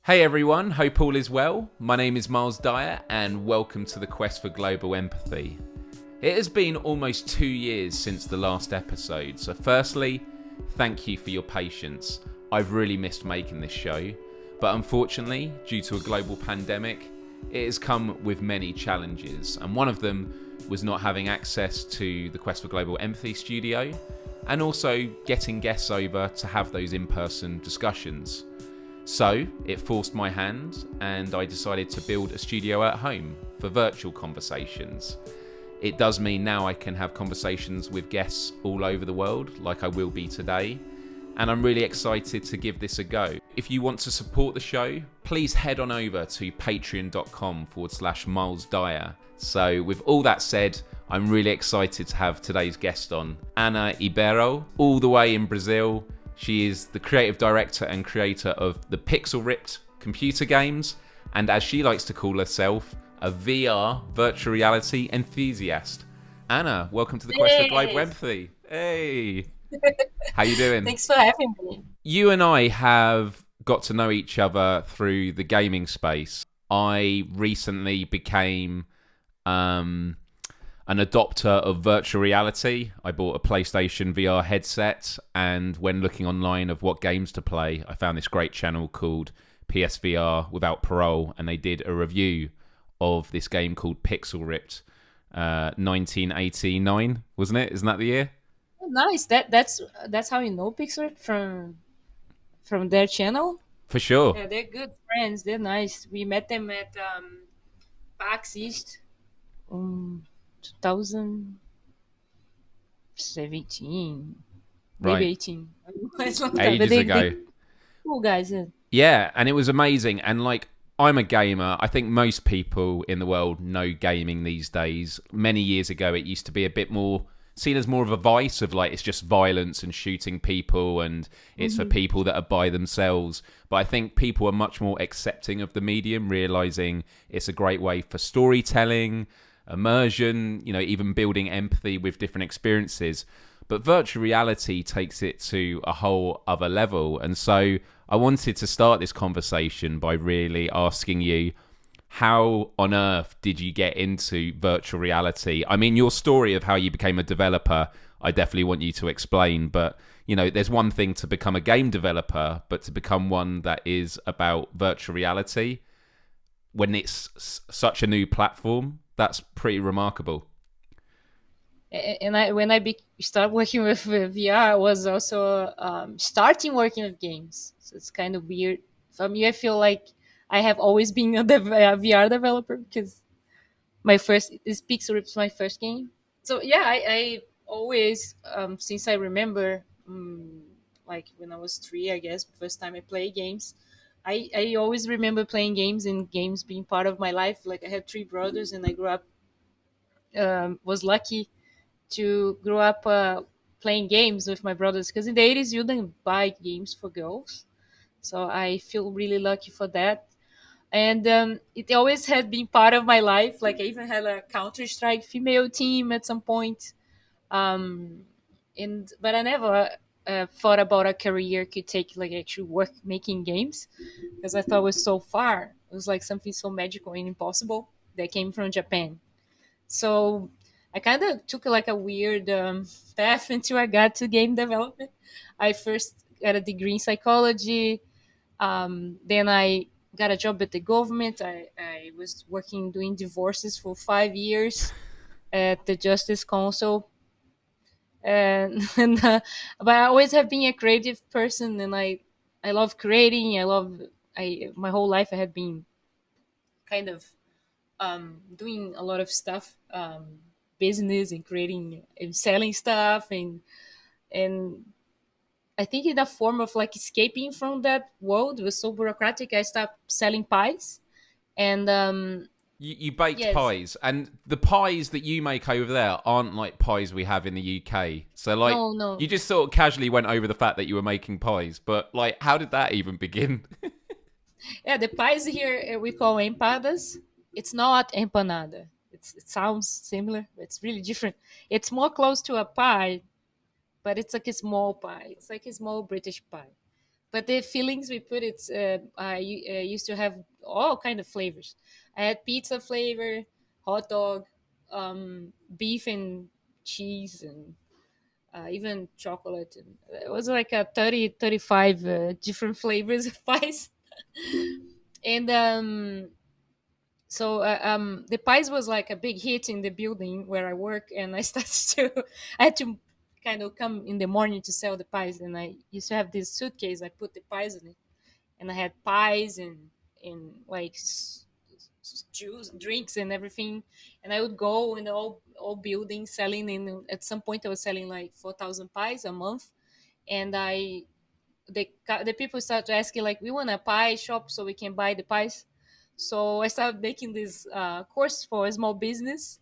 Hey everyone, hope all is well. My name is Miles Dyer and welcome to the Quest for Global Empathy. It has been almost 2 years since the last episode, so firstly, thank you for your patience. I've really missed making this show, but unfortunately, due to a global pandemic, it has come with many challenges, and one of them was not having access to the Quest for Global Empathy studio, and also getting guests over to have those in-person discussions. So it forced my hand and I decided to build a studio at home for virtual conversations. It does mean now I can have conversations with guests all over the world like I will be today, and I'm really excited to give this a go. If you want to support the show, please head on over to patreon.com/Miles Dyer. So with all that said, I'm really excited to have today's guest on, Ana Ribeiro, all the way in Brazil. She is the creative director and creator of the Pixel Ripped computer games, and as she likes to call herself, a VR virtual reality enthusiast. Anna, welcome to the Quest for Global Empathy. Hey, how you doing? Thanks for having me. You and I have got to know each other through the gaming space. I recently became an adopter of virtual reality. I bought a PlayStation VR headset, and when looking online of what games to play, I found this great channel called PSVR Without Parole, and they did a review of this game called Pixel Ripped, 1989, wasn't it? Isn't that the year? Nice. That's how you know Pixar from their channel. For sure. Yeah, they're good friends. They're nice. We met them at PAX East, 2017, maybe Right. 18. It's a long time, but Ages they ago. cool guys. Yeah. Yeah, and it was amazing. And like, I'm a gamer. I think most people in the world know gaming these days. Many years ago, it used to be a bit more seen as more of a vice of like it's just violence and shooting people and it's for Mhm. people that are by themselves. But I think people are much more accepting of the medium, realizing it's a great way for storytelling, immersion, even building empathy with different experiences. But virtual reality takes it to a whole other level. And so I wanted to start this conversation by really asking you, how on earth did you get into virtual reality? I mean, your story of how you became a developer, I definitely want you to explain. But, there's one thing to become a game developer, but to become one that is about virtual reality when it's such a new platform, that's pretty remarkable. And when I start working with VR, I was also starting working with games. So it's kind of weird. For me, I feel like I have always been a VR developer because my first this Pixel Rips my first game. So yeah, I always since I remember like when I was 3, I guess, first time I played games. I always remember playing games and games being part of my life. Like I had 3 brothers and I grew up was lucky to grow up playing games with my brothers because in the 80s you didn't buy games for girls. So I feel really lucky for that. And it always had been part of my life. Like I even had a Counter Strike female team at some point. Um, but I never thought about a career could take like actual work making games because I thought it was so far. It was like something so magical and impossible that came from Japan. So I kind of took like a weird path until I got to game development. I first got a degree in psychology. Then I got a job at the government. I was working doing divorces for 5 years at the Justice Council. And but I always have been a creative person, and I love creating. I my whole life I have been kind of doing a lot of stuff, business and creating and selling stuff, and I think in a form of like escaping from that world, it was so bureaucratic. I stopped selling pies, and You baked yes, pies, and the pies that you make over there aren't like pies we have in the UK. So, like, no, you no, just sort of casually went over the fact that you were making pies, but like, how did that even begin? yeah, the pies here we call empadas. It's not empanada. It sounds similar, but it's really different. It's more close to a pie, but it's like a small pie. It's like a small British pie. But the fillings we put, used to have all kind of flavors. I had pizza flavor, hot dog, beef and cheese, and even chocolate. And it was like a 30, 35 different flavors of pies. And the pies was like a big hit in the building where I work, and I started to I had to kind of come in the morning to sell the pies, and I used to have this suitcase. I put the pies in it, and I had pies and like juice, drinks, and everything. And I would go in all buildings selling. And at some point, I was selling like 4,000 pies a month, and the people started asking like, we want a pie shop so we can buy the pies. So I started making this course for a small business,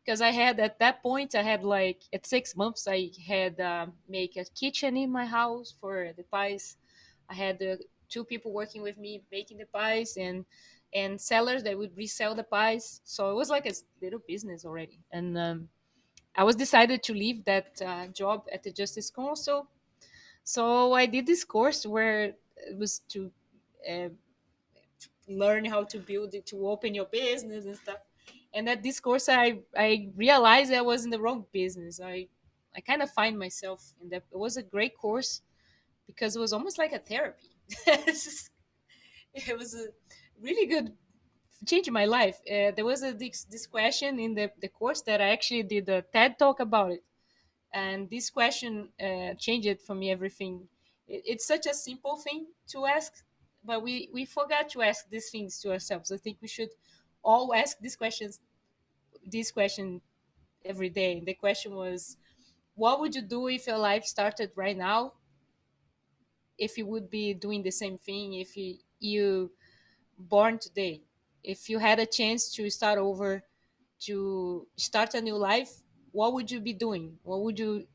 because I had at that point, I had like at 6 months I had make a kitchen in my house for the pies. I had two people working with me making the pies, and sellers that would resell the pies. So it was like a little business already. And I was decided to leave that job at the Justice Council. So I did this course where it was to uh, learn how to build it, to open your business and stuff. And at this course, I realized I was in the wrong business. I kind of find myself in that. It was a great course because it was almost like a therapy. It was a really good change my life. There was this question in the course that I actually did a TED talk about it, and this question changed it for me everything. It's such a simple thing to ask, but we forgot to ask these things to ourselves. I think we should all ask this question every day. The question was, what would you do if your life started right now, if you would be doing the same thing, if you born today, if you had a chance to start over, to start a new life, what would you be doing? What would you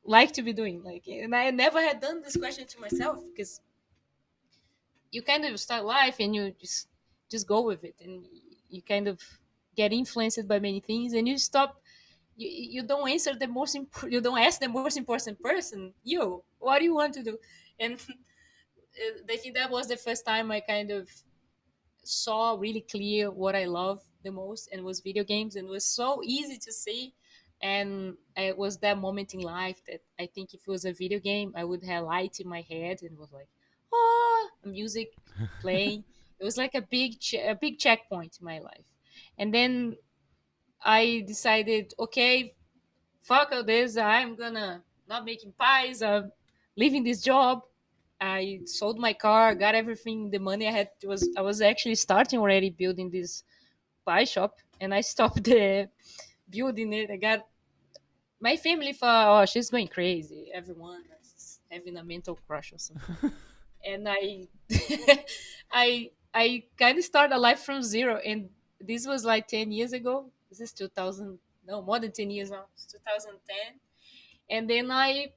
like to be doing? Like, and I never had done this question to myself, because you kind of start life and you just go with it, and you kind of get influenced by many things, and you stop. You don't answer you don't ask the most important person, you, what do you want to do? And I think that was the first time I kind of saw really clear what I love the most, and was video games, and it was so easy to see. And it was that moment in life that I think if it was a video game, I would have light in my head and was like, oh, music playing. It was like a big checkpoint in my life. And then I decided, okay, fuck all this. I'm gonna not making pies. I'm leaving this job. I sold my car, got everything, the money I was actually starting already building this pie shop, and I stopped building it. I got my family thought, oh, she's going crazy. Everyone is having a mental crush or something. And I kind of started a life from zero, and this was like 10 years ago. This is 2000, no, more than 10 years now. It's 2010. And then I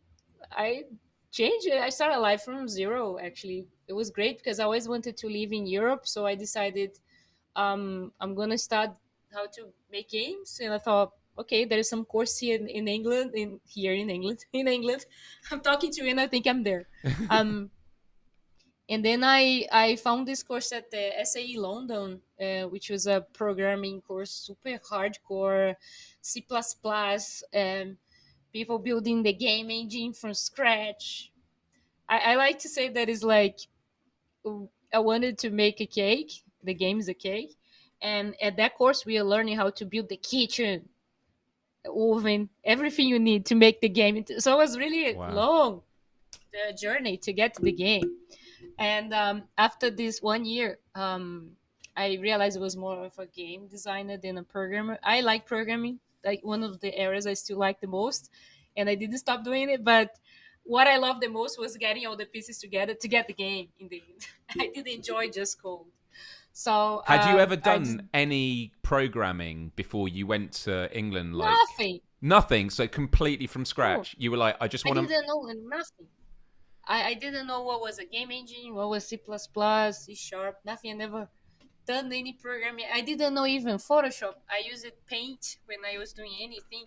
changed it. I started life from zero. Actually, it was great because I always wanted to live in Europe. So I decided I'm gonna start how to make games, and I thought, okay, there's some course here in England, in England, in England. I'm talking to you, and I think I'm there. Um, and then I found this course at the SAE London, which was a programming course, super hardcore, C++, people building the game engine from scratch. I like to say that it's like, I wanted to make a cake. The game is a cake, and at that course we are learning how to build the kitchen, oven, everything you need to make the game. So it was really Wow. long, the journey to get to the game. And after this 1 year, I realized I was more of a game designer than a programmer. I like programming, like one of the areas I still like the most, and I didn't stop doing it. But what I loved the most was getting all the pieces together to get the game in the end. I did enjoy just code. So Had you ever I just done any programming before you went to England? Like nothing. nothing. So completely from No, scratch. You were like, I just I want to. didn't know nothing. I didn't know what was a game engine, what was C++, C sharp, nothing. I never done any programming. I didn't know even Photoshop. I used Paint when I was doing anything.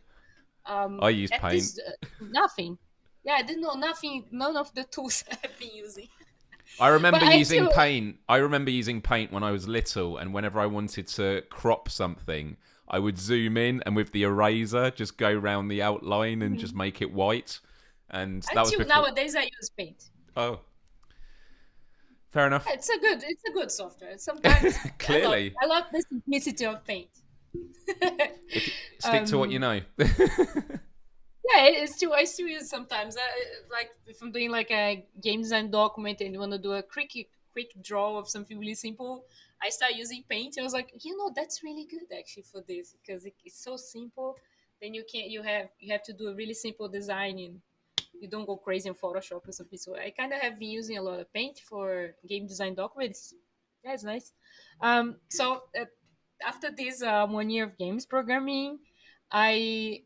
I use At Paint. this, nothing. Yeah, I didn't know nothing, none of the tools I've been using. I But remember I using still. paint. I remember using paint when I was little, and whenever I wanted to crop something, I would zoom in and with the eraser just go round the outline and just Mhm. make it white. And that was Until before. nowadays, I use Paint. Oh, fair enough. It's a good software. Sometimes Clearly, I love the simplicity of Paint. if you stick to what you um, know. yeah, it's still I still use sometimes. Like if I'm doing like a game design document and you want to do a quick draw of something really simple, I start using Paint. I was like, that's really good actually for this because it's so simple. Then you have to do a really simple design and you don't go crazy in Photoshop or something. So I kind of have been using a lot of Paint for game design documents. That's nice. So after this 1 year of games programming, I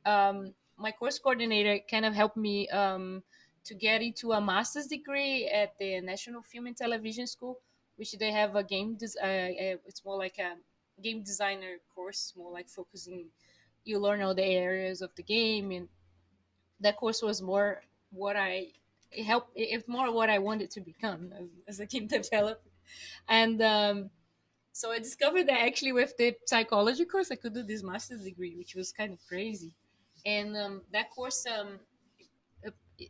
my course coordinator kind of helped me to get into a master's degree at the National Film and Television School, which they have a it's more like a game designer course, more like focusing. You learn all the areas of the game, and that course was more what I it helped. It's more what I wanted to become as a game developer, and so I discovered that actually with the psychology course, I could do this master's degree, which was kind of crazy. And that course, uh,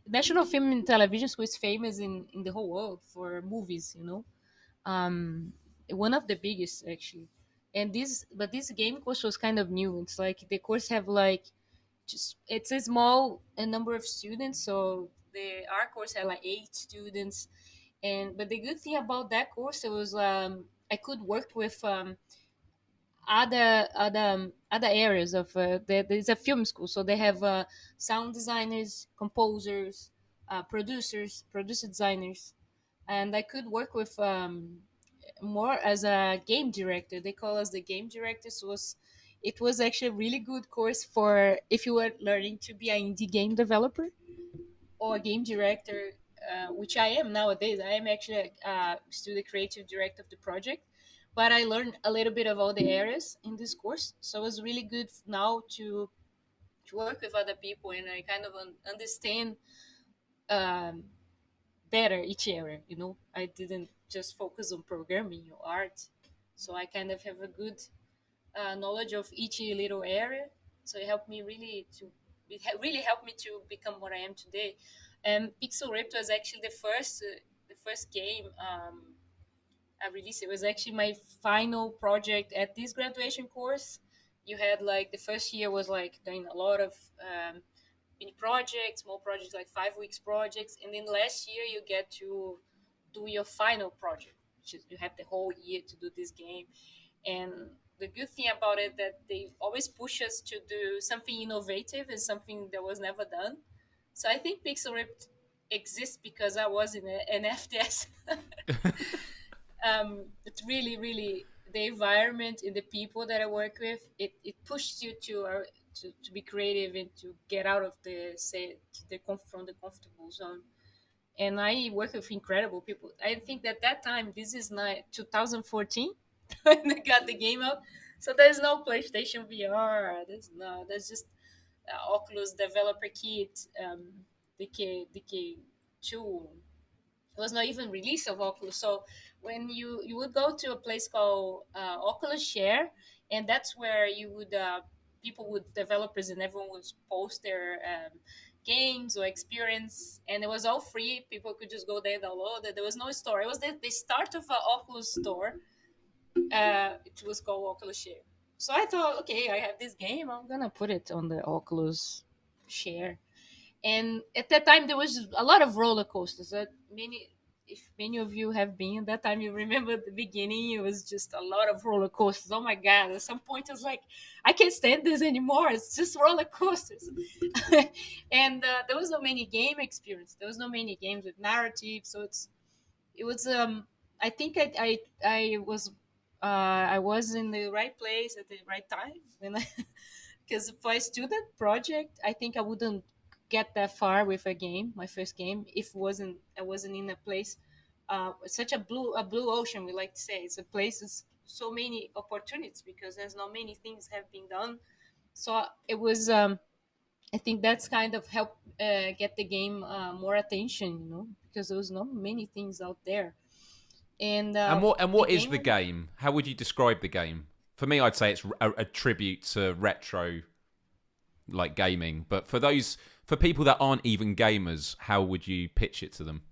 National Film and Television School is famous in the whole world for movies, one of the biggest actually. But this game course was kind of new. It's like the course have like just it's a small number of students, so the our course had like 8 students, and but the good thing about that course it was I could work with other areas of there's a film school, so they have sound designers, composers, producer designers, and I could work with more as a game director. They call us the game directors. It was actually a really good course for if you were learning to be an indie game developer or a game director, which I am nowadays. I am actually still the creative director of the project, but I learned a little bit of all the areas in this course. So it was really good now to work with other people, and I kind of understand um, better each area. I didn't just focus on programming or art, so I kind of have a good knowledge of each little area. So it really helped me to become what I am today. And Pixel Ripped was actually the first game I released. It was actually my final project at this graduation course. You had like the first year was like doing a lot of mini projects, small projects, like 5 weeks projects, and then last year you get to do your final project, which is you have the whole year to do this game. And the good thing about it that they always push us to do something innovative and something that was never done. So I think Pixel Ripped exists because I was in an FTS. It's really, really the environment and the people that I work with. It pushes you to be creative and to get out of from the comfortable zone. And I work with incredible people. I think that time, this is not 2014 when I got the game out. So there's no PlayStation VR. There's just Oculus developer kit, DK2. It was not even release of Oculus. So when you would go to a place called Oculus Share, and that's where you would people would developers and everyone would post their games or experience, and it was all free. People could just go there, download it. There was no store. It was the start of an Oculus store. It was called Oculus Share. So I thought, okay, I have this game. I'm gonna put it on the Oculus Share. And at that time there was a lot of roller coasters that many if many of you have been at that time, you remember the beginning, it was just a lot of roller coasters. Oh my god, at some point I was like, I can't stand this anymore, it's just roller coasters. And there was no many game experience, there was no many games with narrative. So it was I think I was in the right place at the right time when I because for a student project, I think I wouldn't get that far with a game, my first game, if wasn't I wasn't in a place, such a blue ocean. We like to say it's a place with so many opportunities because there's not many things have been done. So it was. I think that's kind of helped get the game more attention, because there was not many things out there. And the And what is the game, game? How would you describe the game? For me, I'd say it's a tribute to retro like gaming. But for people that aren't even gamers, how would you pitch it to them?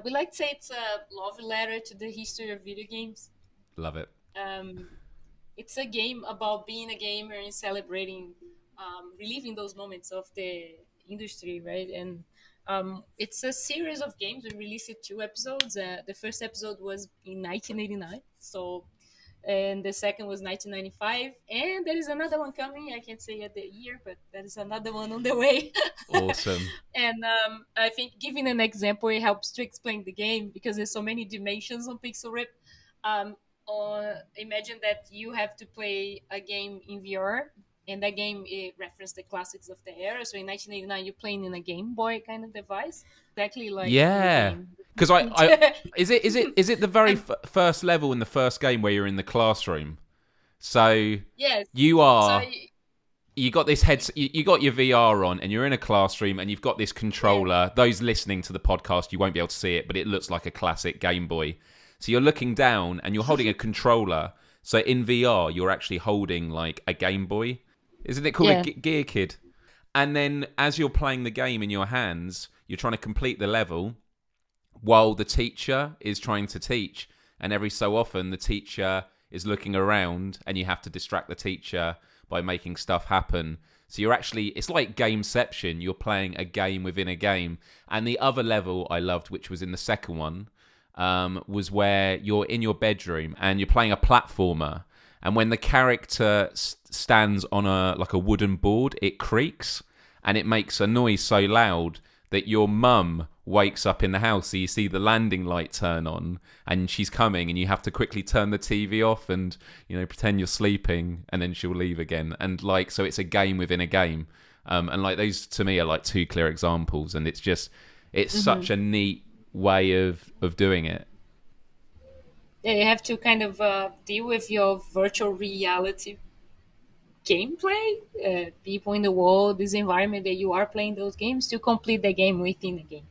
we like to say it's a love letter to the history of video games. Love it. Um, it's a game about being a gamer and celebrating, reliving those moments of the industry, right? And it's a series of games. We released it 2 episodes. The first episode was in 1989, so, and the second was 1995, and there is another one coming. I can't say yet the year, but there is another one on the way. Awesome. And I think giving an example, it helps to explain the game because there's so many dimensions on Pixel Rip. Or imagine that you have to play a game in VR, and that game, it referenced the classics of the era. So in 1989, you're playing in a Game Boy kind of device, exactly like in the Yeah, game. because I is it the very And first level in the first game where you're in the classroom? So yes, you so are you got this head you got your VR on and you're in a classroom and you've got this yeah, controller. Those listening to the podcast, you won't be able to see it, but it looks like a classic Game Boy. So you're looking down and you're holding a controller. So in VR, you're actually holding like a Game Boy. Isn't it called a yeah, Gear Kid? And then as you're playing the game in your hands, you're trying to complete the level while the teacher is trying to teach. And every so often, the teacher is looking around and you have to distract the teacher by making stuff happen. So you're actually, it's like gameception. You're playing a game within a game. And the other level I loved, which was in the second one, was where you're in your bedroom and you're playing a platformer. And when the character stands on a like a wooden board, it creaks and it makes a noise so loud that your mum wakes up in the house. So you see the landing light turn on and she's coming and you have to quickly turn the TV off and, pretend you're sleeping and then she'll leave again. And like, so it's a game within a game. And like those to me are like two clear examples. And it's hmm such a neat way of doing it. yeah. You have to kind of deal with your virtual reality gameplay, people in the world, this environment that you are playing those games to complete the game within the game.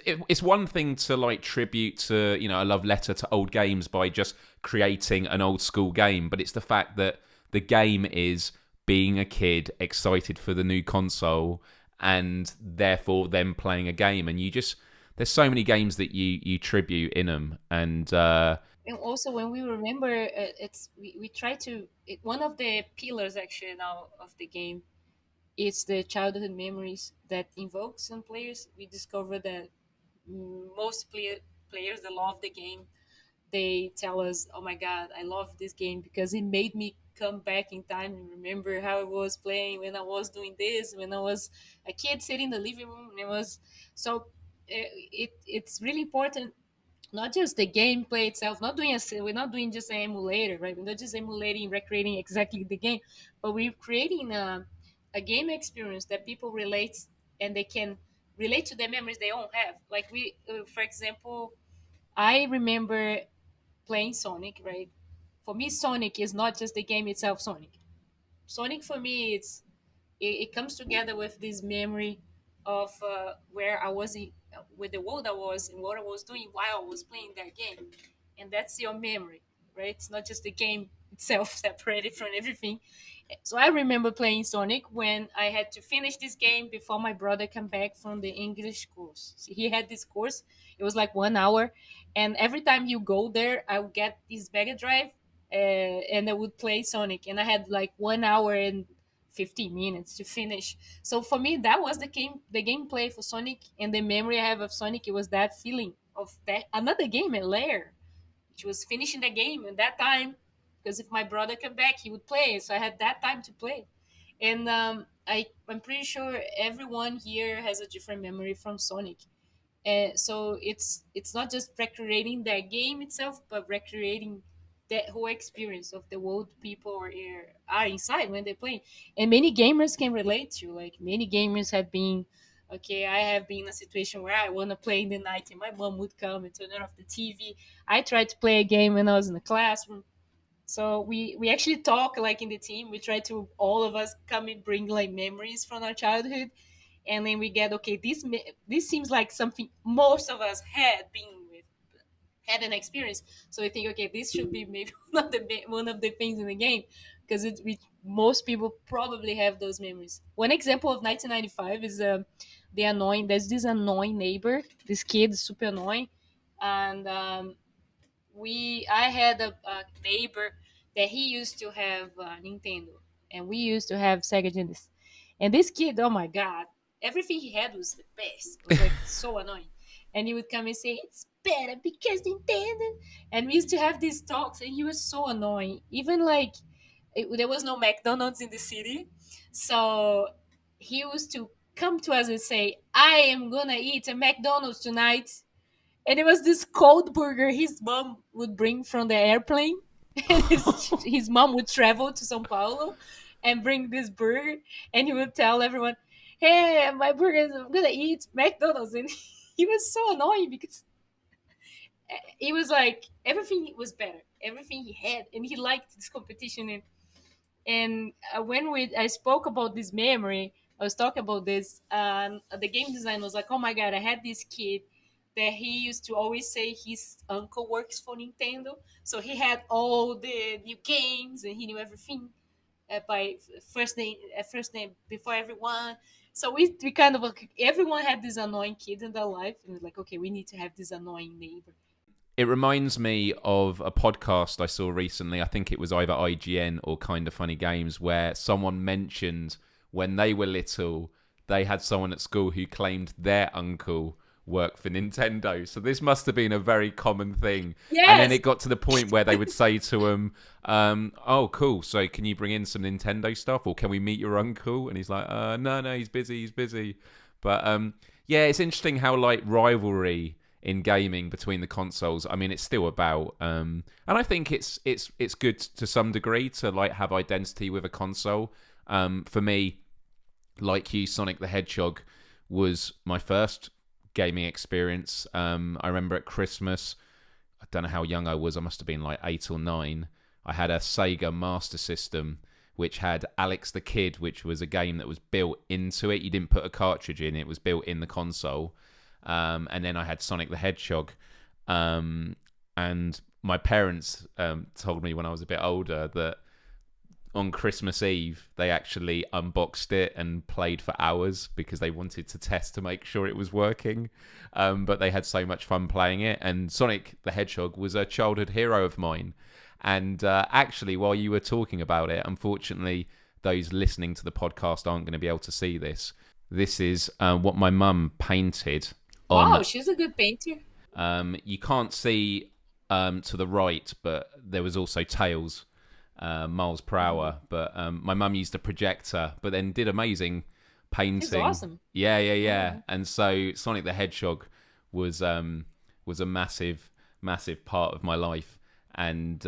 It's one thing to like tribute to a love letter to old games by just creating an old school game, but it's the fact that the game is being a kid excited for the new console and therefore them playing a game. And there's so many games that you tribute in them. And And also, when we remember, we try to one of the pillars actually now of the game is the childhood memories that invoke some players. We discover that most players that love the game, they tell us, "Oh my God, I love this game because it made me come back in time and remember how I was playing when I was doing this, when I was a kid sitting in the living room." And it was so. It's really important, not just the gameplay itself, not doing we're not doing just an emulator, right? We're not just emulating, recreating exactly the game, but we're creating a game experience that people relate, and they can relate to the memories they all have. Like for example, I remember playing Sonic, right? For me, Sonic is not just the game itself. Sonic for me, it comes together with this memory of where I was in, with the world I was and what I was doing while I was playing that game, and that's your memory, right? It's not just the game itself separated from everything. So I remember playing Sonic when I had to finish this game before my brother came back from the English course. So he had this course; it was like 1 hour, and every time you go there, I would get this Mega Drive, and I would play Sonic, and I had like 1 hour and 15 minutes to finish. So for me, that was the gameplay for Sonic, and the memory I have of Sonic, it was that feeling of that another game, a layer, which was finishing the game in that time. Because if my brother came back, he would play, so I had that time to play. And I'm pretty sure everyone here has a different memory from Sonic. So it's not just recreating that game itself, but recreating that whole experience of the world people are inside when they play. And many gamers can relate to. Like many gamers have been, okay, I have been in a situation where I want to play in the night, and my mom would come and turn off the TV. I tried to play a game when I was in the classroom. So we actually talk like in the team. We try to all of us come and bring like memories from our childhood, and then we get, okay, this seems like something most of us had been with. had an experience. So I think, okay, this should be maybe one of the things in the game, because most people probably have those memories. One example of 1995 is the annoying. There's this annoying neighbor. This kid is super annoying, and I had a neighbor that he used to have Nintendo, and we used to have Sega Genesis. And this kid, oh my god, everything he had was the best. It was like so annoying. And he would come and say, "It's better because Nintendo." And we used to have these talks, and he was so annoying. Even like there was no McDonald's in the city, so he used to come to us and say, "I am gonna eat a McDonald's tonight." And it was this cold burger his mom would bring from the airplane. And his mom would travel to Sao Paulo and bring this burger, and he would tell everyone, "Hey, my burger, I'm gonna eat McDonald's." And he was so annoying because he was like, everything was better, everything he had, and he liked this competition. And when I spoke about this memory, I was talking about this. The game design was like, "Oh my god, I had this kid that he used to always say his uncle works for Nintendo, so he had all the new games and he knew everything by first name before everyone." So we kind of like, everyone had this annoying kid in their life, and we're like, okay, we need to have this annoying neighbor. It reminds me of a podcast I saw recently. I think it was either IGN or Kind of Funny Games, where someone mentioned when they were little, they had someone at school who claimed their uncle worked for Nintendo. So this must have been a very common thing. Yes. And then it got to the point where they would say to him, "Oh, cool. So can you bring in some Nintendo stuff, or can we meet your uncle?" And he's like, "No, he's busy." But yeah, it's interesting how like rivalry in gaming between the consoles. I mean, it's still about, and I think it's good to some degree to like have identity with a console. For me, like you, Sonic the Hedgehog was my first gaming experience. I remember at Christmas, I don't know how young I was. I must have been like 8 or 9. I had a Sega Master System which had Alex the Kid, which was a game that was built into it. You didn't put a cartridge in; it was built in the console. And then I had Sonic the Hedgehog. And my parents told me when I was a bit older that on Christmas Eve, they actually unboxed it and played for hours because they wanted to test to make sure it was working. But they had so much fun playing it. And Sonic the Hedgehog was a childhood hero of mine. And actually, while you were talking about it, unfortunately, those listening to the podcast aren't going to be able to see this. This is what my mum painted. Wow, she's a good painter. You can't see to the right, but there was also Tails, miles per hour. But my mum used a projector, but then did amazing painting. She's awesome. Yeah. And so Sonic the Hedgehog was a massive part of my life. And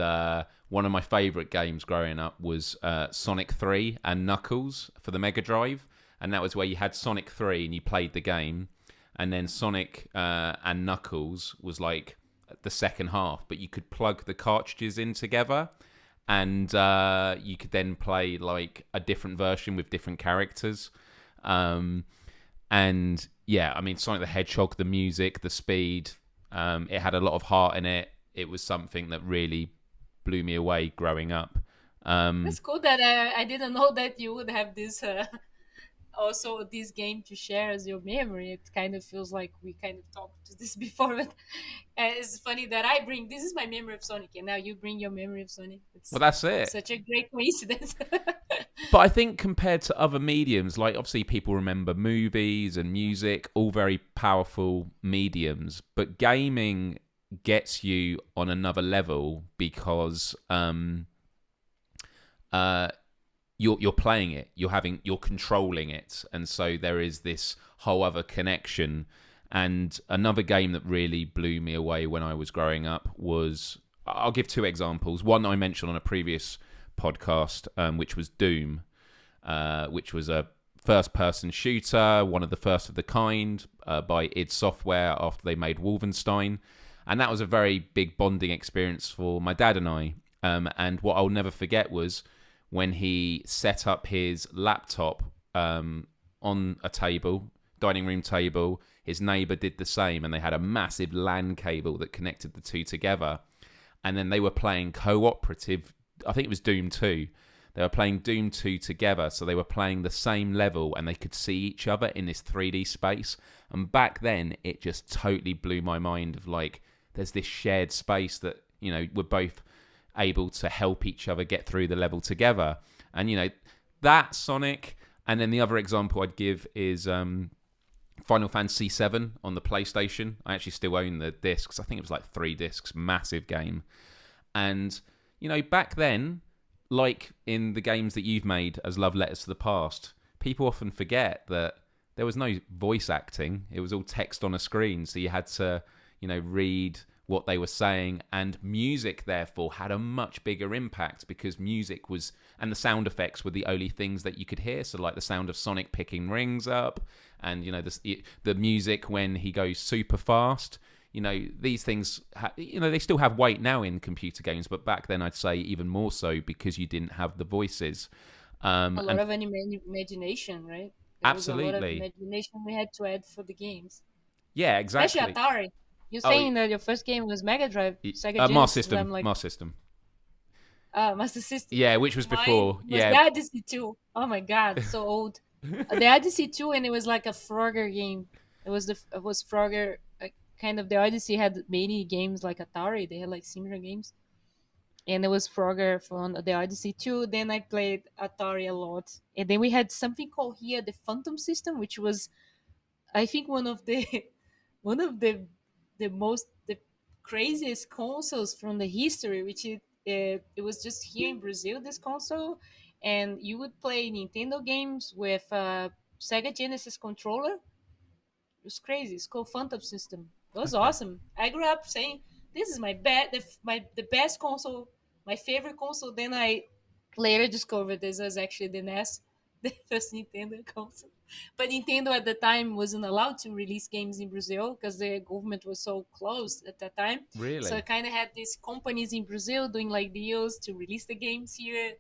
one of my favourite games growing up was Sonic 3 and Knuckles for the Mega Drive. And that was where you had Sonic 3 and you played the game. And then Sonic and Knuckles was like the second half, but you could plug the cartridges in together, and you could then play like a different version with different characters. And yeah, I mean, Sonic the Hedgehog, the music, the speed, it had a lot of heart in it. It was something that really blew me away growing up. It's cool that I didn't know that you would have this also this game to share as your memory. It kind of feels like we kind of talked to this before, but it's funny that I bring this is my memory of Sonic, and now you bring your memory of Sonic. Well, that's it. Such a great coincidence. But I think compared to other mediums, like obviously people remember movies and music, all very powerful mediums, but gaming gets you on another level because you're playing it, you're controlling it, and so there is this whole other connection. And another game that really blew me away when I was growing up was, I'll give 2 examples. One I mentioned on a previous podcast, which was Doom, which was a first-person shooter, one of the first of the kind by id Software after they made Wolfenstein. And that was a very big bonding experience for my dad and I. And what I'll never forget was when he set up his laptop on a table, dining room table. his neighbor did the same, and they had a massive LAN cable that connected the two together. And then they were playing cooperative, I think it was Doom 2. They were playing Doom 2 together, so they were playing the same level and they could see each other in this 3D space. And back then, it just totally blew my mind of like, there's this shared space that, we're both able to help each other get through the level together. And, that Sonic. And then the other example I'd give is Final Fantasy VII on the PlayStation. I actually still own the discs. I think it was like 3 discs, massive game. And, back then, like in the games that you've made as love letters to the past, people often forget that there was no voice acting. It was all text on a screen. So you had to, read what they were saying. And music, therefore, had a much bigger impact because music was, and the sound effects were the only things that you could hear. So like the sound of Sonic picking rings up and, the music when he goes super fast. These things, they still have weight now in computer games, but back then I'd say even more so because you didn't have the voices. A lot of imagination, right? There was a lot of Absolutely. imagination we had to add for the games. Yeah, exactly. Especially Atari. You're Oh, saying that your first game was Mega Drive, Sega Mars Genesis. System. I'm like, Mars System. Master System. Yeah, which was before. Mine was Yeah. the Odyssey 2. Oh my god, so old. The Odyssey 2, and it was like a Frogger game. It was Frogger. Kind of the Odyssey had many games like Atari. They had like similar games, and it was Frogger from the Odyssey 2. Then I played Atari a lot, and then we had something called here the Phantom System, which was I think one of the one of the craziest consoles from the history, which it was just here in Brazil, this console, and you would play Nintendo games with a Sega Genesis controller. It was crazy. It's called Phantom System. It was Okay. awesome. I grew up saying this is the best console, my favorite console. Then I later discovered this was actually the NES, the first Nintendo console. But Nintendo at the time wasn't allowed to release games in Brazil because the government was so closed at that time. So I Really? kind of had these companies in Brazil doing like deals to release the games here,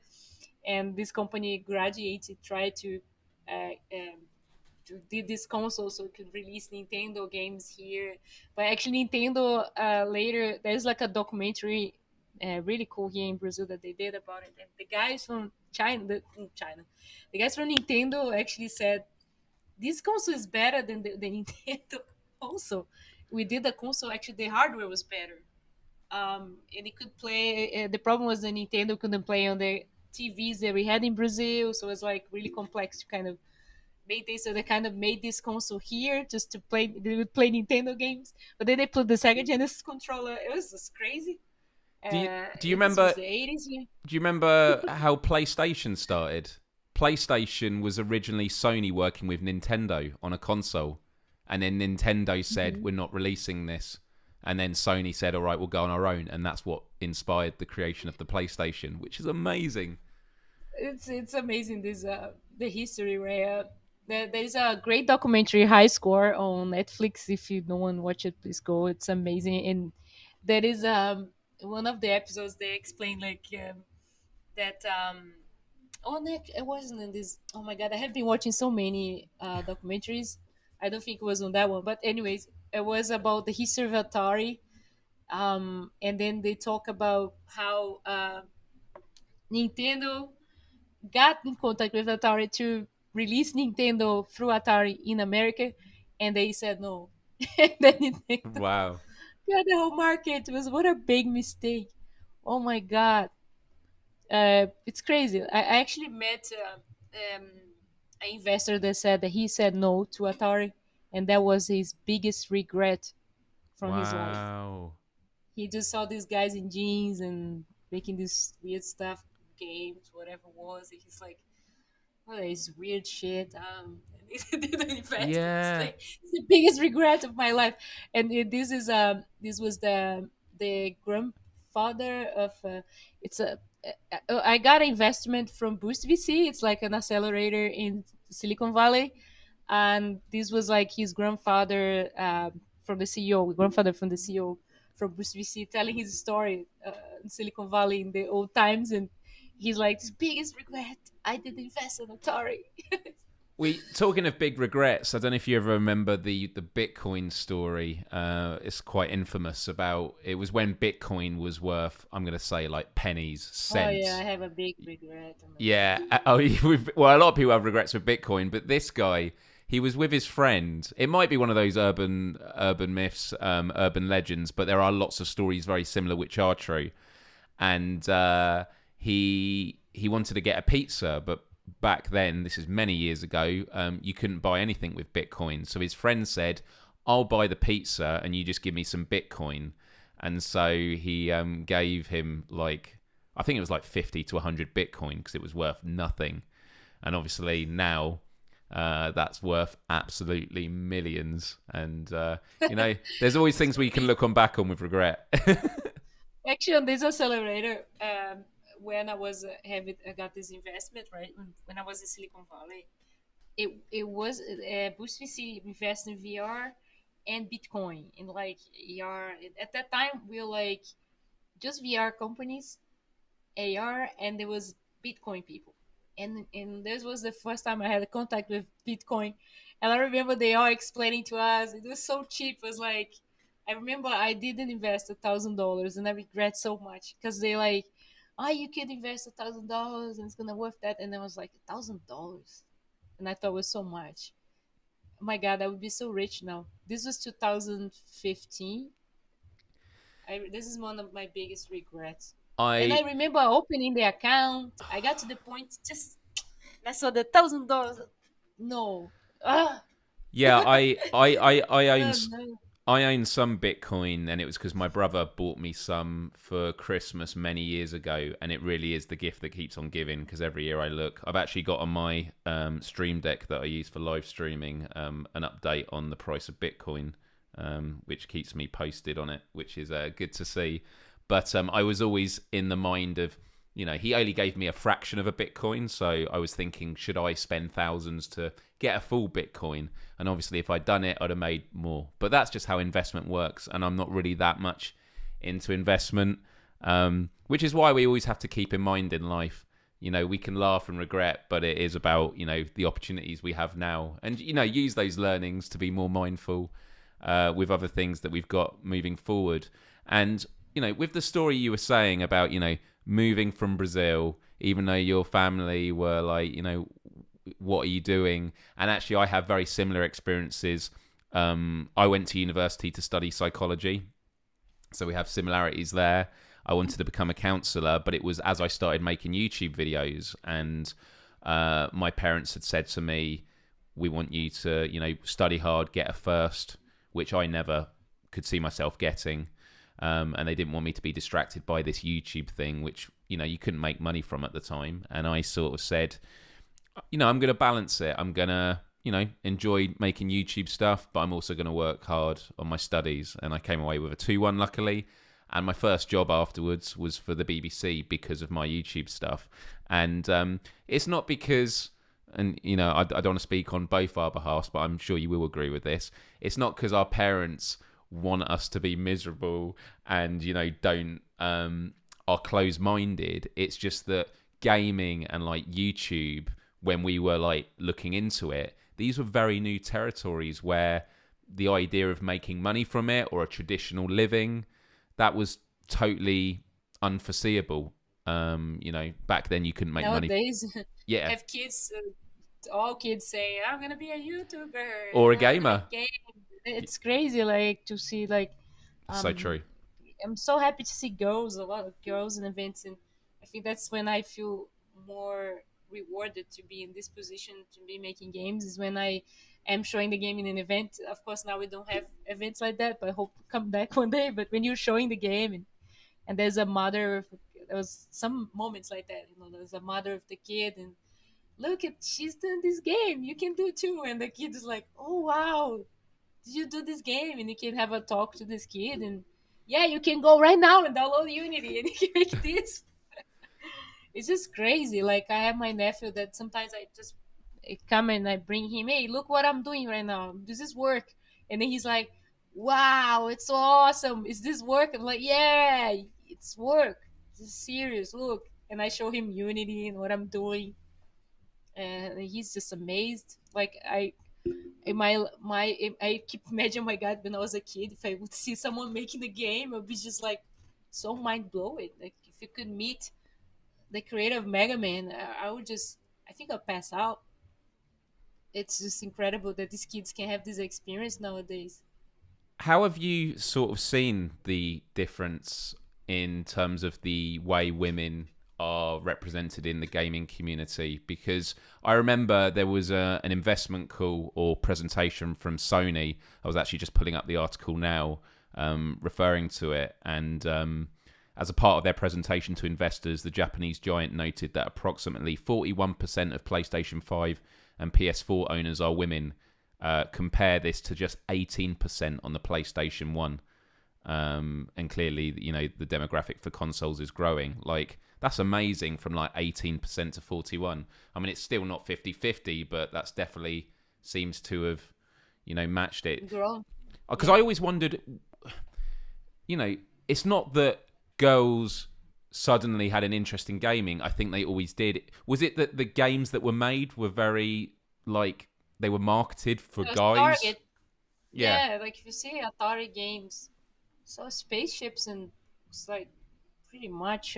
and this company graduated tried uh, um, to did this console so it could release Nintendo games here. But actually, Nintendo later there's like a documentary, really cool here in Brazil that they did about it. And the guys from the guys from Nintendo actually said this console is better than the Nintendo console. We did the console. Actually, the hardware was better, and it could play. The problem was the Nintendo couldn't play on the TVs that we had in Brazil, so it was like really complex to kind of made this. So they kind of made this console here just to play. They would play Nintendo games, but then they put the Sega Genesis controller. It was just crazy. Do you This was remember the 80s. Yeah. do you remember how PlayStation started? PlayStation was originally Sony working with Nintendo on a console, and then Nintendo said we're not releasing this, and then Sony said all right, we'll go on our own, and that's what inspired the creation of the PlayStation, which is amazing. It's amazing this the history where there's a great documentary High Score on Netflix. If you don't watch it, please go. It's amazing. And there is one of the episodes they explain like that oh no, it wasn't in this. Oh my god, I have been watching so many documentaries. I don't think it was on that one, but anyways, it was about the history of Atari. And then they talk about how Nintendo got in contact with Atari to release Nintendo through Atari in America, and they said no. And then Nintendo Wow. got the whole market. It was what a big mistake. Oh my god, it's crazy. I actually met an investor that said that he said no to Atari, and that was his biggest regret from his life. Wow. He just saw these guys in jeans and making this weird stuff, games, whatever it was. And he's like, "Oh, it's weird shit." I didn't invest. It's Yeah. like it's the biggest regret of my life. And this was the grandfather of it's a I got an investment from Boost VC. It's like an accelerator in Silicon Valley, and this was like his grandfather from the CEO, grandfather from the CEO from Boost VC, telling his story in Silicon Valley in the old times, and he's like, "This biggest regret, I did invest in Atari." We talking of big regrets. I don't know if you ever remember the Bitcoin story. It's quite infamous. About it was when Bitcoin was worth, I'm going to say, like pennies, Oh yeah, I cents. have a big regret. Oh my god. Yeah. Oh, well, a lot of people have regrets with Bitcoin, but this guy, he was with his friend. It might be one of those urban myths, urban legends, but there are lots of stories very similar which are true. And he wanted to get a pizza, but back then, this is many years ago, you couldn't buy anything with Bitcoin. So his friend said, "I'll buy the pizza, and you just give me some Bitcoin." And so he gave him like, I think it was like 50 to 100 Bitcoin because it was worth nothing. And obviously now that's worth absolutely millions. And there's always things we can look on back on with regret. Actually, on this accelerator, when I was having, I got this investment right when I was in Silicon Valley. It was Boost VC invest in VR and Bitcoin, and like AR. At that time, we were like just VR companies, AR, and there was Bitcoin people. And this was the first time I had a contact with Bitcoin. And I remember they all explaining to us. It was so cheap. It was like I remember I didn't invest $1,000 and I regret so much because they like, oh, you could invest $1,000 and it's gonna worth that. And I was like $1,000. And I thought it was so much. Oh my god, I would be so rich now. This was 2015. This is one of my biggest regrets. And I I remember opening the account. I got to the point just I saw the $1,000. No. Ah, Yeah, I own oh, no. I own some Bitcoin, and it was because my brother bought me some for Christmas many years ago, and it really is the gift that keeps on giving. Because every year I look, I've actually got on my Stream Deck that I use for live streaming an update on the price of Bitcoin, which keeps me posted on it, which is good to see. But I was always in the mind of, he only gave me a fraction of a Bitcoin. So I was thinking, should I spend thousands to get a full Bitcoin? And obviously, if I'd done it, I'd have made more. But that's just how investment works. And I'm not really that much into investment, which is why we always have to keep in mind in life, we can laugh and regret, but it is about, the opportunities we have now. And, use those learnings to be more mindful with other things that we've got moving forward. And, with the story you were saying about, moving from Brazil, even though your family were like, what are you doing? And actually, I have very similar experiences. I went to university to study psychology, so we have similarities there. I wanted to become a counselor, but it was as I started making YouTube videos, and my parents had said to me, "We want you to, study hard, get a first," which I never could see myself getting. And they didn't want me to be distracted by this YouTube thing, which, you couldn't make money from at the time. And I sort of said, I'm going to balance it. I'm going to, enjoy making YouTube stuff, but I'm also going to work hard on my studies. And I came away with a 2-1, luckily. And my first job afterwards was for the BBC because of my YouTube stuff. And it's not because, and, I don't want to speak on both our behalves, but I'm sure you will agree with this. It's not because our parents want us to be miserable and don't are closed-minded. It's just that gaming and like YouTube, when we were like looking into it, these were very new territories where the idea of making money from it or a traditional living, that was totally unforeseeable. Back then you couldn't make money. Nowadays, Yeah, have kids, all kids say, I'm going to be a YouTuber or and a I'm going to gamer. make games. It's crazy, like, to see, like, So um, true. I'm so happy to see girls, a lot of girls in events, and I think that's when I feel more rewarded to be in this position to be making games. Is when I am showing the game in an event. Of course, now we don't have events like that, but I hope to come back one day. But when you're showing the game and there's a mother, there was some moments like that. There's a mother of the kid and look at she's doing this game. You can do it too, and the kid is like, oh wow, did you do this game? And you can have a talk to this kid and yeah, you can go right now and download Unity and you can make this. It's just crazy. Like I have my nephew that sometimes I just come and I bring him, hey, look what I'm doing right now. Does this work? And then he's like, wow, it's so awesome. Is this work? I'm like, yeah, it's work. This is serious. Look. And I show him Unity and what I'm doing. and he's just amazed. Like in I keep imagining, my God, when I was a kid, if I would see someone making a game, it would be just like so mind blowing. Like if you could meet the creator of Mega Man, I would just, I think I'll pass out. It's just incredible that these kids can have this experience nowadays. How have you sort of seen the difference in terms of the way women are represented in the gaming community? Because I remember there was an investment call or presentation from Sony. I was actually just pulling up the article now, referring to it. And as a part of their presentation to investors, the Japanese giant noted that approximately 41% of PlayStation 5 and PS4 owners are women. Compare this to just 18% on the PlayStation 1. And clearly, the demographic for consoles is growing. Like, that's amazing, from like 18% to 41. I mean, it's still not 50-50, but that's definitely seems to have, matched it. Grown. Because Yeah. I always wondered, it's not that girls suddenly had an interest in gaming. I think they always did. Was it that the games that were made were very, like, they were marketed for It was guys? Target. Yeah. Yeah, like if you see Atari games, so spaceships, and it's like pretty much.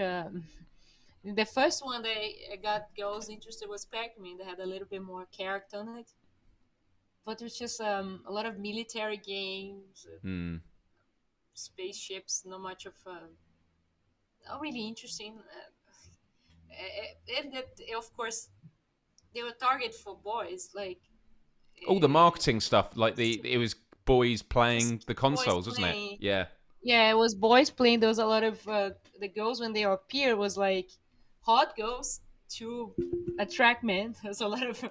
The first one that I got girls interested was Pac-Man. They had a little bit more character on it, but it was just a lot of military games, Hmm. spaceships. Not much of not really interesting. And that, of course, they were target for boys. Like All the uh, marketing stuff, like it was boys playing just the boys consoles, wasn't it? playing. Yeah. Yeah, it was boys playing. There was a lot of the girls when they appear was like hot girls to attract men. There's a lot of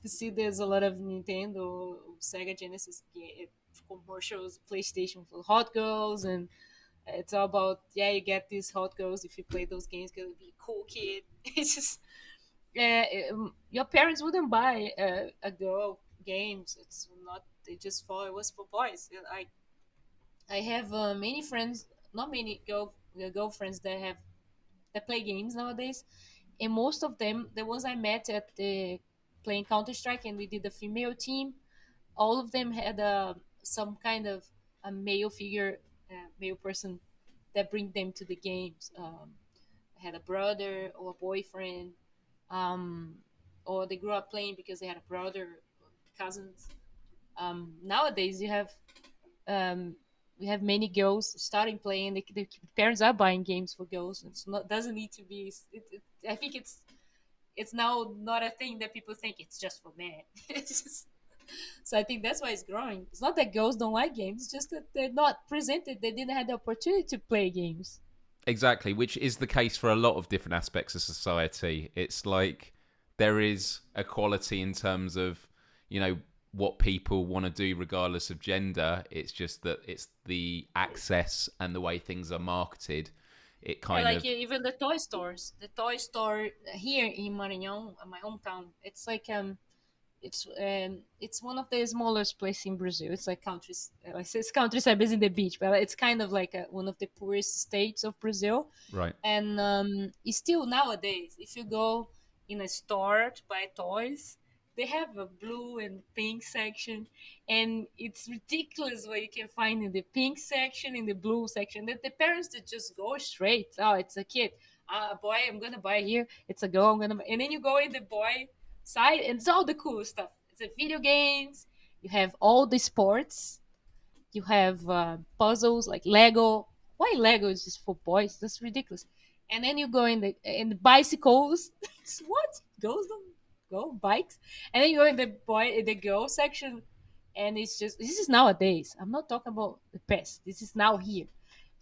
you see. There's a lot of Nintendo, Sega Genesis commercials, PlayStation for hot girls, and it's all about, yeah, you get these hot girls if you play those games. Gonna be a cool kid. It's just your parents wouldn't buy a girl games. It's not. They just thought it was for boys. I have many friends, not many girlfriends that play games nowadays, and most of them, the ones I met at the playing Counter Strike, and we did the female team. All of them had some kind of a male figure, male person that bring them to the games. Had a brother or a boyfriend, um, or they grew up playing because they had a brother, cousins. Nowadays, um, we have many girls starting playing. The parents are buying games for girls. It's not doesn't need to be. I think it's now not a thing that people think it's just for men. It's just, so I think that's why it's growing. It's not that girls don't like games. It's just that they're not presented. They didn't have the opportunity to play games. Exactly, which is the case for a lot of different aspects of society. It's like there is equality in terms of, what people want to do regardless of gender. It's just that it's the access and the way things are marketed. It Yeah, kind like of even the toy stores. The toy store here in Maranhão, my hometown. It's like it's one of the smallest place in Brazil. It's like countries. It's countryside based in the beach, but it's kind of like one of the poorest states of Brazil. right. And it's still nowadays, if you go in a store to buy toys, they have a blue and pink section, and it's ridiculous what you can find in the pink section, in the blue section. That the parents that just go straight. Oh, it's a kid, a boy. I'm gonna buy here. It's a girl. I'm gonna. And then you go in the boy side, and it's all the cool stuff. It's a video games. You have all the sports. You have puzzles like Lego. Why Lego is just for boys? That's ridiculous. And then you go in the bicycles. What girls don't go bikes? And then you go in the girl section, and it's just, this is nowadays. I'm not talking about the past. This is now here.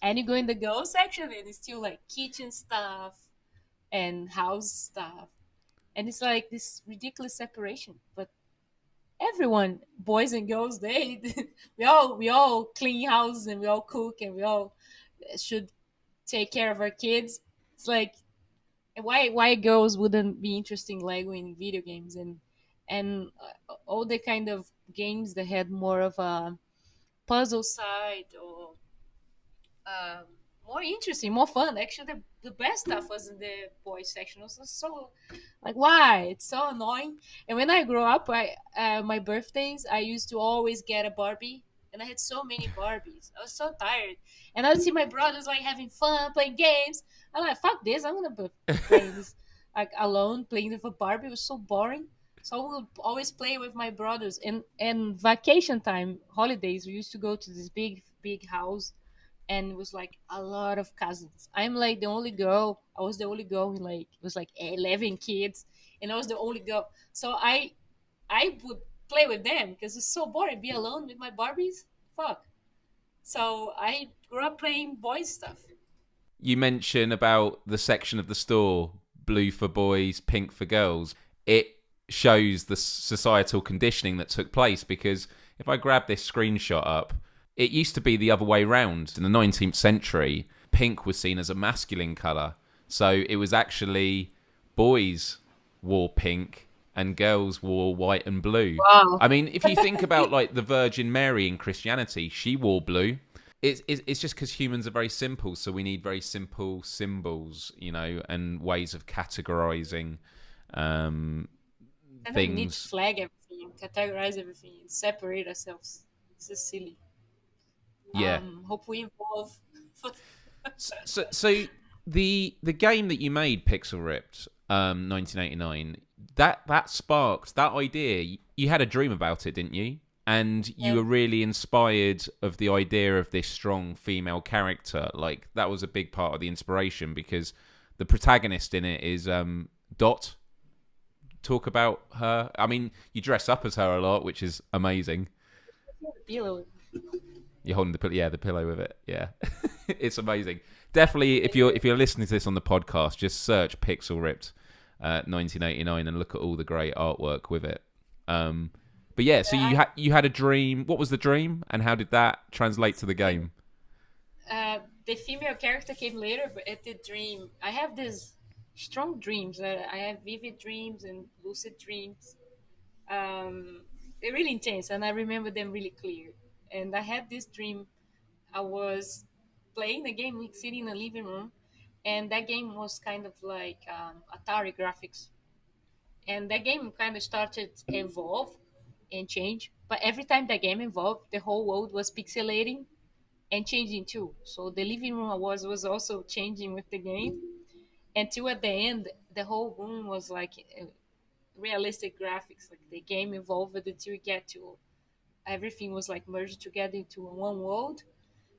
And you go in the girl section, and it's still like kitchen stuff and house stuff, and it's like this ridiculous separation. But everyone, boys and girls, they we all clean houses, and we all cook, and we all should take care of our kids. It's like, why girls wouldn't be interested in Lego in video games, and all the kind of games that had more of a puzzle side, or um, more interesting, more fun. Actually, the best stuff was in the boys section. It was so like why? It's so annoying. And when I grew up, I my birthdays, I used to always get a Barbie, and I had so many Barbies. I was so tired, and I would see my brothers like having fun playing games. I'm like, fuck this! I'm gonna be playing this like alone, playing with a Barbie. It was so boring. So I would always play with my brothers. And vacation time, holidays, we used to go to this big house, and it was like a lot of cousins. I'm like the only girl. I was the only girl in like it was like 11 kids, and I was the only girl. So I would play with them because it's so boring. Be alone with my Barbies. Fuck. So I grew up playing boys stuff. You mentioned about the section of the store, blue for boys, pink for girls. It shows the societal conditioning that took place, because if I grab this screenshot up, it used to be the other way round. In the 19th century, pink was seen as a masculine colour. So it was actually boys wore pink and girls wore white and blue. Wow. I mean, if you think about like the Virgin Mary in Christianity, she wore blue. It's just because humans are very simple, so we need very simple symbols, and ways of categorizing And we need to things. flag everything, categorize everything, and separate ourselves. This is silly. Yeah. Hope we evolve. So the game that you made, Pixel Ripped, 1989, that sparked that idea. You had a dream about it, didn't you? And you Yeah. were really inspired of the idea of this strong female character. Like that was a big part of the inspiration, because the protagonist in it is Dot. Talk about her. I mean, you dress up as her a lot, which is amazing. Pillow. You're holding the pillow with it. Yeah, it's amazing. Definitely, if you're listening to this on the podcast, just search Pixel Ripped 1989 and look at all the great artwork with it. But yeah, so you had a dream. What was the dream, and how did that translate to the game? The female character came later, but at the dream, I have these strong dreams. I have vivid dreams and lucid dreams. They're really intense, and I remember them really clear. And I had this dream. I was playing a game, like sitting in a living room, and that game was kind of like Atari graphics. And that game kind of started to evolve and change. But every time that game evolved, the whole world was pixelating and changing too. So the living room I was also changing with the game. Until at the end, the whole room was like realistic graphics. Like the game evolved until you get to everything was like merged together into one world.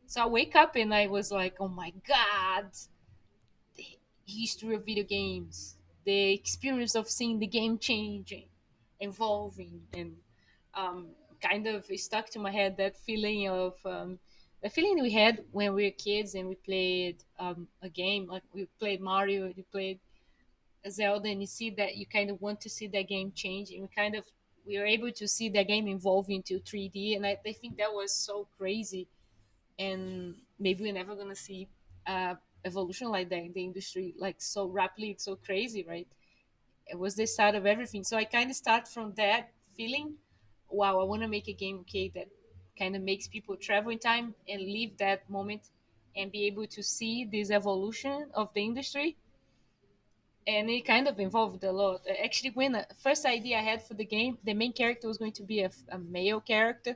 So I wake up and I was like, oh my god, the history of video games, the experience of seeing the game changing, evolving, and kind of stuck to my head that feeling of the feeling we had when we were kids and we played a game like we played Mario, we played Zelda, and you see that you kind of want to see that game change, and we were able to see that game evolve into 3D, and I think that was so crazy, and maybe we're never gonna see evolution like that in the industry, like so rapidly. It's so crazy, right? It was the start of everything. So I kind of start from that feeling. Wow, I want to make a game, okay, that kind of makes people travel in time and live that moment and be able to see this evolution of the industry. And it kind of involved a lot. Actually, when the first idea I had for the game, the main character was going to be a male character.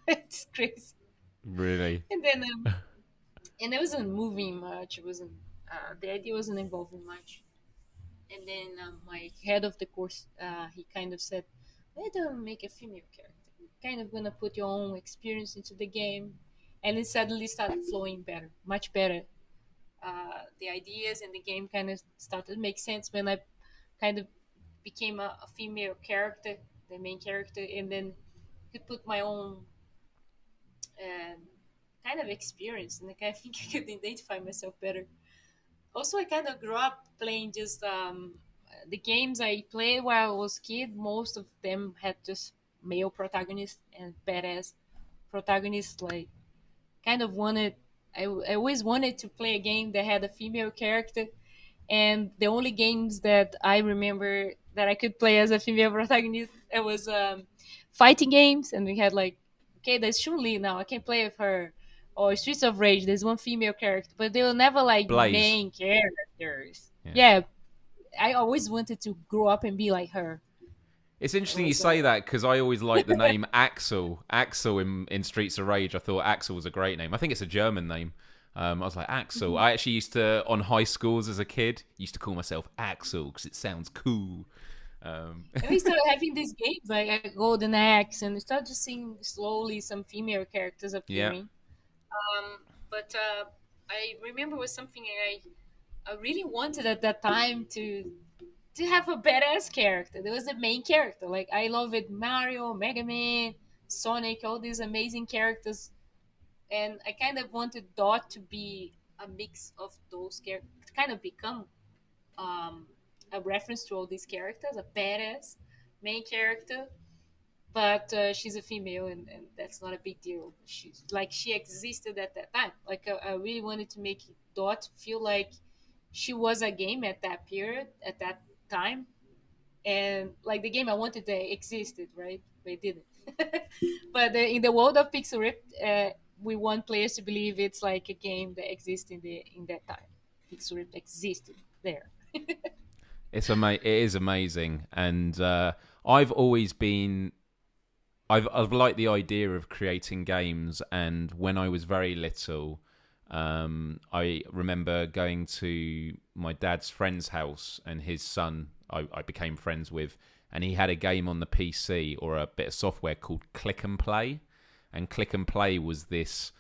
It's crazy. Really? And then and it wasn't moving much. It wasn't the idea wasn't involving much. And then my head of the course, he kind of said, "Why don't make a female character? You're kind of gonna put your own experience into the game," and it suddenly started flowing better, much better. The ideas and the game kind of started to make sense when I kind of became a female character, the main character, and then could put my own um, kind of experience, and like, I think I could identify myself better. Also, I kind of grew up playing just the games I played while I was a kid. Most of them had just male protagonists and badass protagonists. Like, kind of wanted, I always wanted to play a game that had a female character. And the only games that I remember that I could play as a female protagonist, it was fighting games. And we had like, okay, there's Chun Li now. I can play with her. or Streets of Rage, there's one female character, but they were never like Blaze. main characters. Yeah. Yeah, I always wanted to grow up and be like her. It's It interesting you was say that because I always liked the name Axel. Axel in Streets of Rage. I thought Axel was a great name. I think it's a German name. I was like, Axel. I actually used to, on high schools as a kid, used to call myself Axel because it sounds cool. And we started having these games like Golden Axe, and we started just seeing slowly some female characters Yeah. appearing. But I remember it was something I really wanted at that time to have a badass character. There was the main character. Like I love it, Mario, Mega Man, Sonic, all these amazing characters, and I kind of wanted Dot to be a mix of those characters, to kind of become um, a reference to all these characters, a badass main character. But she's a female, and that's not a big deal. She's like she existed at that time. Like I really wanted to make Dot feel like she was a game at that period, at that time, and like the game I wanted to existed, right? But it didn't. But in the world of Pixel Rift, we want players to believe it's like a game that exists in that time. Pixel Rift existed there. It is amazing, and I've always been. I've liked the idea of creating games, and when I was very little, I remember going to my dad's friend's house, and his son I became friends with, and he had a game on the PC or a bit of software called Click and Play, and Click and Play was this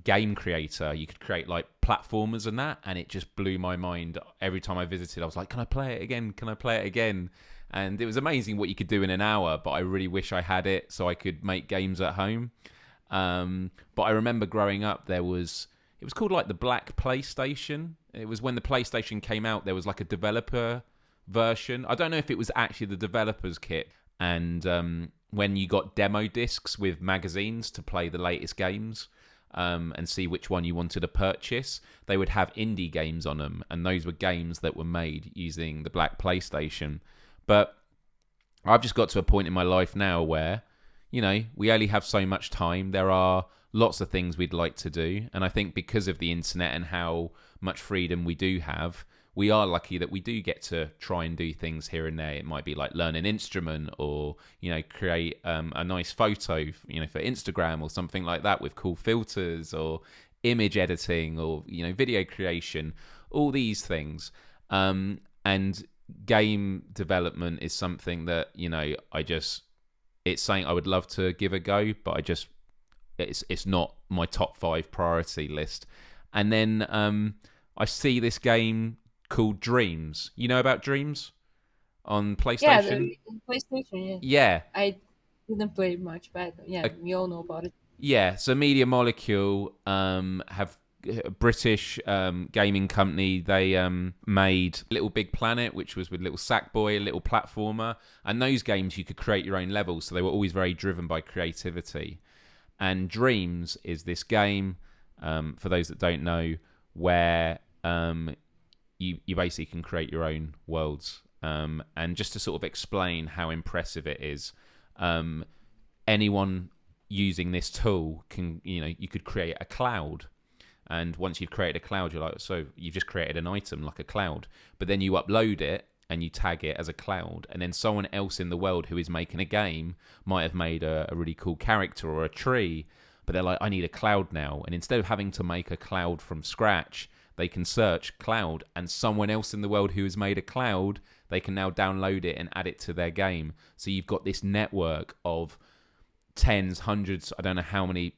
game creator. You could create like platformers and that, and it just blew my mind. Every time I visited, I was like, can I play it again? Can I play it again? And it was amazing what you could do in an hour, but I really wish I had it so I could make games at home. But I remember growing up, it was called like the Black PlayStation. It was when the PlayStation came out, there was like a developer version. I don't know if it was actually the developer's kit. And when you got demo discs with magazines to play the latest games, and see which one you wanted to purchase, they would have indie games on them, and those were games that were made using the Black PlayStation. But I've just got to a point in my life now where, we only have so much time. There are lots of things we'd like to do, and I think because of the internet and how much freedom we do have, we are lucky that we do get to try and do things here and there. It might be like learn an instrument or, create a nice photo, for Instagram or something like that with cool filters, or image editing, or, video creation, all these things. And game development is something that, it's something I would love to give a go, but it's not my top 5 priority list. And then I see this game called Dreams. You know about Dreams on PlayStation? Yeah, the PlayStation. Yeah. I didn't play much, but yeah, we all know about it. Yeah. So Media Molecule have a British gaming company. They made Little Big Planet, which was with Little Sackboy, a little platformer, and those games you could create your own levels. So they were always very driven by creativity. And Dreams is this game, for those that don't know, where you basically can create your own worlds. And just to sort of explain how impressive it is, anyone using this tool can, you could create a cloud. And once you've created a cloud, you're like, so you've just created an item like a cloud. But then you upload it and you tag it as a cloud. And then someone else in the world who is making a game might have made a really cool character or a tree. But they're like, I need a cloud now. And instead of having to make a cloud from scratch, they can search cloud, and someone else in the world who has made a cloud, they can now download it and add it to their game. So you've got this network of tens, hundreds, I don't know how many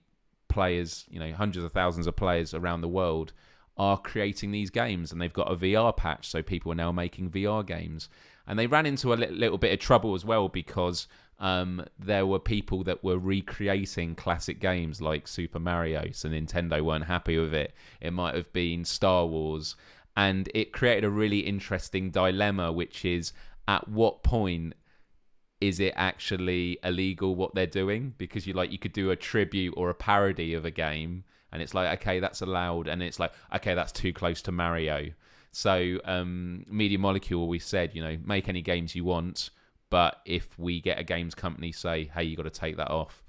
players, hundreds of thousands of players around the world are creating these games, and they've got a VR patch, so people are now making VR games. And they ran into a little bit of trouble as well, because there were people that were recreating classic games like Super Mario, so Nintendo weren't happy with it. It might have been Star Wars, and it created a really interesting dilemma, which is, at what point is it actually illegal what they're doing? Because you could do a tribute or a parody of a game, and it's like, okay, that's allowed, and it's like, okay, that's too close to Mario. So Media Molecule, we said, make any games you want, but if we get a games company say, hey, you got to take that off,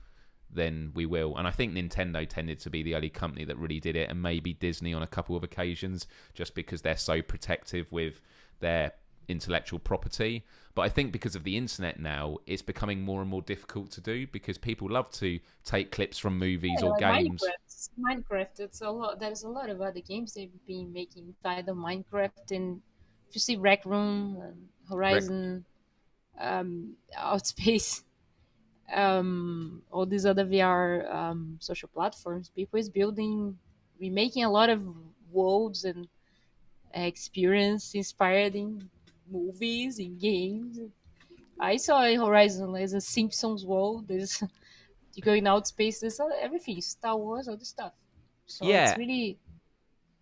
then we will. And I think Nintendo tended to be the only company that really did it, and maybe Disney on a couple of occasions, just because they're so protective with their intellectual property. But I think because of the internet now, it's becoming more and more difficult to do, because people love to take clips from movies Yeah, or like games. Minecraft. It's a lot. There's a lot of other games they've been making inside of Minecraft, and if you see Rec Room, Rec- Horizon, Outspace, all these other VR social platforms, people is building, remaking a lot of worlds and experience inspired in movies, in games. I saw a Horizon. There's a Simpsons world. There's you go in outspace. There's everything. Star Wars, all this stuff. So it's yeah, really.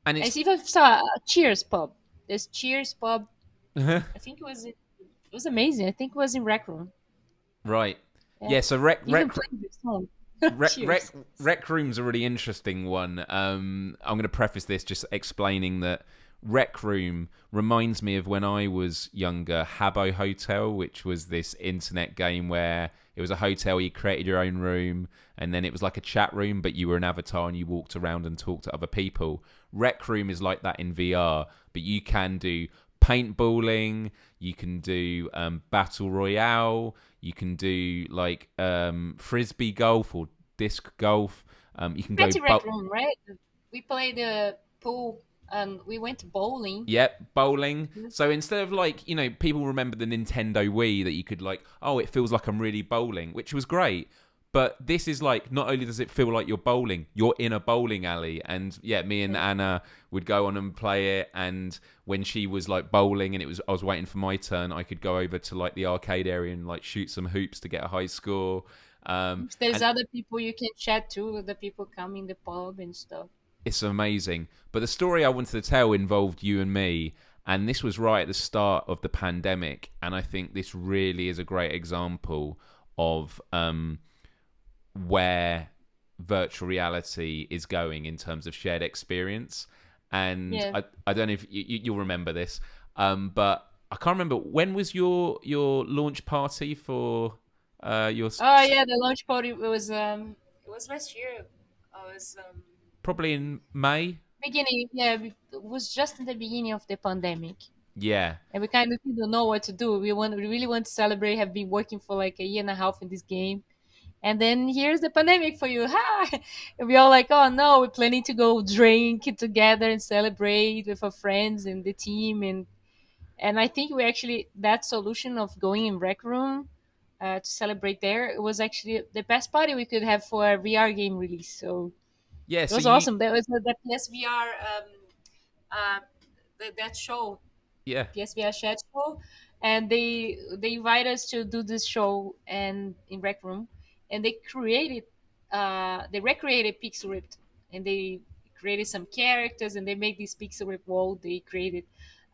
and I it's see if I saw Cheers pub. There's Cheers pub. I think it was amazing. I think it was in Rec Room. right. Yeah, Yeah, so even playing the song. Cheers. Rec Room's a really interesting one. I'm going to preface this just explaining that Rec Room reminds me of when I was younger, Habbo Hotel, which was this internet game where it was a hotel, you created your own room, and then it was like a chat room, but you were an avatar and you walked around and talked to other people. Rec Room is like that in VR, but you can do paintballing, you can do battle royale, you can do like frisbee golf or disc golf. You can go. Pretty Rec Room, right? We played the pool and we went bowling. Yep, bowling. So instead of like, people remember the Nintendo Wii that you could like, oh, it feels like I'm really bowling, which was great. But this is like, not only does it feel like you're bowling, you're in a bowling alley. And yeah, me and Anna would go on and play it. And when she was like bowling and I was waiting for my turn, I could go over to like the arcade area and like shoot some hoops to get a high score. If there's And other people you can chat to, the people come in the pub and stuff. it's amazing. But the story I wanted to tell involved you and me. And this was right at the start of the pandemic. And I think this really is a great example of where virtual reality is going in terms of shared experience. And Yeah. I don't know if you'll remember this, but I can't remember, when was your launch party for your Oh yeah, the launch party it was last year. I was probably in May. beginning. Yeah, it was just in the beginning of the pandemic, Yeah. and we kind of didn't know what to do. We really want to celebrate. Have been working for like a year and a half in this game, and then here's the pandemic for you. Ha! And we all like, oh no, we're planning to go drink together and celebrate with our friends and the team, and I think we actually that solution of going in rec room to celebrate there, it was actually the best party we could have for a VR game release. So Yeah, it so was you awesome. That was the PSVR uh, that show, yeah. PSVR chat show, and they invite us to do this show and in Rec Room, and they recreated Pixel Ripped, and they created some characters, and they made this Pixel Ripped world. They created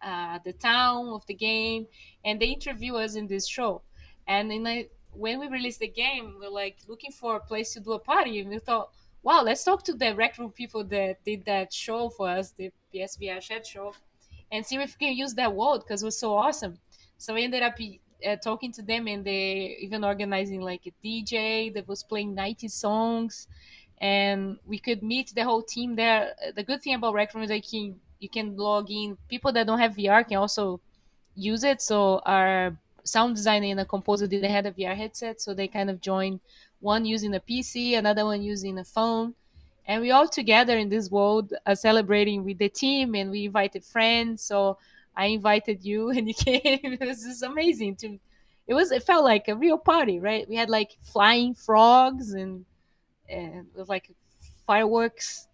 the town of the game, and they interview us in this show. And when we released the game, we're like looking for a place to do a party, and we thought, wow, let's talk to the Rec Room people that did that show for us, the PSVR chat show, and see if we can use that world because it was so awesome. So we ended up talking to them, and they even organizing like a DJ that was playing 90s songs, and we could meet the whole team there. The good thing about Rec Room is like you can log in. People that don't have VR can also use it. So our sound designer and a composer didn't have a VR headset, so they kind of joined, one using a PC, another one using a phone, and we all together in this world celebrating with the team, and we invited friends. So I invited you, and you came. It was just amazing. It felt like a real party, right? We had like flying frogs and it was like fireworks,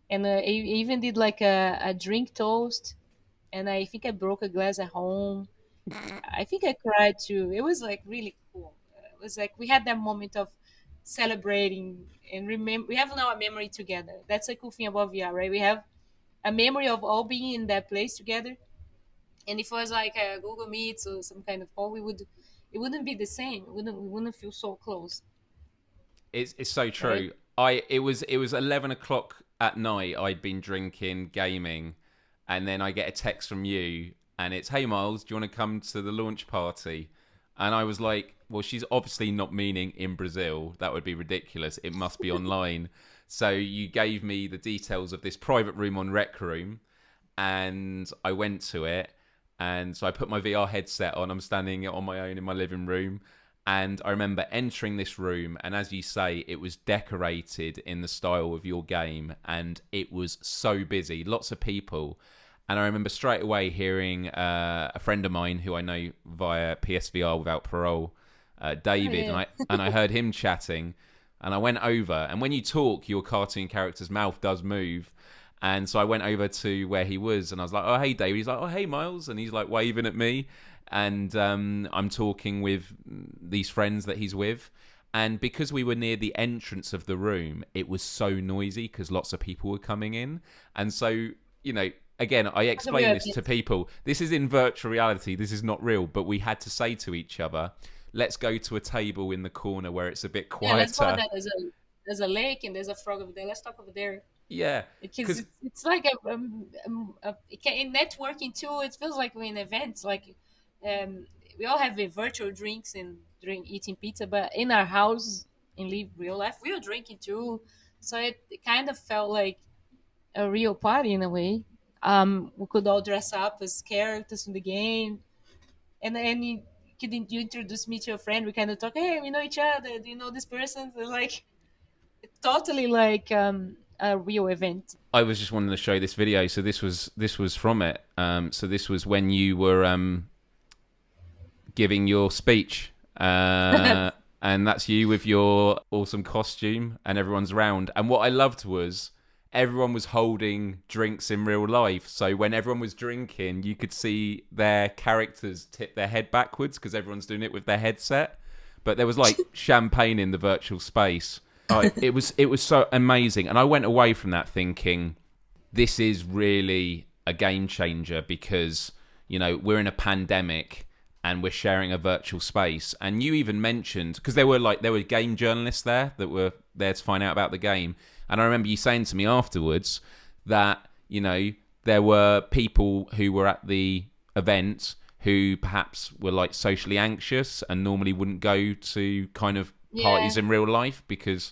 and I even did like a drink toast, and I think I broke a glass at home. I think I cried too. It was like really cool. It was like we had that moment of celebrating and remember. We have now a memory together. That's a cool thing about VR, right? We have a memory of all being in that place together. And if it was like a Google Meet or some kind of call, it wouldn't be the same. We wouldn't feel so close, It's so right? true. It was 11 o'clock at night. I'd been drinking, gaming, and then I get a text from you, and it's, "Hey Miles, do you want to come to the launch party?" And I was like, well, she's obviously not meaning in Brazil. That would be ridiculous. It must be online. So you gave me the details of this private room on Rec Room, and I went to it. And so I put my VR headset on. I'm standing on my own in my living room. And I remember entering this room, and as you say, it was decorated in the style of your game, and it was so busy, lots of people. And I remember straight away hearing a friend of mine who I know via PSVR Without Parole, David, and I heard him chatting, and I went over. And when you talk, your cartoon character's mouth does move. And so I went over to where he was, and I was like, "Oh, hey, David." He's like, "Oh, hey, Miles," and he's like waving at me. And I'm talking with these friends that he's with. And because we were near the entrance of the room, it was so noisy because lots of people were coming in. And so, again, I explain this to people. This is in virtual reality. This is not real. But we had to say to each other, let's go to a table in the corner where it's a bit quieter. Yeah, let's go there. There's a lake and there's a frog over there. Let's talk over there. Yeah. Because it's like in networking too, it feels like we're in events. Like we all have virtual drinks and eating pizza, but in our house, in real life, we were drinking too. So it kind of felt like a real party in a way. We could all dress up as characters from the game, and then you introduce me to a friend. We kind of talk, hey, we know each other. Do you know this person? So like, totally like a real event. I was just wanting to show this video. So this was from it. So this was when you were giving your speech. And that's you with your awesome costume, and everyone's round. And what I loved was everyone was holding drinks in real life. So when everyone was drinking, you could see their characters tip their head backwards because everyone's doing it with their headset. But there was like champagne in the virtual space. Oh, it was so amazing. And I went away from that thinking, this is really a game changer because, we're in a pandemic and we're sharing a virtual space. And you even mentioned, because there were game journalists there that were there to find out about the game. And I remember you saying to me afterwards that, there were people who were at the event who perhaps were like socially anxious and normally wouldn't go to kind of parties in real life because,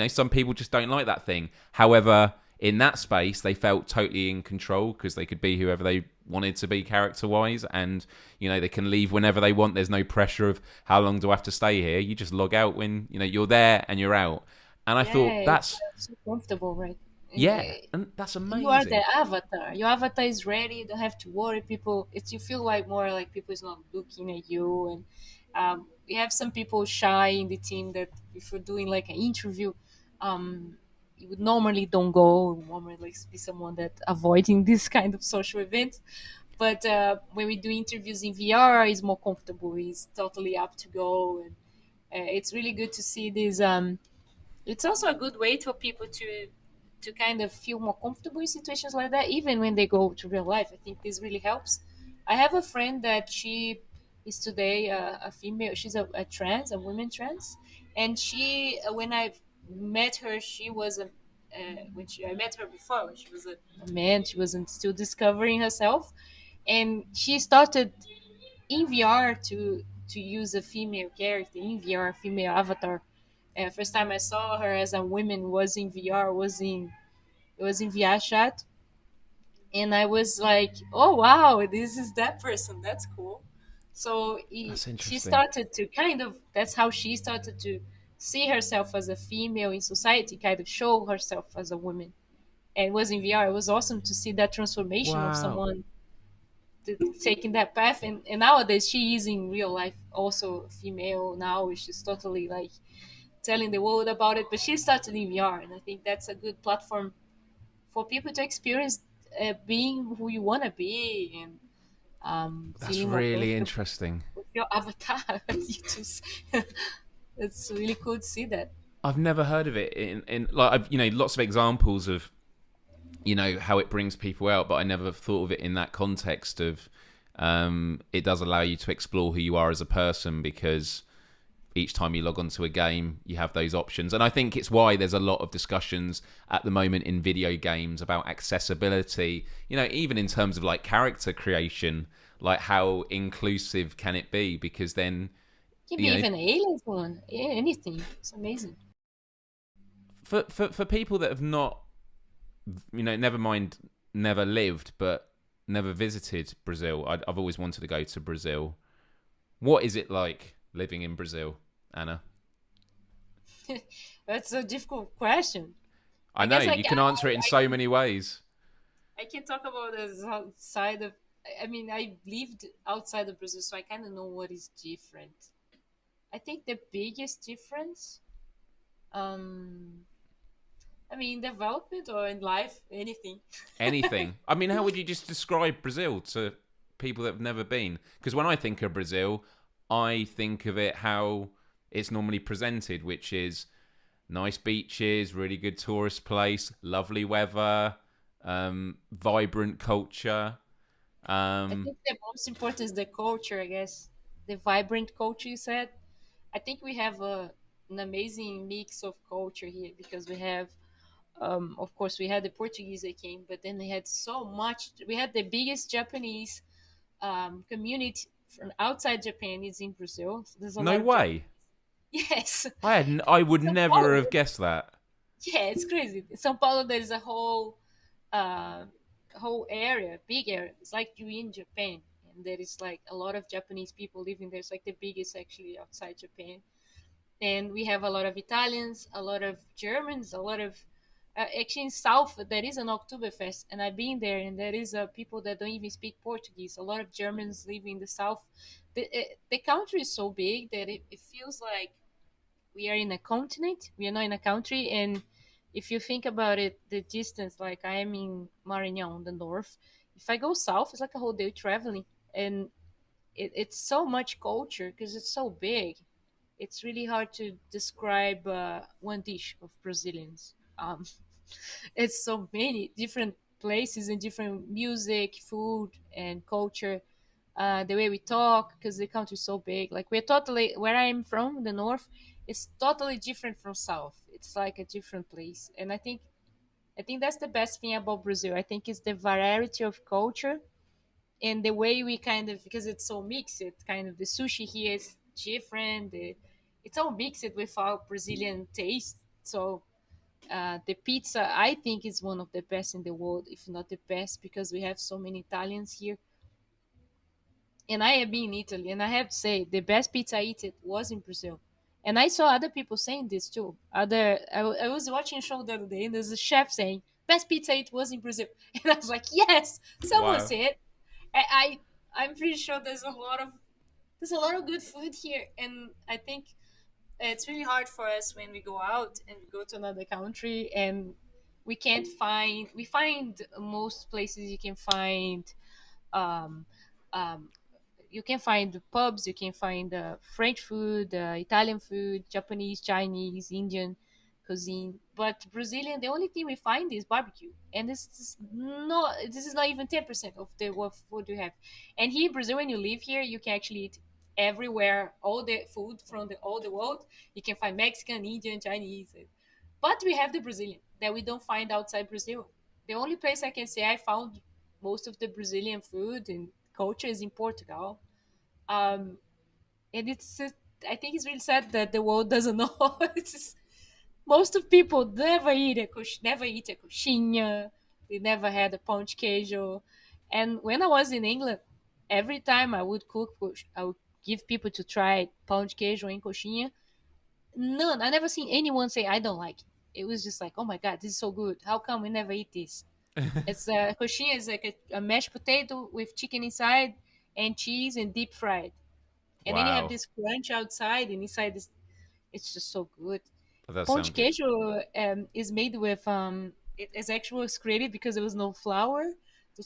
some people just don't like that thing. However, in that space, they felt totally in control because they could be whoever they wanted to be character-wise, and they can leave whenever they want. There's no pressure of how long do I have to stay here. You just log out when you're there and you're out. And I thought that's so comfortable, right? Yeah, and that's amazing. You are the avatar. Your avatar is ready. You don't have to worry. People, you feel like more like people is not looking at you, and we have some people shy in the team that if you're doing like an interview, you would normally don't go. Normally, like be someone that avoiding this kind of social events. But when we do interviews in VR, it's more comfortable. It's totally up to go, and it's really good to see this. It's also a good way for people to kind of feel more comfortable in situations like that, even when they go to real life. I think this really helps. I have a friend that she is today a female. She's a woman trans, and she when I met her, she was I met her before when she was a man. She wasn't still discovering herself, and she started in VR to use a female character in VR, female avatar. First time I saw her as a woman was in VR, it was in VR chat, and I was like, oh wow, this is that person. That's cool. So she started to that's how she started to see herself as a female in society, kind of show herself as a woman. And it was in VR. It was awesome to see that transformation of someone taking that path. And nowadays she is in real life also female now. She's totally like telling the world about it, but she started in VR, and I think that's a good platform for people to experience being who you want to be, and that's really interesting with your avatar. It's really cool to see that. I've never heard of it in like I've lots of examples of how it brings people out, but I never thought of it in that context of it does allow you to explore who you are as a person, because each time you log onto a game, you have those options. And I think it's why there's a lot of discussions at the moment in video games about accessibility, even in terms of like character creation. Like, how inclusive can it be? Because then, Can be you know, even aliens one, anything. It's amazing. for people that have not, never mind, never lived, but never visited Brazil. I've always wanted to go to Brazil. What is it like living in Brazil, Anna? That's a difficult question. I I know guess you can answer it in so many ways. I can talk about this outside of. I mean, I lived outside of Brazil, so I kind of know what is different. I think the biggest difference, um, I mean, development or in life, anything. Anything. I mean, how would you just describe Brazil to people that have never been? Because when I think of Brazil, I think of it how it's normally presented, which is nice beaches, really good tourist place, lovely weather, vibrant culture. I Um, think the most important is the culture, I guess. The vibrant culture you said. I think we have an amazing mix of culture here because we have, of course, we had the Portuguese that came, but then they had so much. We had the biggest Japanese community from outside Japan is in Brazil. So there's a no lot of Japanese. way. Yes. I would São never Paulo. have guessed that. Yeah, it's crazy. In São Paulo, there's a uh, whole area, big area. It's like you in Japan, and there is like a lot of Japanese people living there. It's like the biggest actually outside Japan. And we have a lot of Italians, a lot of Germans, a lot of actually in South there is an Oktoberfest, and I've been there, and there is people that don't even speak Portuguese. A lot of Germans live in the South. The country is so big that it feels like we are in a continent. We are not in a country, and if you think about it, the distance, like I am in Maranhão, the north. If I go south, it's like a whole day traveling, and it's so much culture because it's so big. It's really hard to describe one dish of Brazilians. It's so many different places and different music, food, and culture. The way we talk, because the country is so big. Like we're totally where I'm from, the north, it's totally different from south. It's like a different place, and I think that's the best thing about Brazil. I think it's the variety of culture and the way we kind of because it's so mixed. Kind of the sushi here is different. It's all mixed with our Brazilian taste. So the pizza I think is one of the best in the world, if not the best, because we have so many Italians here. And I have been in Italy, and I have to say the best pizza I eat it was in Brazil. And I saw other people saying this too. I was watching a show the other day, and there's a chef saying best pizza I ate was in Brazil, and I was like, yes, someone Wow. said. I'm pretty sure there's a lot of good food here, and I think it's really hard for us when we go out and we go to another country and we find most places you can find um, um, you can find pubs, you can find French food, Italian food, Japanese, Chinese, Indian cuisine. But Brazilian, the only thing we find is barbecue, and this is not even 10% of the what food you have. And here in Brazil, when you live here, you can actually eat everywhere, all the food from all the world. You can find Mexican, Indian, Chinese, but we have the Brazilian that we don't find outside Brazil. The only place I can say I found most of the Brazilian food and culture is in Portugal. Um, and I think it's really sad that the world doesn't know. It's just, most of people never eat a coxinha. They never had a pão de queijo. And when I was in England, every time I would cook, I would give people to try pão de queijo and coxinha. None. I never seen anyone say I don't like it. It was just like, oh my god, this is so good. How come we never eat this? It's coxinha is like a mashed potato with chicken inside and cheese and deep fried, and then you have Wow. this crunch outside and inside this. It's just so good. That does Pão de sound good. queijo is made with it is actually was created because there was no flour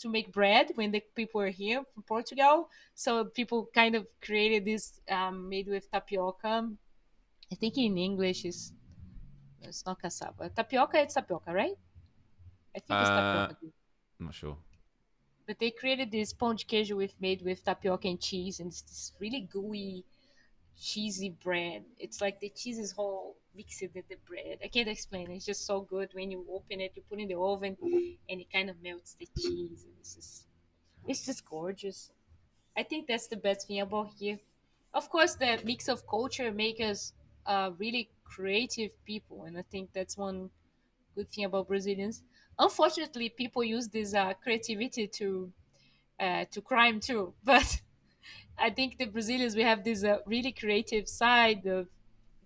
to make bread when the people were here from Portugal. So people kind of created this made with tapioca. I think in English is it's not cassava. Tapioca, it's tapioca, right? I think it's Uh, tapioca. I'm not sure. But they created this pão de queijo made with tapioca and cheese, and it's this really gooey, cheesy bread. It's like the cheese is whole mixed with the bread. I can't explain. It's just so good when you open it. You put it in the oven, and it kind of melts the cheese. And it's just gorgeous. I think that's the best thing about here. Of course, the mix of culture make us really creative people, and I think that's one good thing about Brazilians. Unfortunately, people use this creativity to crime too. But I think the Brazilians we have this really creative side of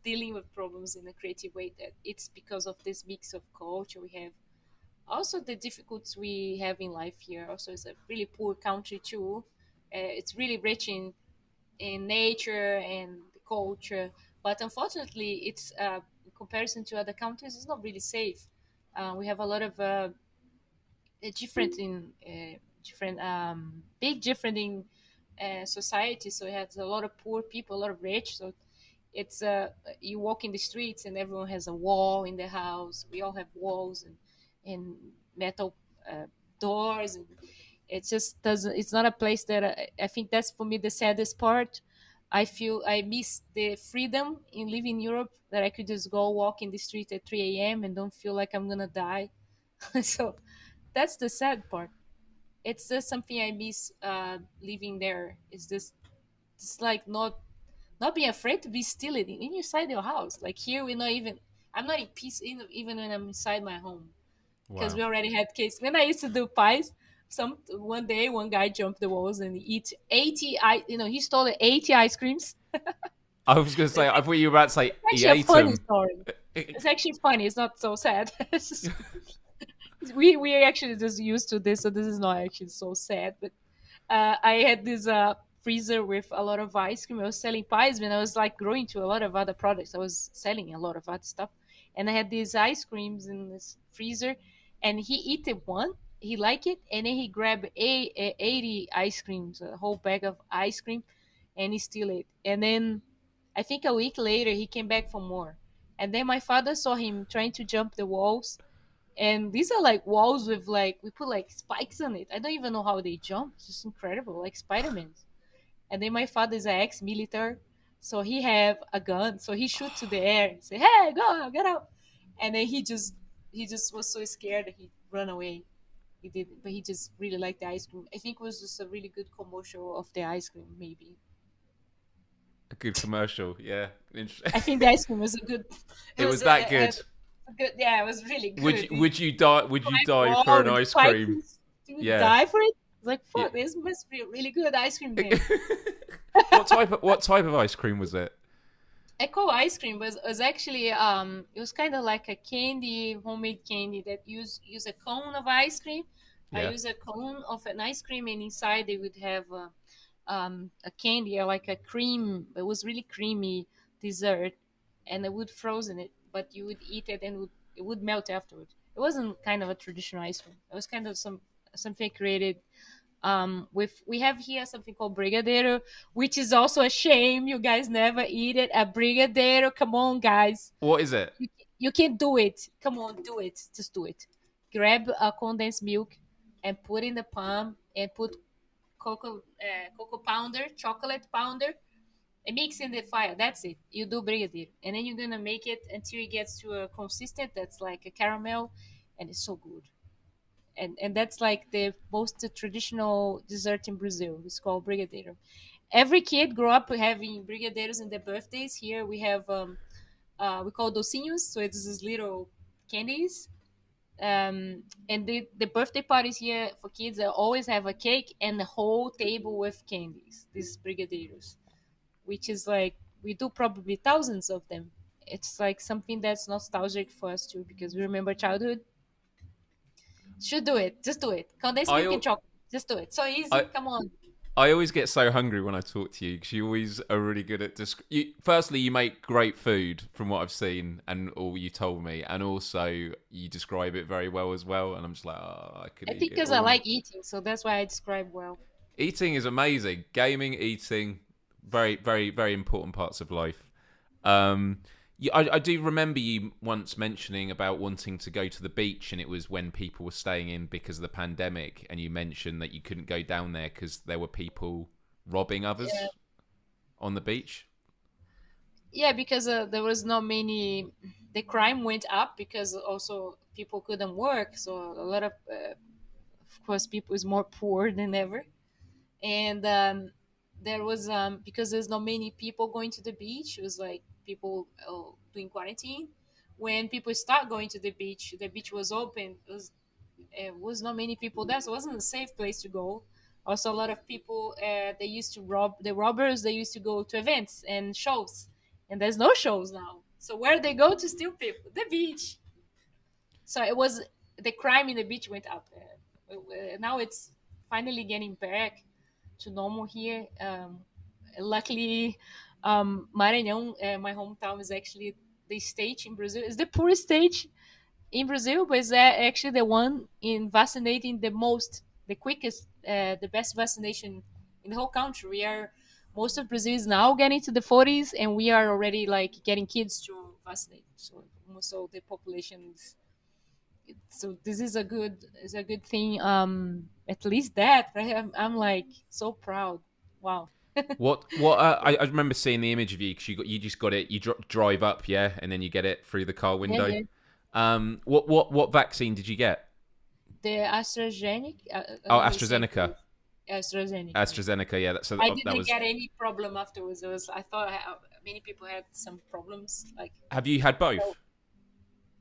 dealing with problems in a creative way. That it's because of this mix of culture we have. Also, the difficulties we have in life here. Also, it's a really poor country too. It's really rich in nature and the culture, but unfortunately, it's in comparison to other countries, it's not really safe. We have a lot of different in different big different in society. So it has a lot of poor people, a lot of rich. So it's you walk in the streets and everyone has a wall in their house. We all have walls and metal doors, and it just doesn't. It's not a place that I think that's for me the saddest part. I feel I miss the freedom in living in Europe, that I could just go walk in the street at 3 a.m. and don't feel like I'm gonna die. So that's the sad part. It's just something I miss living there. It's just it's like not being afraid to be still in inside your house. Like here, we're not even. I'm not in peace even when I'm inside my home, because Wow. we already had cases. When I used to do pies, some one day one guy jumped the walls and eat 80. He stole 80 ice creams. I was going to say, I thought you were about to say It's he actually a ate funny them. story. It's actually funny. It's not so sad. We actually just used to this, so this is not actually so sad. But I had this freezer with a lot of ice cream. I was selling pies when I was like growing to a lot of other products. I was selling a lot of other stuff, and I had these ice creams in this freezer. And he eat it one, he liked it, and then he grabbed 80 ice creams, a whole bag of ice cream, and he still ate. And then I think a week later he came back for more. And then my father saw him trying to jump the walls, and these are like walls with like we put like spikes on it. I don't even know how they jump. It's just incredible, like Spider-Man's. And then my father is an ex-military, so he have a gun. So he shoot to the air and say, "Hey, go get up!" And then he just was so scared that he run away. He did, but he just really liked the ice cream. I think it was just a really good commercial of the ice cream. Maybe A good commercial, yeah. I think the ice cream was a good. It It was was that good. a good. Yeah, it was really good. Would you die? Would you die for Wall an with ice spikes cream? to Yeah. die for it. It's like Yeah. fuck, this must be a really good ice cream then. What type of ice cream was it? Echo ice cream was actually it was kind of like a candy, homemade candy that use a cone of ice cream. I Yeah. use a cone of an ice cream, and inside they would have a candy or like a cream. It was really creamy dessert, and I would frozen it, but you would eat it and it would melt afterwards. It wasn't kind of a traditional ice cream. It was kind of something created with we have here something called Brigadeiro, which is also a shame you guys never eat it. A Brigadeiro, come on, guys, What is it? you can do it. Come on, do it. Just do it. Grab a condensed milk and put in the palm and put cocoa powder, chocolate powder, and mix in the fire. That's it. You do Brigadeiro, and then you're gonna make it until it gets to a consistent that's like a caramel, and it's so good. And that's like the most traditional dessert in Brazil. It's called brigadeiro. Every kid grew up having brigadeiros in their birthdays. Here we have we call docinhos, so it's these little candies. And the birthday parties here for kids, they always have a cake and a whole table with candies. These brigadeiros, which is like we do probably thousands of them. It's like something that's nostalgic for us too, because we remember childhood. Should do it. Just do it. Condensed milk I and chocolate. Just do it. So easy. I Come on. I always get so hungry when I talk to you because you always are really good at firstly, you make great food from what I've seen and all you told me, and also you describe it very well as well. And I'm just like, oh, I could I eat think it because I all. like eating, so that's why I describe well. Eating is amazing. Gaming, eating, very, very, very important parts of life. I do remember you once mentioning about wanting to go to the beach, and it was when people were staying in because of the pandemic, and you mentioned that you couldn't go down there because there were people robbing Yeah, others on the beach. yeah, because there was not many. The crime went up because also people couldn't work, so a lot of course, people is more poor than ever, and there was because there's not many people going to the beach. It was like people doing quarantine. When people start going to the beach was open. It was not many people there, so it wasn't a safe place to go. Also, a lot of people they used to rob the robbers. They used to go to events and shows, and there's no shows now. So where they go to steal people? The beach. So it was the crime in the beach went up. Now it's finally getting back to normal here. Luckily, Maranhão, my hometown, is actually the state in Brazil. It's the poorest state in Brazil, but it's actually the one in vaccinating the most, the quickest, the best vaccination in the whole country. We are most of Brazil is now getting to the 40s, and we are already like getting kids to vaccinate. So almost all the population is. So this is a good thing. At least that right? I'm like so proud. Wow. I remember seeing the image of you because you just got it. You drive up, yeah, and then you get it through the car Yeah, window. yeah. What vaccine did you get? The AstraZeneca. I Oh, don't know how you say AstraZeneca. it. AstraZeneca. Yeah. AstraZeneca, yeah. I That didn't was. get any problem afterwards. It was I thought many people had some problems. Like Have you had so, both?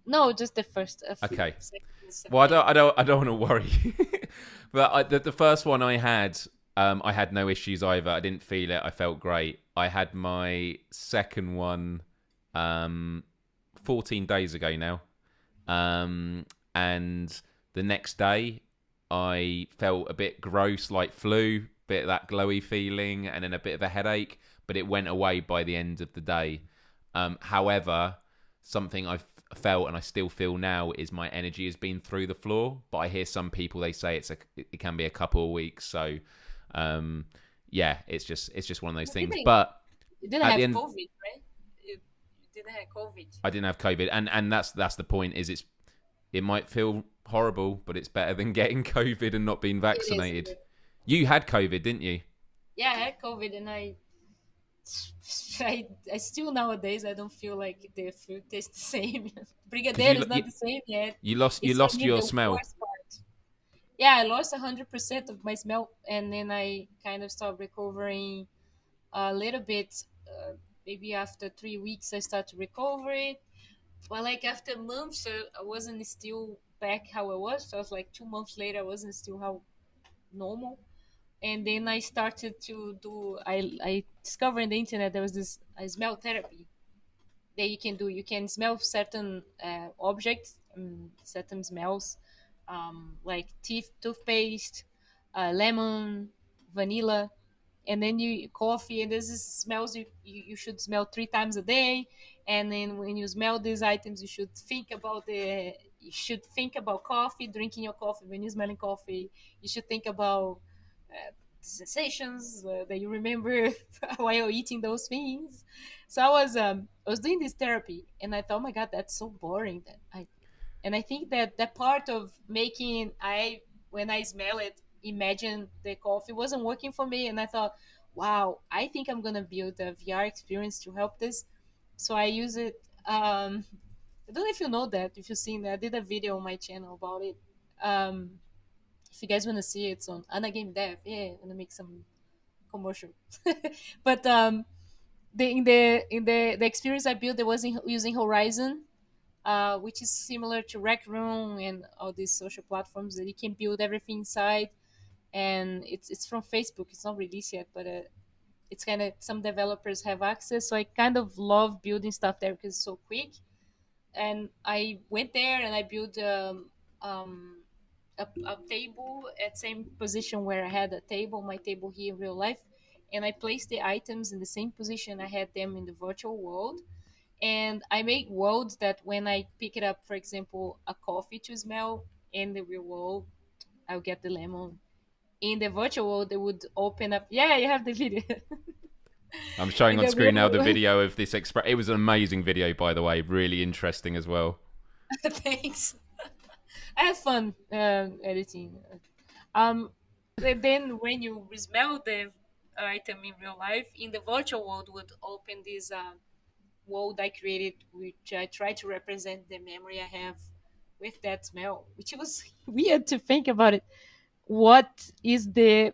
no, just the first. Okay. Second in Well, September. I don't want to worry. But the first one I had no issues either. I didn't feel it. I felt great. I had my second one, 14 days ago now. And the next day, I felt a bit gross, like flu, bit of that glowy feeling, and then a bit of a headache. But it went away by the end of the day. However, something I've felt and I still feel now is my energy has been through the floor. But I hear some people they say it can be a couple of weeks. So yeah, it's just one of those You things. didn't, But you didn't at the have end, COVID, right? You didn't have COVID. I didn't have COVID, and that's the point. Is it might feel horrible, but it's better than getting COVID and not being It is. vaccinated. You had COVID, didn't you? Yeah, I had COVID, and I still nowadays I don't feel like the food tastes the same. Because Brigadeiro is not the same yet. you It's for lost me your the smell. worst part. Yeah, I lost 100% of my smell, and then I kind of stopped recovering a little bit. Maybe after 3 weeks, I start to recover it. But like after months, I wasn't still back how I was. So I was like 2 months later, I wasn't still how normal. And then I started to do. I discovered in the internet there was this smell therapy that you can do. You can smell certain objects, certain smells, like toothpaste, lemon, vanilla, and then you coffee. And this is smells you should smell 3 times a day. And then when you smell these items, you should think about coffee, drinking your coffee. When you're smelling coffee, you should think about sensations that you remember while eating those things. So I was doing this therapy, and I thought, oh my god, that's so boring. I think that that part of making I when I smell it, imagine the coffee wasn't working for me, and I thought, wow, I think I'm gonna build a VR experience to help this. So I use it. I don't know if you know that, if you've seen that. I did a video on my channel about it. Um, if you guys want to see it, it's on Anna Game Dev. Yeah, I'm gonna make some commercial. But the experience I built, it was using Horizon, which is similar to Rec Room and all these social platforms that you can build everything inside. And it's from Facebook. It's not released yet, but it's kind of some developers have access. So I kind of love building stuff there because it's so quick. And I went there and I built um, a table at same position where I had a table, my table here in real life, and I placed the items in the same position I had them in the virtual world. And I make worlds that when I pick it up, for example, a coffee to smell in the real world, I'll get the lemon. In the virtual world, they would open up. Yeah, you have the video. I'm showing In on the screen now real the world. video of this express. It was an amazing video, by the way. Really interesting as well. Thanks. I have fun editing. Um, then when you smell the item in real life, in the virtual world would open this world I created, which I try to represent the memory I have with that smell, which was weird to think about it. What is the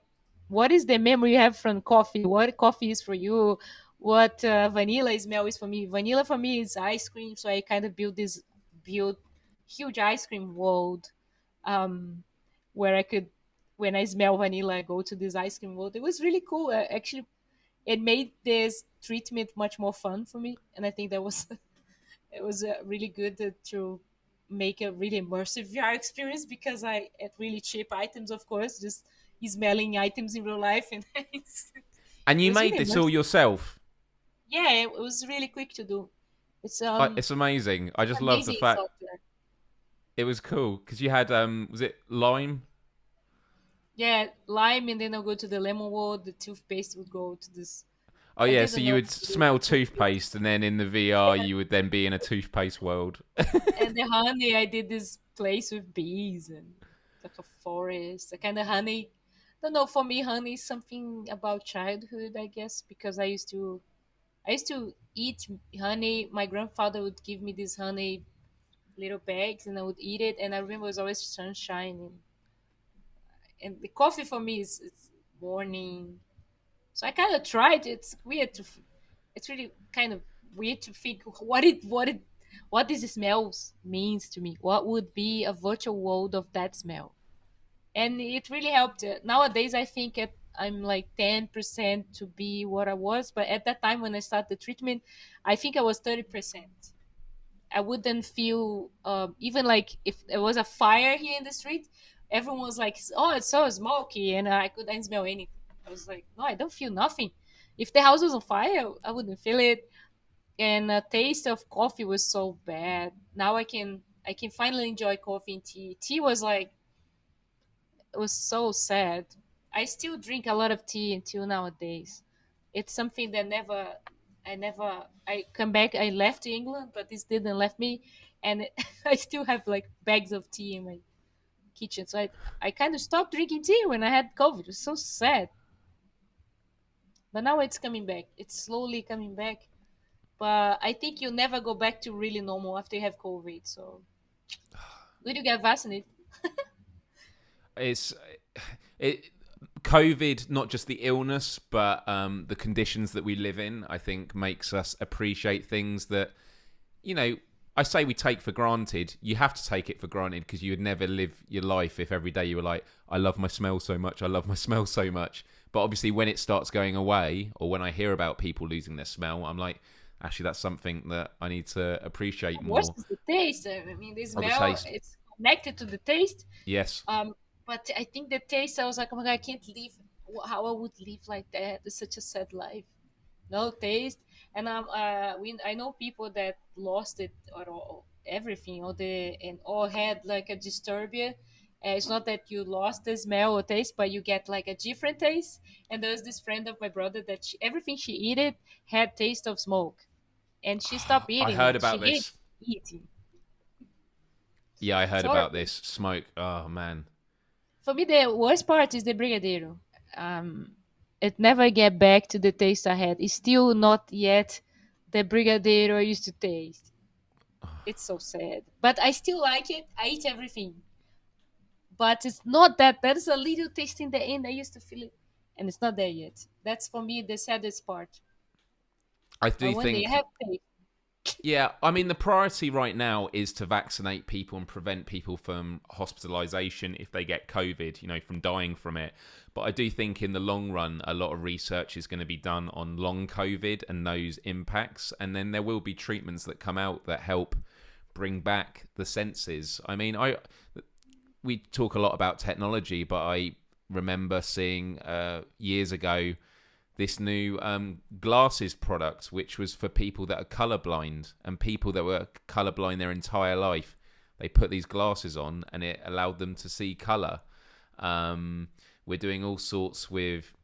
what is the memory you have from coffee? What coffee is for you? What vanilla smell is for me? Vanilla for me is ice cream, so I kind of build huge ice cream world, um, where I could, when I smell vanilla, I go to this ice cream world. It was really cool. Actually, it made this treatment much more fun for me, and I think that was it was really good to make a really immersive VR experience, because I had really cheap items, of course, just smelling items in real life, and And it you was made really this all immersive. yourself. Yeah, it was really quick to do. It's It's amazing. I just love the amazing fact software. it was cool because you had was it lime? Yeah, lime, and then I'll go to the lemon world. The toothpaste would go to this. Oh I yeah, so didn't you know would how to do smell it. toothpaste, and then in the VR you would then be in a toothpaste world. And the honey, I did this place with bees and like a forest, a kind of honey. Don't know. For me, honey is something about childhood, I guess, because I used to eat honey. My grandfather would give me these honey little bags, and I would eat it. And I remember it was always sunshine, and the coffee for me is it's morning. So I kind of tried. It's weird it's really kind of weird to think what this smells means to me. What would be a virtual world of that smell? And it really helped. Nowadays, I think I'm like 10% to be what I was, but at that time when I started the treatment, I think I was 30%. I wouldn't feel even like if there was a fire here in the street, everyone was like, "Oh, it's so smoky," and I couldn't smell anything. I was like, "No, I don't feel nothing." If the house was on fire, I wouldn't feel it. And the taste of coffee was so bad. Now I can finally enjoy coffee and tea. Tea was like, it was so sad. I still drink a lot of tea until nowadays. It's something that I come back. I left England, but this didn't left me, and I still have like bags of tea in my kitchen. So I kind of stopped drinking tea when I had COVID. It was so sad, but now it's coming back. It's slowly coming back. But I think you'll never go back to really normal after you have COVID. So good you get vaccinated. It's it COVID, not just the illness, but the conditions that we live in. I think makes us appreciate things that you know. I say we take for granted. You have to take it for granted because you would never live your life if every day you were like, "I love my smell so much. I love my smell so much." But obviously, when it starts going away, or when I hear about people losing their smell, I'm like, actually, that's something that I need to appreciate Worse more. is the taste. I mean, the Or the smell, taste. it's connected to the taste. Yes. But I think the taste, I was like, oh my God, I can't live how I would live like that. It's such a sad life. No taste. And I know people that lost it or everything, or had like a disturbia. It's not that you lost the smell or taste, but you get like a different taste. And there's this friend of my brother that everything she ate it had taste of smoke, and she stopped I eating heard it. She about hates this. eating. Yeah, I It's heard about horrible. this. Smoke. Oh, man. For me, the worst part is the Brigadeiro. It never get back to the taste I had. It's still not yet the Brigadeiro I used to taste. It's so sad. But I still like it. I eat everything. But it's not that. There's a little taste in the end. I used to feel it. And it's not there yet. That's for me the saddest part. I But do one day I think, have faith. yeah, I mean, the priority right now is to vaccinate people and prevent people from hospitalization if they get COVID, from dying from it. But I do think in the long run, a lot of research is going to be done on long COVID and those impacts. And then there will be treatments that come out that help bring back the senses. I mean, we talk a lot about technology, but I remember seeing years ago this new glasses product, which was for people that are colorblind and people that were colorblind their entire life. They put these glasses on and it allowed them to see color. We're doing all sorts with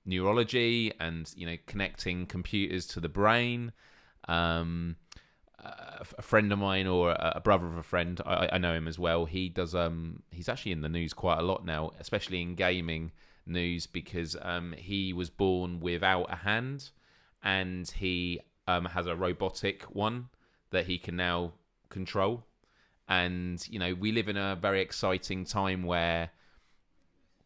neurology and connecting computers to the brain. A friend of mine or a brother of a friend, I know him as well. He does. He's actually in the news quite a lot now, especially in gaming news, because he was born without a hand, and he has a robotic one that he can now control. And we live in a very exciting time where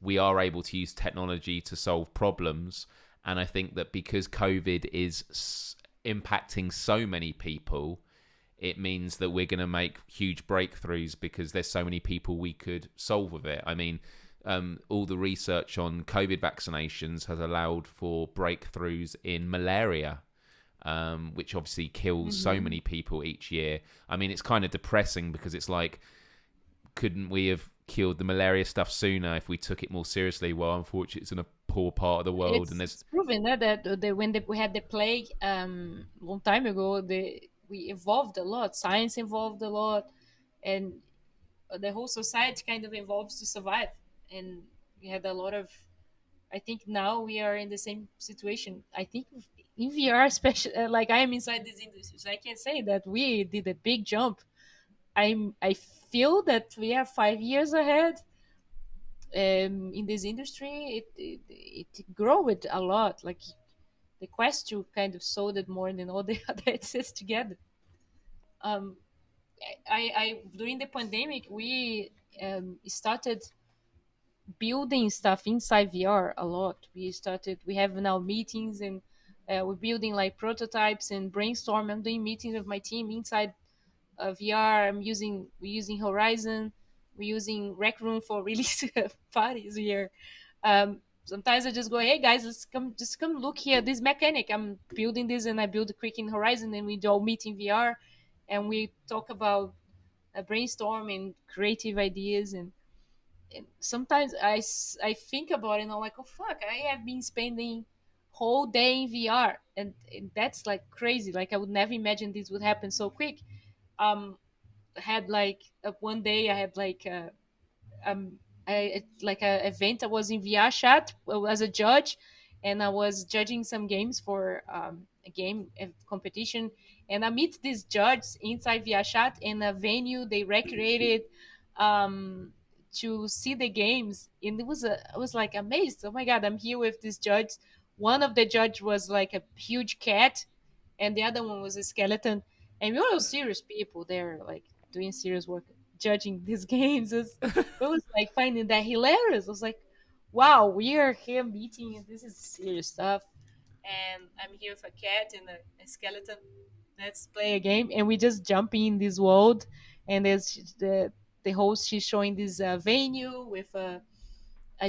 we are able to use technology to solve problems. And I think that because COVID is impacting so many people, it means that we're going to make huge breakthroughs because there's so many people we could solve with it. I mean, all the research on COVID vaccinations has allowed for breakthroughs in malaria, which obviously kills so Mm-hmm. many people each year. I mean, it's kind of depressing because it's like, couldn't we have cured the malaria stuff sooner if we took it more seriously? Well, unfortunately, it's in a poor part of the world, and there's It's proven that when we had the plague long time ago, we evolved a lot. Science evolved a lot, and the whole society kind of evolves to survive. And we had a lot of. I think now we are in the same situation. I think in VR, especially like I am inside this industry, so I can say that we did a big jump. I feel that we are 5 years ahead in this industry. It grew it a lot. Like the Quest 2 kind of sold it more than all the other headsets together. Um, I during the pandemic we started building stuff inside VR a lot. We have now meetings and we're building like prototypes and brainstorm. I'm doing meetings with my team inside VR. We're using Horizon. We're using Rec Room for release parties here. Sometimes I just go, hey guys, just come look here. This mechanic, I'm building this, and I build a quick in Horizon, and we all meet in VR, and we talk about brainstorming creative ideas. And sometimes I think about it, and I'm like, oh fuck, I have been spending whole day in VR, and that's like crazy. Like I would never imagine this would happen so quick. Had like one day I had like um like a event. I was in VR chat as a judge, and I was judging some games for a game competition. And I meet these judges inside VR chat in a venue they recreated um, to see the games, and I was like amazed. Oh my god, I'm here with this judge. One of the judge was like a huge cat, and the other one was a skeleton. And we were all serious people there, like doing serious work, judging these games. It was like finding that hilarious. I was like, wow, we are here meeting, and this is serious stuff. And I'm here with a cat and a skeleton. Let's play a game, and we just jump in this world. And there's the host. She's showing this venue with a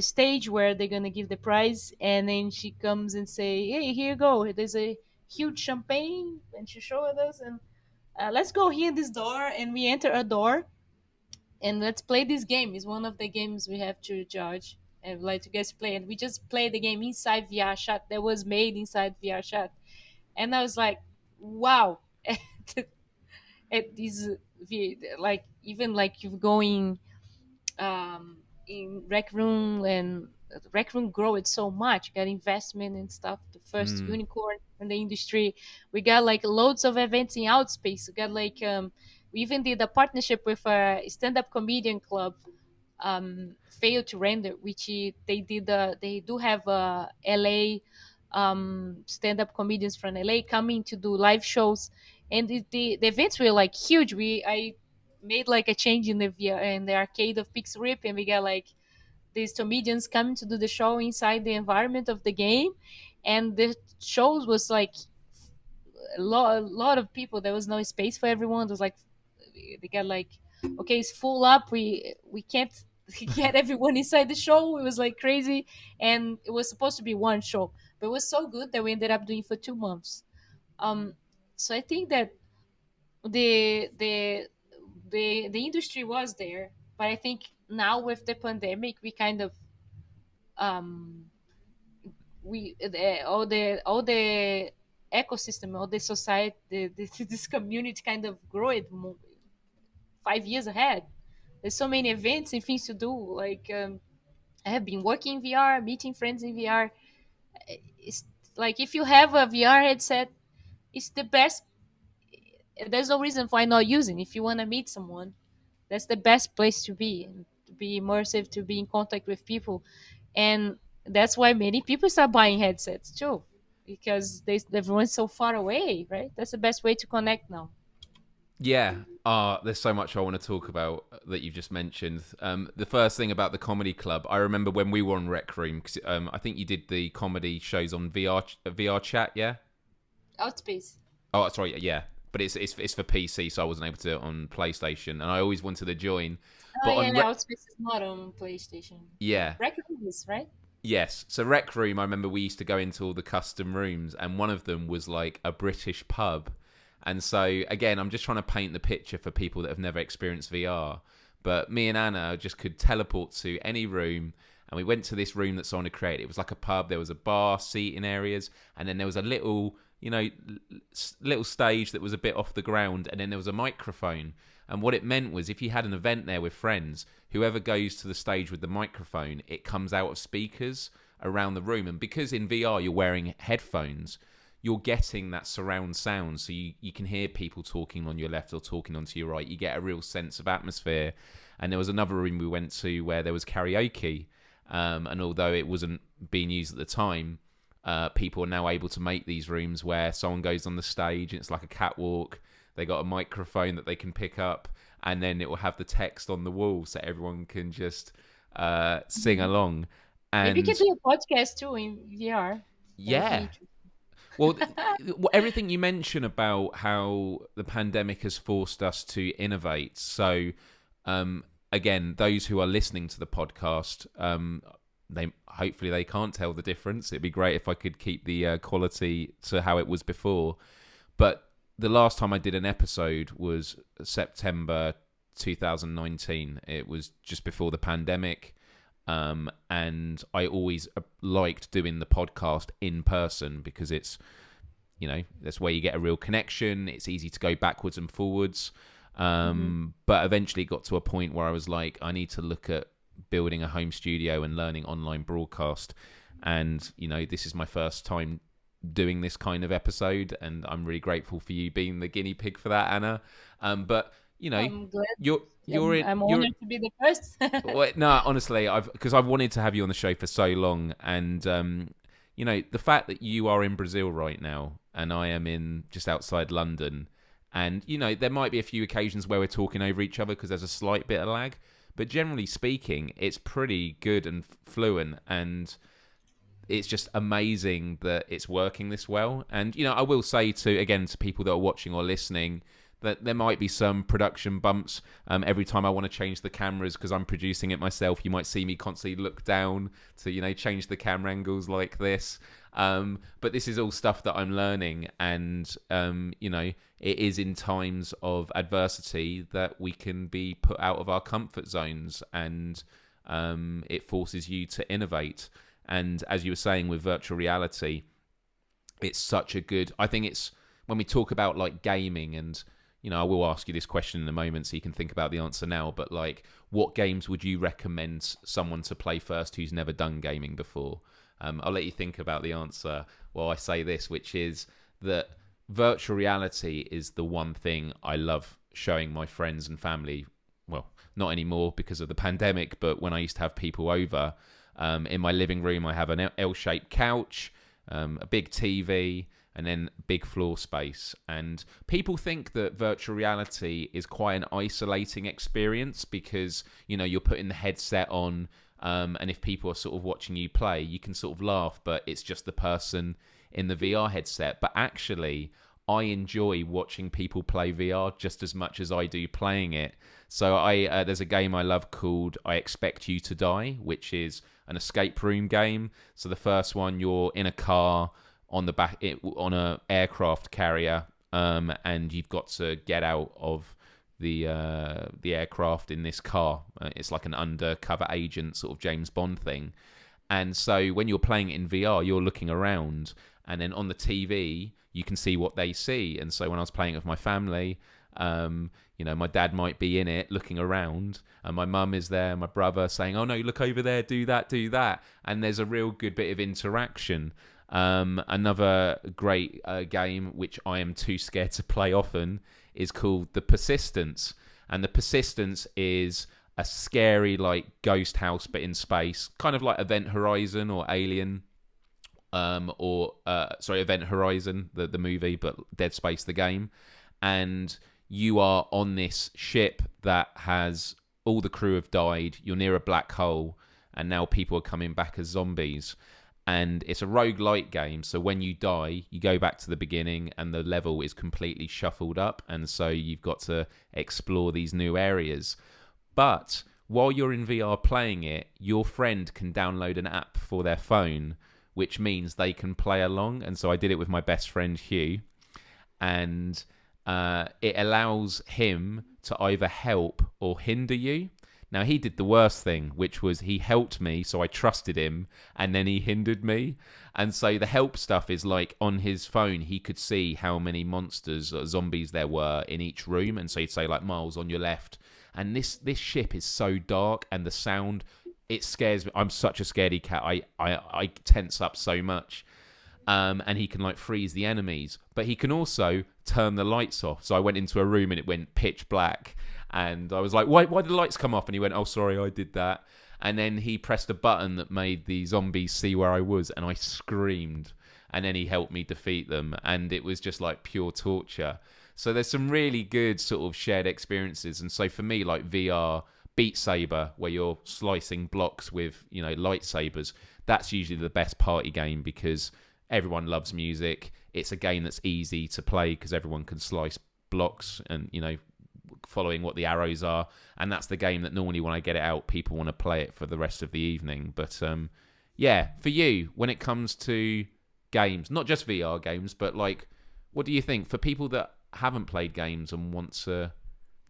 stage where they're gonna give the prize, and then she comes and say, "Hey, here you go. There's a huge champagne," and she showed us, and let's go here in this door, and we enter a door, and let's play this game. It's one of the games we have to judge and like to guys play, and we just play the game inside VR chat that was made inside VR chat. And I was like, wow. It is like even like you going in Rec Room, and Rec Room grow it so much, got investment and stuff, the first mm, unicorn in the industry. We got like loads of events in Outspace. We got like we even did a partnership with a stand-up comedian club, failed to render, which they did. They do have LA stand-up comedians from LA coming to do live shows, and the events were like huge. I made like a change in the arcade of Pixel Rip, and we got like these comedians coming to do the show inside the environment of the game, and the shows was like a lot of people. There was no space for everyone. There was like they got like, okay, it's full up. We can't get everyone inside the show. It was like crazy, and it was supposed to be one show, but it was so good that we ended up doing for 2 months. Um, so I think that the the the industry was there, but I think now with the pandemic, we kind of um all the ecosystem, all the society, this community kind of grow it 5 years ahead. There's so many events and things to do. Like I have been working in VR, meeting friends in VR. It's like if you have a VR headset, it's the best. There's no reason why not using. If you want to meet someone, that's the best place to be, and to be immersive, to be in contact with people. And that's why many people start buying headsets too, because everyone's so far away, right? That's the best way to connect now. Yeah. There's so much I want to talk about that you've just mentioned. The first thing about the comedy club, I remember when we were on Rec Room, because I think you did the comedy shows on VR chat, yeah? Outspace. Oh, sorry, yeah. But it's for PC, so I wasn't able to do it on PlayStation, and I always wanted to join. Oh But yeah, on yeah. Outspace is not on PlayStation. yeah, Record is right. yes. So Rec Room, I remember we used to go into all the custom rooms, and one of them was like a British pub. And so again, I'm just trying to paint the picture for people that have never experienced VR. But me and Anna just could teleport to any room, and we went to this room that someone had created. It was like a pub. There was a bar, seating areas, and then there was a little, little stage that was a bit off the ground, and then there was a microphone. And what it meant was if you had an event there with friends, whoever goes to the stage with the microphone, it comes out of speakers around the room. And because in VR you're wearing headphones, you're getting that surround sound. So you can hear people talking on your left or talking onto your right. You get a real sense of atmosphere. And there was another room we went to where there was karaoke. And although it wasn't being used at the time, people are now able to make these rooms where someone goes on the stage and it's like a catwalk. They got a microphone that they can pick up, and then it will have the text on the wall so everyone can just sing along. And Maybe you can do a podcast too in VR. That would be yeah, well, everything you mention about how the pandemic has forced us to innovate. So, again, those who are listening to the podcast, they hopefully they can't tell the difference. It'd be great if I could keep the quality to how it was before. But the last time I did an episode was September 2019. It was just before the pandemic. And I always liked doing the podcast in person because it's, that's where you get a real connection. It's easy to go backwards and forwards. But eventually it got to a point where I was like, I need to look at building a home studio and learning online broadcast. And, this is my first time doing this kind of episode, and I'm really grateful for you being the guinea pig for that, Anna. But I'm glad. I'm honored to be the first. Well, no, honestly, I've wanted to have you on the show for so long, and the fact that you are in Brazil right now and I am in just outside London, and there might be a few occasions where we're talking over each other because there's a slight bit of lag, but generally speaking, it's pretty good and fluent, and it's just amazing that it's working this well. And I will say to people that are watching or listening that there might be some production bumps every time I want to change the cameras because I'm producing it myself. You might see me constantly look down to change the camera angles like this. But this is all stuff that I'm learning, and it is in times of adversity that we can be put out of our comfort zones, and it forces you to innovate. And as you were saying with virtual reality, it's such a good... I think it's when we talk about like gaming, and I will ask you this question in a moment so you can think about the answer now, but like, what games would you recommend someone to play first who's never done gaming before? I'll let you think about the answer while I say this, which is that virtual reality is the one thing I love showing my friends and family. Well, not anymore because of the pandemic, but when I used to have people over, in my living room, I have an L-shaped couch, a big TV, and then big floor space. And people think that virtual reality is quite an isolating experience because, you're putting the headset on, and if people are sort of watching you play, you can sort of laugh, but it's just the person in the VR headset. But actually, I enjoy watching people play VR just as much as I do playing it. So there's a game I love called I Expect You to Die, which is an escape room game. So the first one, you're in a car on the back on a aircraft carrier, and you've got to get out of the aircraft in this car. It's like an undercover agent sort of James Bond thing. And so when you're playing it in VR, you're looking around, and then on the TV you can see what they see. And so when I was playing it with my family, my dad might be in it looking around, and my mum is there, my brother saying, oh no, look over there, do that. And there's a real good bit of interaction. Another great game, which I am too scared to play often, is called The Persistence. And The Persistence is a scary like ghost house but in space, kind of like Event Horizon or Alien, Event Horizon, the movie, but Dead Space, the game. And you are on this ship that has all the crew have died. You're near a black hole, and now people are coming back as zombies. And it's a roguelite game, so when you die, you go back to the beginning, and the level is completely shuffled up, and so you've got to explore these new areas. But while you're in VR playing it, your friend can download an app for their phone, which means they can play along. And so I did it with my best friend Hugh, and it allows him to either help or hinder you. Now, he did the worst thing, which was he helped me, so I trusted him, and then he hindered me. And so the help stuff is like on his phone, he could see how many monsters or zombies there were in each room. And so he'd say, like, Miles, on your left. And this ship is so dark, and the sound, it scares me. I'm such a scaredy cat. I tense up so much. And he can, like, freeze the enemies. But he can also turn the lights off. So I went into a room, and it went pitch black. And I was like, why did the lights come off? And he went, oh, sorry, I did that. And then he pressed a button that made the zombies see where I was, and I screamed. And then he helped me defeat them. And it was just like pure torture. So there's some really good sort of shared experiences. And so for me, like VR, Beat Saber, where you're slicing blocks with, you know, lightsabers, that's usually the best party game because everyone loves music. It's a game that's easy to play because everyone can slice blocks and, you know, following what the arrows are. And that's the game that normally when I get it out, people want to play it for the rest of the evening. But yeah, for you, when it comes to games, not just VR games, but like, what do you think for people that haven't played games and want to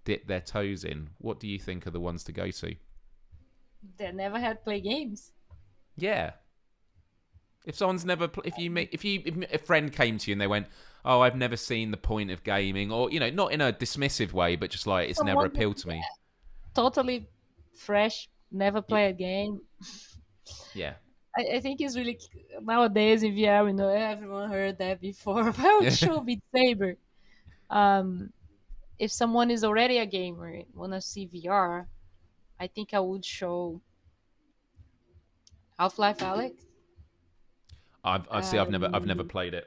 dip their toes in? What do you think are the ones to go to? They never had play games. Yeah. If someone's never, if a friend came to you and they went, "Oh, I've never seen the point of gaming," or you know, not in a dismissive way, but just like it's never appealed to me. Totally fresh, never play a game. Yeah. I think it's really nowadays in VR. We know everyone heard that before. I would show Beat Saber. If someone is already a gamer and wanna see VR, I think I would show Half-Life Alyx. I've never played it.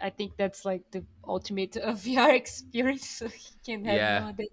I think that's like the ultimate VR experience you can have nowadays.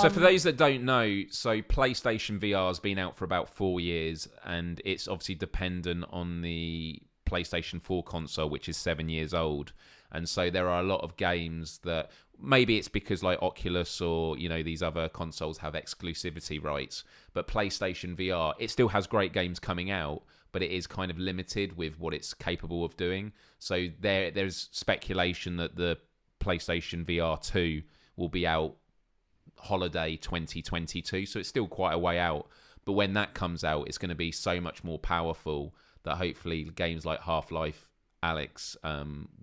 So for those that don't know, so PlayStation VR has been out for about 4 years, and it's obviously dependent on the PlayStation 4 console, which is 7 years old. And so there are a lot of games that maybe it's because like Oculus or, you know, these other consoles have exclusivity rights, but PlayStation VR, it still has great games coming out, but it is kind of limited with what it's capable of doing. So there's speculation that the PlayStation VR 2 will be out holiday 2022, so it's still quite a way out. But when that comes out, it's going to be so much more powerful that hopefully games like Half-Life Alyx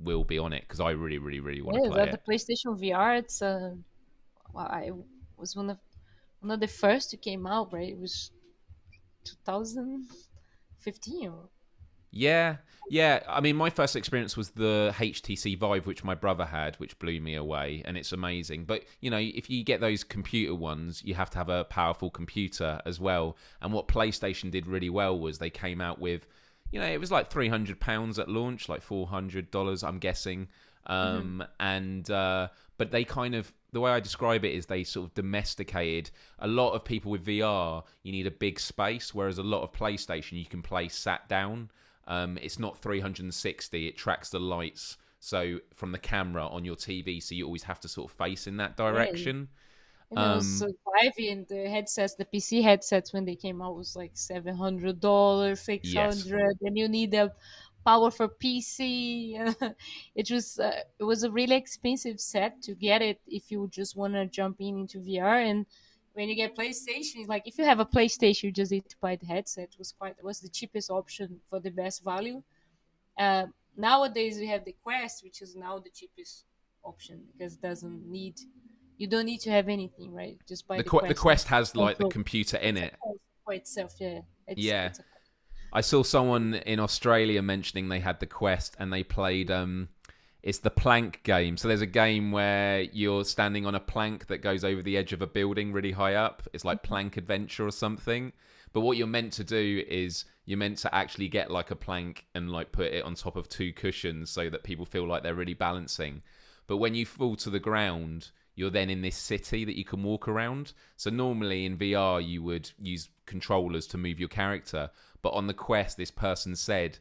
will be on it, because I really, really, really want to play it. The PlayStation VR, it's I was one of the first to came out, right? It was 2015. Yeah. I mean, my first experience was the HTC Vive, which my brother had, which blew me away, and it's amazing. But, you know, if you get those computer ones, you have to have a powerful computer as well. And what PlayStation did really well was they came out with, you know, it was like £300 at launch, like $400, I'm guessing. But they kind of, the way I describe it is they sort of domesticated a lot of people with VR. You need a big space, whereas a lot of PlayStation you can play sat down. It's not 360, it tracks the lights, so from the camera on your TV, so you always have to sort of face in that direction. And it was so pricey, and the headsets, the PC headsets when they came out was like $700, $600, and you need a powerful PC. It was a really expensive set to get it if you just want to jump into VR. And when you get PlayStation, it's like if you have a PlayStation, you just need to buy the headset. It was the cheapest option for the best value. Nowadays we have the Quest, which is now the cheapest option because you don't need to have anything, right? Just buy the Quest. The Quest has like the computer in it. For itself, yeah. It's I saw someone in Australia mentioning they had the Quest and they played it's the plank game. So there's a game where you're standing on a plank that goes over the edge of a building really high up. It's like Plank Adventure or something. But what you're meant to do is you're meant to actually get like a plank and like put it on top of two cushions so that people feel like they're really balancing. But when you fall to the ground, you're then in this city that you can walk around. So normally in VR, you would use controllers to move your character. But on the Quest, this person said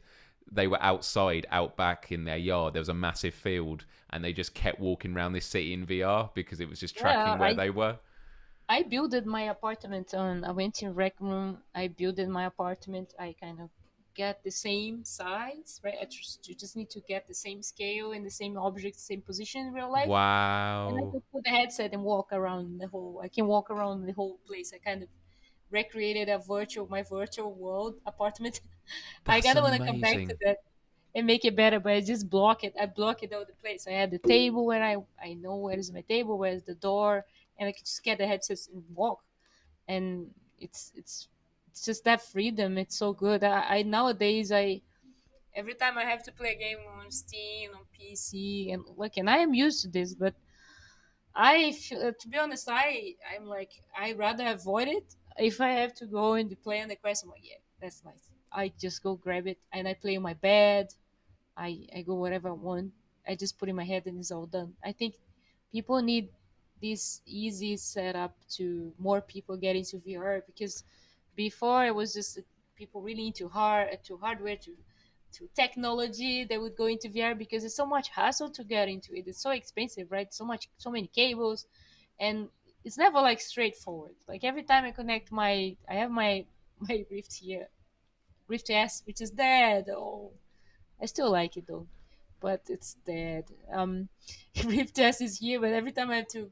they were outside, out back in their yard. There was a massive field, and they just kept walking around this city in VR because it was just tracking where they were. I builded my apartment I went in Rec Room. I builded my apartment. I kind of get the same size, right? You just need to get the same scale and the same object, same position in real life. And I Wow. can put the headset and walk around I can walk around the whole place. I kind of recreated my virtual world apartment. I That's gotta want to come back to amazing. that and make it better, but I just block it. I block it out the place. I had the table where I know where is my table, where is the door, and I can just get the headsets and walk. And it's just that freedom. It's so good. I nowadays I every time I have to play a game on Steam on PC and look, and I am used to this, but to be honest, I'm like I rather avoid it. If I have to go and play on the Quest, I'm like, yeah, that's nice. I just go grab it and I play on my bed. I go wherever I want. I just put in my head and it's all done. I think people need this easy setup to more people get into VR because before it was just people really into hardware to technology they would go into VR because it's so much hassle to get into it. It's so expensive, right? So many cables, and it's never like straightforward. Like every time I have my my Rift here, Rift S, which is dead. Oh, I still like it though, but it's dead. Rift S is here, but every time I have to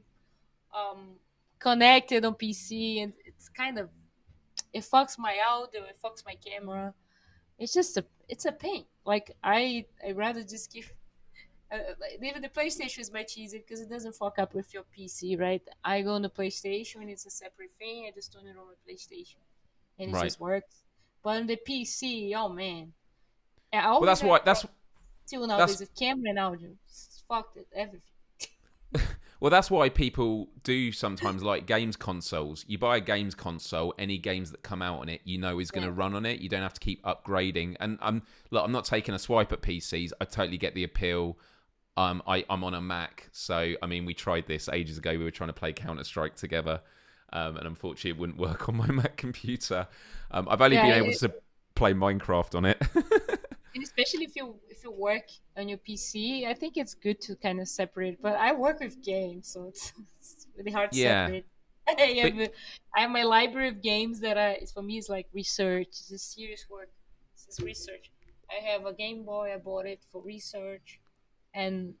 um, connect it on PC, and it's kind of it fucks my audio, it fucks my camera. It's a pain. Like I rather just give. Even the PlayStation is much easier because it doesn't fuck up with your PC, right? I go on the PlayStation and it's a separate thing. I just turn it on my PlayStation and it Right. just works. But on the PC, oh man, I Well, always that's have why. problems. Till nowadays That's with camera and audio. It's fucked it, everything. Well, that's why people do sometimes like games consoles. You buy a games console, any games that come out on it, you know is going Yeah. to run on it. You don't have to keep upgrading. And I'm not taking a swipe at PCs. I totally get the appeal. I'm on a Mac, so I mean, we tried this ages ago. We were trying to play Counter Strike together, and unfortunately, it wouldn't work on my Mac computer. I've only Yeah, been able to play Minecraft on it. and especially if you work on your PC, I think it's good to kind of separate. But I work with games, so it's really hard to Yeah, separate. I but I have my library of games that for me is like research. It's just serious work. It's research. I have a Game Boy. I bought it for research, and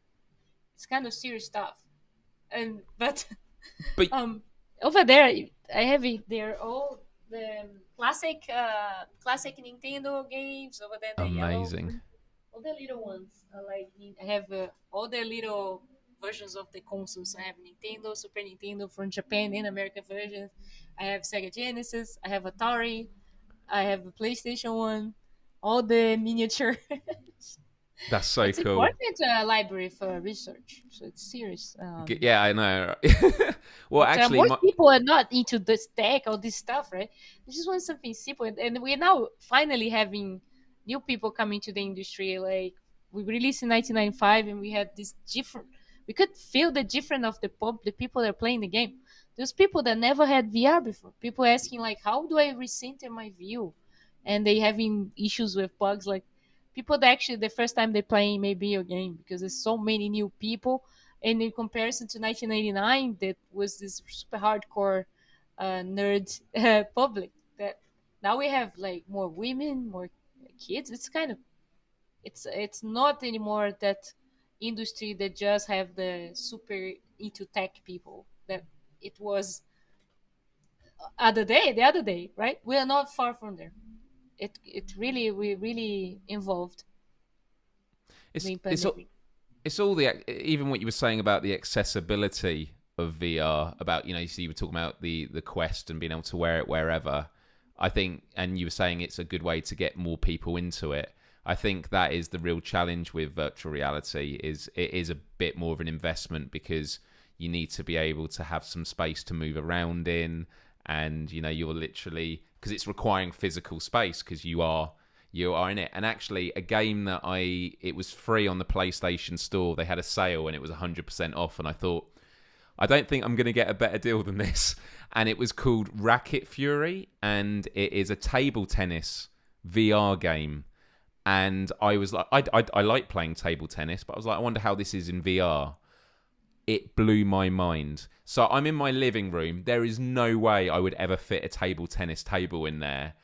it's kind of serious stuff. And but but um over there I have it. They're all the classic Nintendo games over there. The yellow, amazing. all the little ones. I have all the little versions of the consoles. I have Nintendo, Super Nintendo from Japan and American versions. I have Sega Genesis. I have Atari. I have a PlayStation One. All the miniature. That's so It's cool. important library for research, so it's serious. Yeah, I know. Well, But actually, most people are not into this tech or this stuff, right? They just want something simple. And we're now finally having new people coming to the industry. Like we released in 1995, and we had this different. We could feel the difference of the people that are playing the game. There's people that never had VR before. People asking like, "How do I recenter my view?" And they having issues with bugs. Like people that actually the first time they playing maybe a game because there's so many new people, and in comparison to 1989 that was this super hardcore nerd public that now we have like more women, more kids. It's kind of it's not anymore that industry that just have the super into tech people that it was the other day, right? We are not far from there. It really we really involved it's during it's pandemic. it's all even what you were saying about the accessibility of VR. About so you were talking about the Quest and being able to wear it wherever. I think, and you were saying it's a good way to get more people into it. I think that is the real challenge with virtual reality. Is it is a bit more of an investment because you need to be able to have some space to move around in, and you're literally because it's requiring physical space because you are in it. And actually, a game that it was free on the PlayStation Store. They had a sale and it was 100% off. And I thought, I don't think I'm going to get a better deal than this. And it was called Racket Fury, and it is a table tennis VR game. And I was like, I like playing table tennis, but I was like, I wonder how this is in VR. It blew my mind. So I'm in my living room. There is no way I would ever fit a table tennis table in there.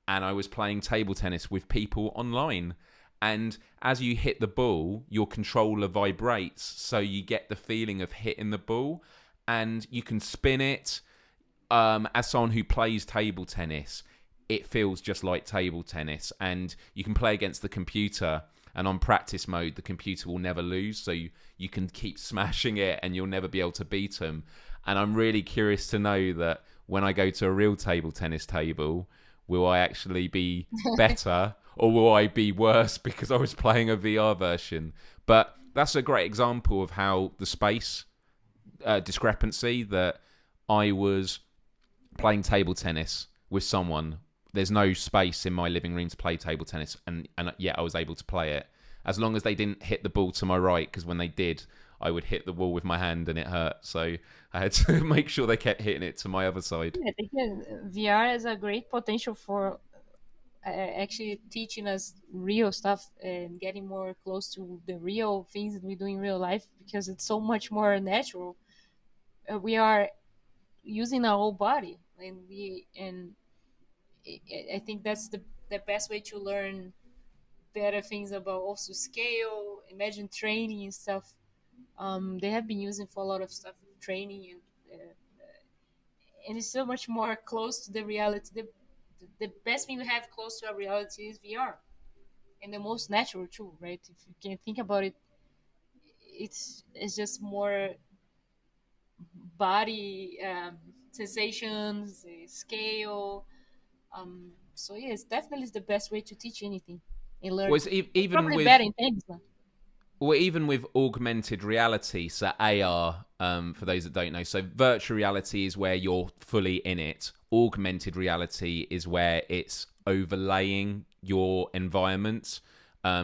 And I was playing table tennis with people online. And as you hit the ball, your controller vibrates. So you get the feeling of hitting the ball. And you can spin it. As someone who plays table tennis, it feels just like table tennis. And you can play against the computer. And on practice mode, the computer will never lose. So you can keep smashing it and you'll never be able to beat them. And I'm really curious to know that when I go to a real table tennis table, will I actually be better or will I be worse because I was playing a VR version? But that's a great example of how the space discrepancy, that I was playing table tennis with someone. There's no space in my living room to play table tennis, and yet I was able to play it. As long as they didn't hit the ball to my right, because when they did, I would hit the wall with my hand and it hurt. So I had to make sure they kept hitting it to my other side. I think VR has a great potential for actually teaching us real stuff and getting more close to the real things that we do in real life, because it's so much more natural. We are using our whole body, and I think that's the best way to learn better things about also scale, imagine training and stuff. They have been using for a lot of stuff, training, and it's so much more close to the reality. The best thing we have close to our reality is VR, and the most natural too, right? If you can think about it, it's just more body sensations, scale. So yeah, it's definitely the best way to teach anything and learn. Was It's even probably with better in things. Or even with augmented reality, so AR, for those that don't know. So virtual reality is where you're fully in it. Augmented reality is where it's overlaying your environment.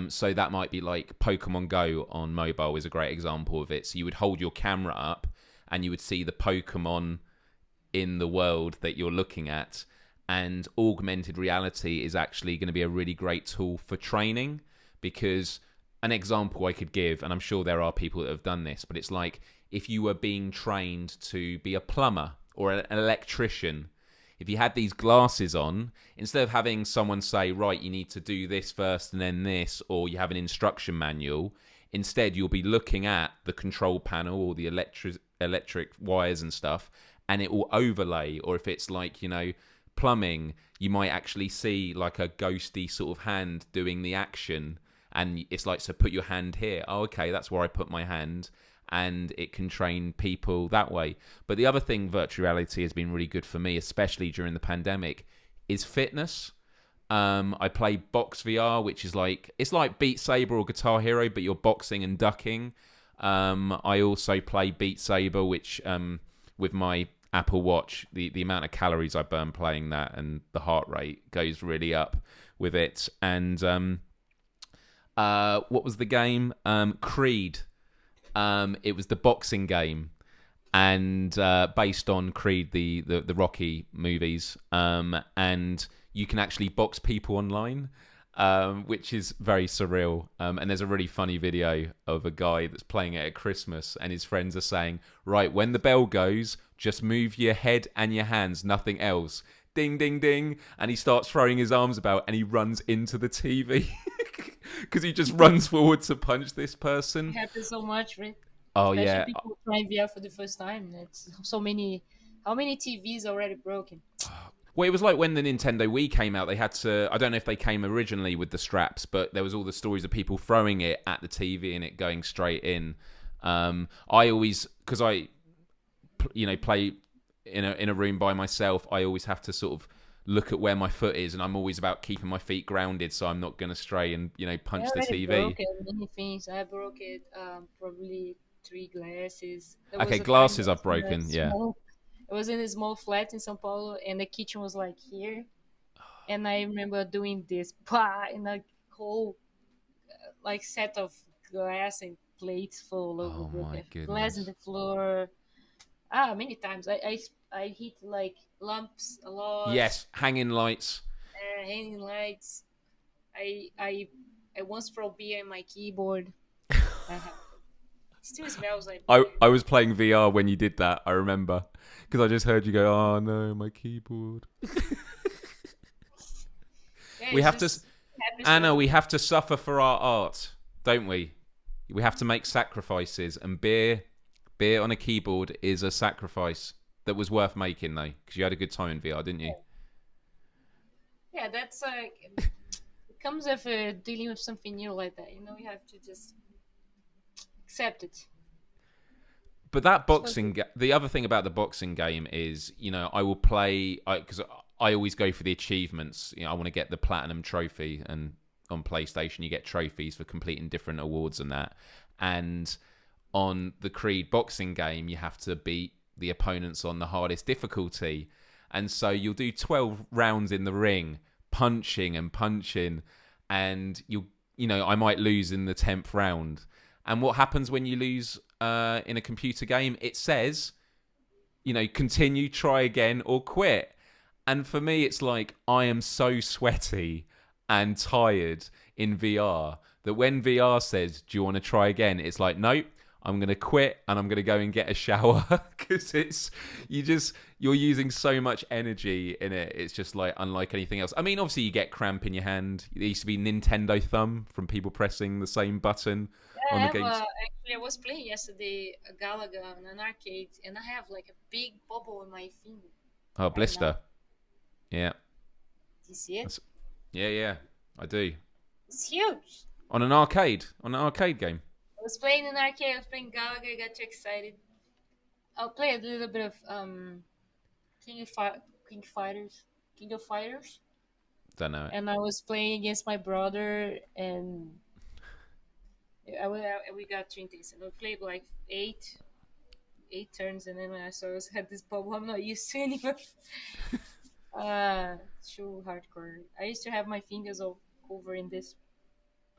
So that might be like Pokemon Go on mobile is a great example of it. So you would hold your camera up and you would see the Pokemon in the world that you're looking at. And augmented reality is actually going to be a really great tool for training, because an example I could give, and I'm sure there are people that have done this, but it's like if you were being trained to be a plumber or an electrician, if you had these glasses on, instead of having someone say, right, you need to do this first and then this, or you have an instruction manual, instead you'll be looking at the control panel or the electric wires and stuff, and it will overlay. Or if it's like, plumbing, you might actually see like a ghosty sort of hand doing the action. And it's like, so put your hand here. Oh, okay, that's where I put my hand. And it can train people that way. But the other thing virtual reality has been really good for me, especially during the pandemic, is fitness. I play Box VR, which is it's like Beat Saber or Guitar Hero, but you're boxing and ducking. I also play Beat Saber, which with my Apple Watch, the amount of calories I burn playing that and the heart rate goes really up with it. And what was the game? Creed. It was the boxing game, and based on Creed, the Rocky movies. And you can actually box people online, which is very surreal. And there's a really funny video of a guy that's playing it at Christmas, and his friends are saying, right, when the bell goes, just move your head and your hands, nothing else. Ding, ding, ding. And he starts throwing his arms about and he runs into the TV because he just runs forward to punch this person. It happens so much, right? Oh, Especially yeah. people trying VR for the first time. It's so many. How many TVs already broken? Well, it was like when the Nintendo Wii came out, they had to, I don't know if they came originally with the straps, but there was all the stories of people throwing it at the TV and it going straight in. I always, because I, play in a room by myself, I always have to sort of look at where my foot is, and I'm always about keeping my feet grounded so I'm not going to stray and, punch the TV. I broke many things. I broke it, probably 3 glasses. Okay, glasses I've broken, yeah. It was in a small flat in São Paulo, and the kitchen was like here. and I remember doing this bah, in a whole like set of glass and plates full of Oh my glass in goodness. the floor. Many times I hit like lumps a lot, Yes, hanging lights. hanging lights. I I I once throw beer in my keyboard. Uh, still smells like beer. I was playing VR when you did that. I remember because I just heard you go, "Oh no, my keyboard." Yeah, We it's have to, just happens to Anna. We everyone. have to suffer for our art, don't we? We have to make sacrifices, and beer on a keyboard is a sacrifice that was worth making, though, because you had a good time in VR, didn't you? Yeah, that's like it comes with dealing with something new like that. You know, you have to just accept it. But that So boxing, the other thing about the boxing game is, I will play because I always go for the achievements. I want to get the platinum trophy, and on PlayStation you get trophies for completing different awards and that. And on the Creed boxing game, you have to beat the opponents on the hardest difficulty, and so you'll do 12 rounds in the ring, punching and punching, and I might lose in the 10th round. And what happens when you lose in a computer game? It says, continue, try again, or quit. And for me, it's like I am so sweaty and tired in VR that when VR says, "Do you want to try again?" It's like, nope. I'm gonna quit and I'm gonna go and get a shower because you're using so much energy in it. It's just like unlike anything else. I mean, obviously you get cramp in your hand. There used to be Nintendo thumb from people pressing the same button yeah, I on the have games. actually I was playing yesterday a Galaga in an arcade, and I have like a big bubble in my finger Oh, right now. blister. Yeah, Do you see it? that's, yeah. I do It's huge. on an arcade game. I was playing an arcade. I was playing Galaga. I got too excited. I'll play a little bit of King of Fi- King Fighters, King of Fighters, Don't know it. and I was playing against my brother, and we got too intense. And we played like eight turns, and then when I saw I was had this bubble, I'm not used to anymore. Too hardcore. I used to have my fingers all over in this.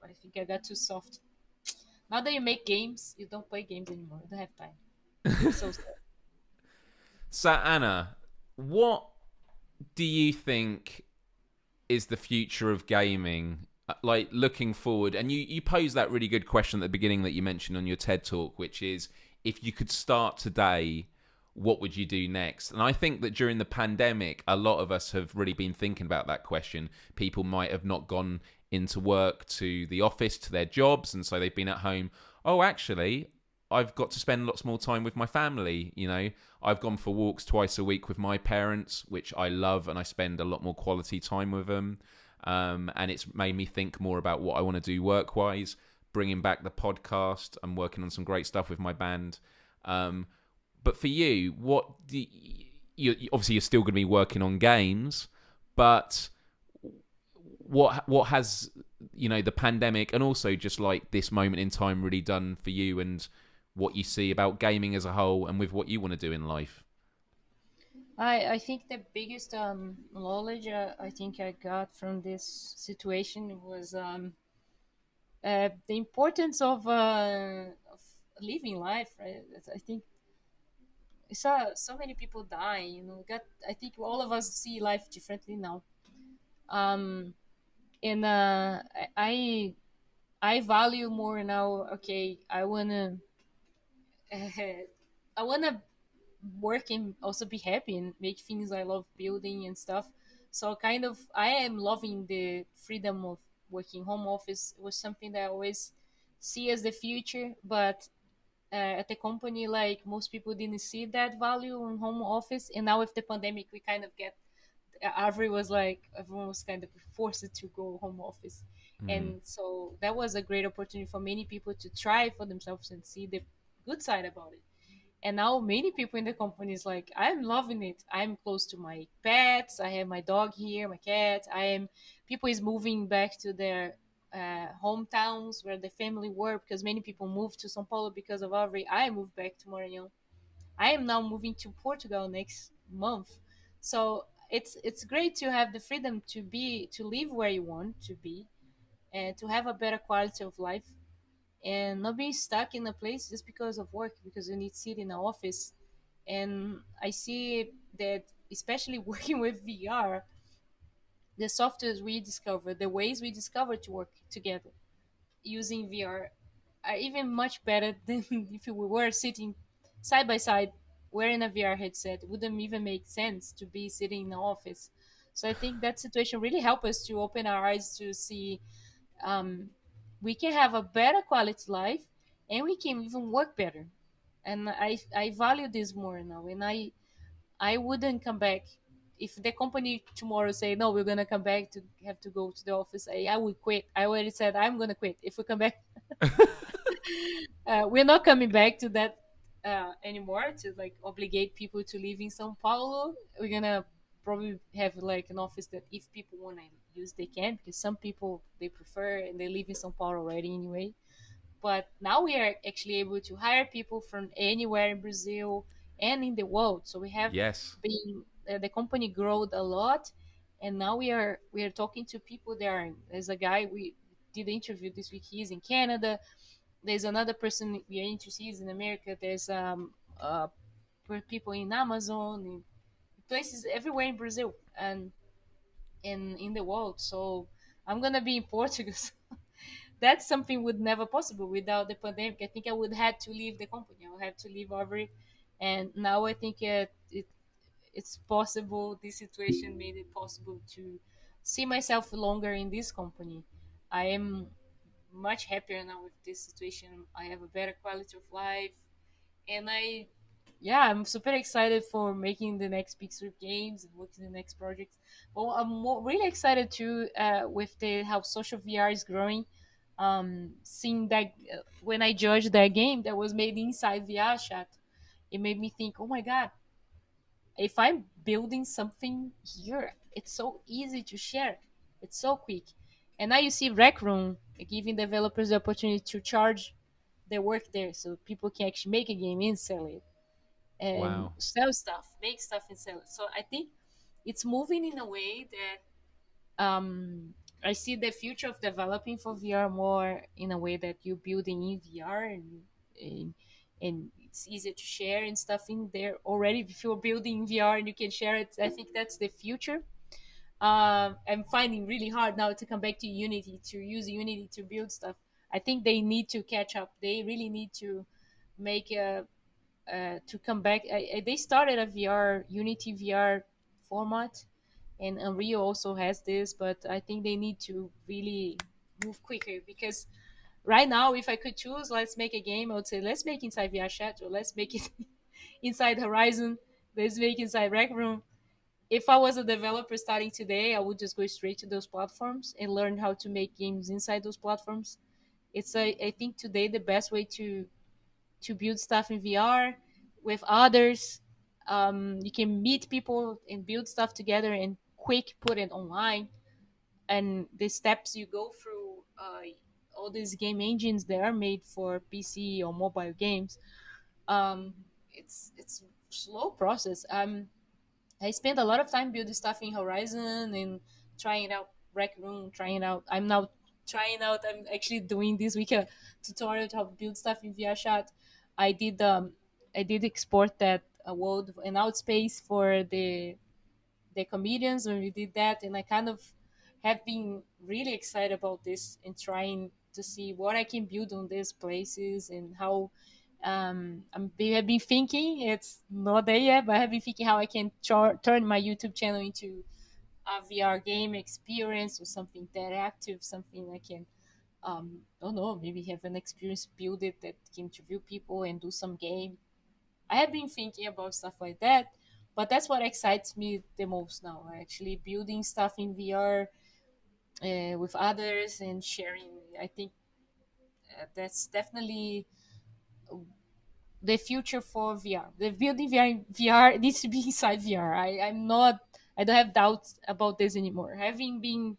I think I got too soft. Now that you make games, you don't play games anymore. You don't have time. So sad. So Anna, what do you think is the future of gaming? Like looking forward, and you posed that really good question at the beginning that you mentioned on your TED talk, which is if you could start today, what would you do next? And I think that during the pandemic, a lot of us have really been thinking about that question. People might have not gone into work, to the office, to their jobs, and so they've been at home. Oh, actually, I've got to spend lots more time with my family. I've gone for walks twice a week with my parents, which I love, and I spend a lot more quality time with them. And it's made me think more about what I want to do work-wise, bringing back the podcast. I'm working on some great stuff with my band. But for you, obviously you're still going to be working on games, but what has the pandemic and also just like this moment in time really done for you, and what you see about gaming as a whole, and with what you want to do in life? I think the biggest knowledge I think I got from this situation was the importance of living life. Right? I think I saw so many people dying. Got I think all of us see life differently now. Um, and I value more now. Okay, I wanna work and also be happy and make things I love building and stuff. So kind of I am loving the freedom of working home office. It was something that I always see as the future, but at the company, like most people didn't see that value in home office, and now with the pandemic, we kind of get everyone was kind of forced to go home office, Mm. and so that was a great opportunity for many people to try for themselves and see the good side about it. And now many people in the company is like, I'm loving it. I'm close to my pets. I have my dog here, my cat. People is moving back to their hometowns where the family were, because many people moved to São Paulo because of Arvore. I moved back to Maranhão. I am now moving to Portugal next month. So it's great to have the freedom to live where you want to be, and to have a better quality of life, and not being stuck in a place just because of work, because you need to sit in an office. And I see that, especially working with VR, the softwares we discover, the ways we discover to work together using VR are even much better than if we were sitting side by side wearing a VR headset. It wouldn't even make sense to be sitting in the office. So I think that situation really helped us to open our eyes to see, um, we can have a better quality life, and we can even work better. And I value this more now. And I wouldn't come back if the company tomorrow say no, we're gonna come back to have to go to the office. I would quit. I already said I'm gonna quit if we come back. We're not coming back to that anymore, to like obligate people to live in Sao Paulo. We're gonna probably have like an office that if people want to use, they can, because some people they prefer and they live in Sao Paulo already anyway. But now we are actually able to hire people from anywhere in Brazil and in the world. So we have Yes. been the company growed a lot, and now we are talking to people there. There's a guy we did the interview this week. He's in Canada. There's another person we are interested in America. There's people in Amazon, in places everywhere in Brazil and in the world. So I'm gonna be in Portugal. That's something would never possible without the pandemic. I think I would have to leave the company. I would have to leave Arvore, and now I think it's possible. This situation made it possible to see myself longer in this company. I am much happier now with this situation. I have a better quality of life, and yeah, I'm super excited for making the next Big Swift games and working the next projects. Well, I'm really excited too with the how social VR is growing. Seeing that when I judged that game that was made inside VR chat, it made me think, oh my god, if I'm building something here, it's so easy to share. It's so quick. And now you see Rec Room giving developers the opportunity to charge their work there, so people can actually make a game and sell it and Wow. sell stuff, make stuff and sell it. So I think it's moving in a way that I see the future of developing for VR more in a way that you're building in VR, and, and it's easier to share and stuff in there already. If you're building in VR and you can share it, I think that's the future. I'm finding really hard now to come back to Unity, to use Unity to build stuff. I think they need to catch up. They really need to make a to come back. They started a VR Unity VR format, and Unreal also has this, but I think they need to really move quicker, because right now, if I could choose, let's make a game, I would say let's make inside VR Chat, or let's make it inside Horizon, let's make inside Rec Room. If I was a developer starting today, I would just go straight to those platforms and learn how to make games inside those platforms. I think today the best way to build stuff in VR with others. You can meet people and build stuff together and quick put it online. And the steps you go through, all these game engines that are made for PC or mobile games, it's slow process. I spent a lot of time building stuff in Horizon and trying out Rec Room, trying out. I'm now trying out. I'm actually doing this week a tutorial to how to build stuff in VRChat. I did I did export that world and outspace for the comedians when we did that, and I kind of have been really excited about this and trying to see what I can build on these places and how have been thinking, it's not there yet, but I have been thinking how I can turn my YouTube channel into a VR game experience or something interactive, something I can, don't know, maybe have an experience, build it that can interview people and do some game. I have been thinking about stuff like that, but that's what excites me the most now. Actually, building stuff in VR with others and sharing. I think that's definitely the future for VR. The building VR needs to be inside VR. I'm not. I don't have doubts about this anymore. Having been,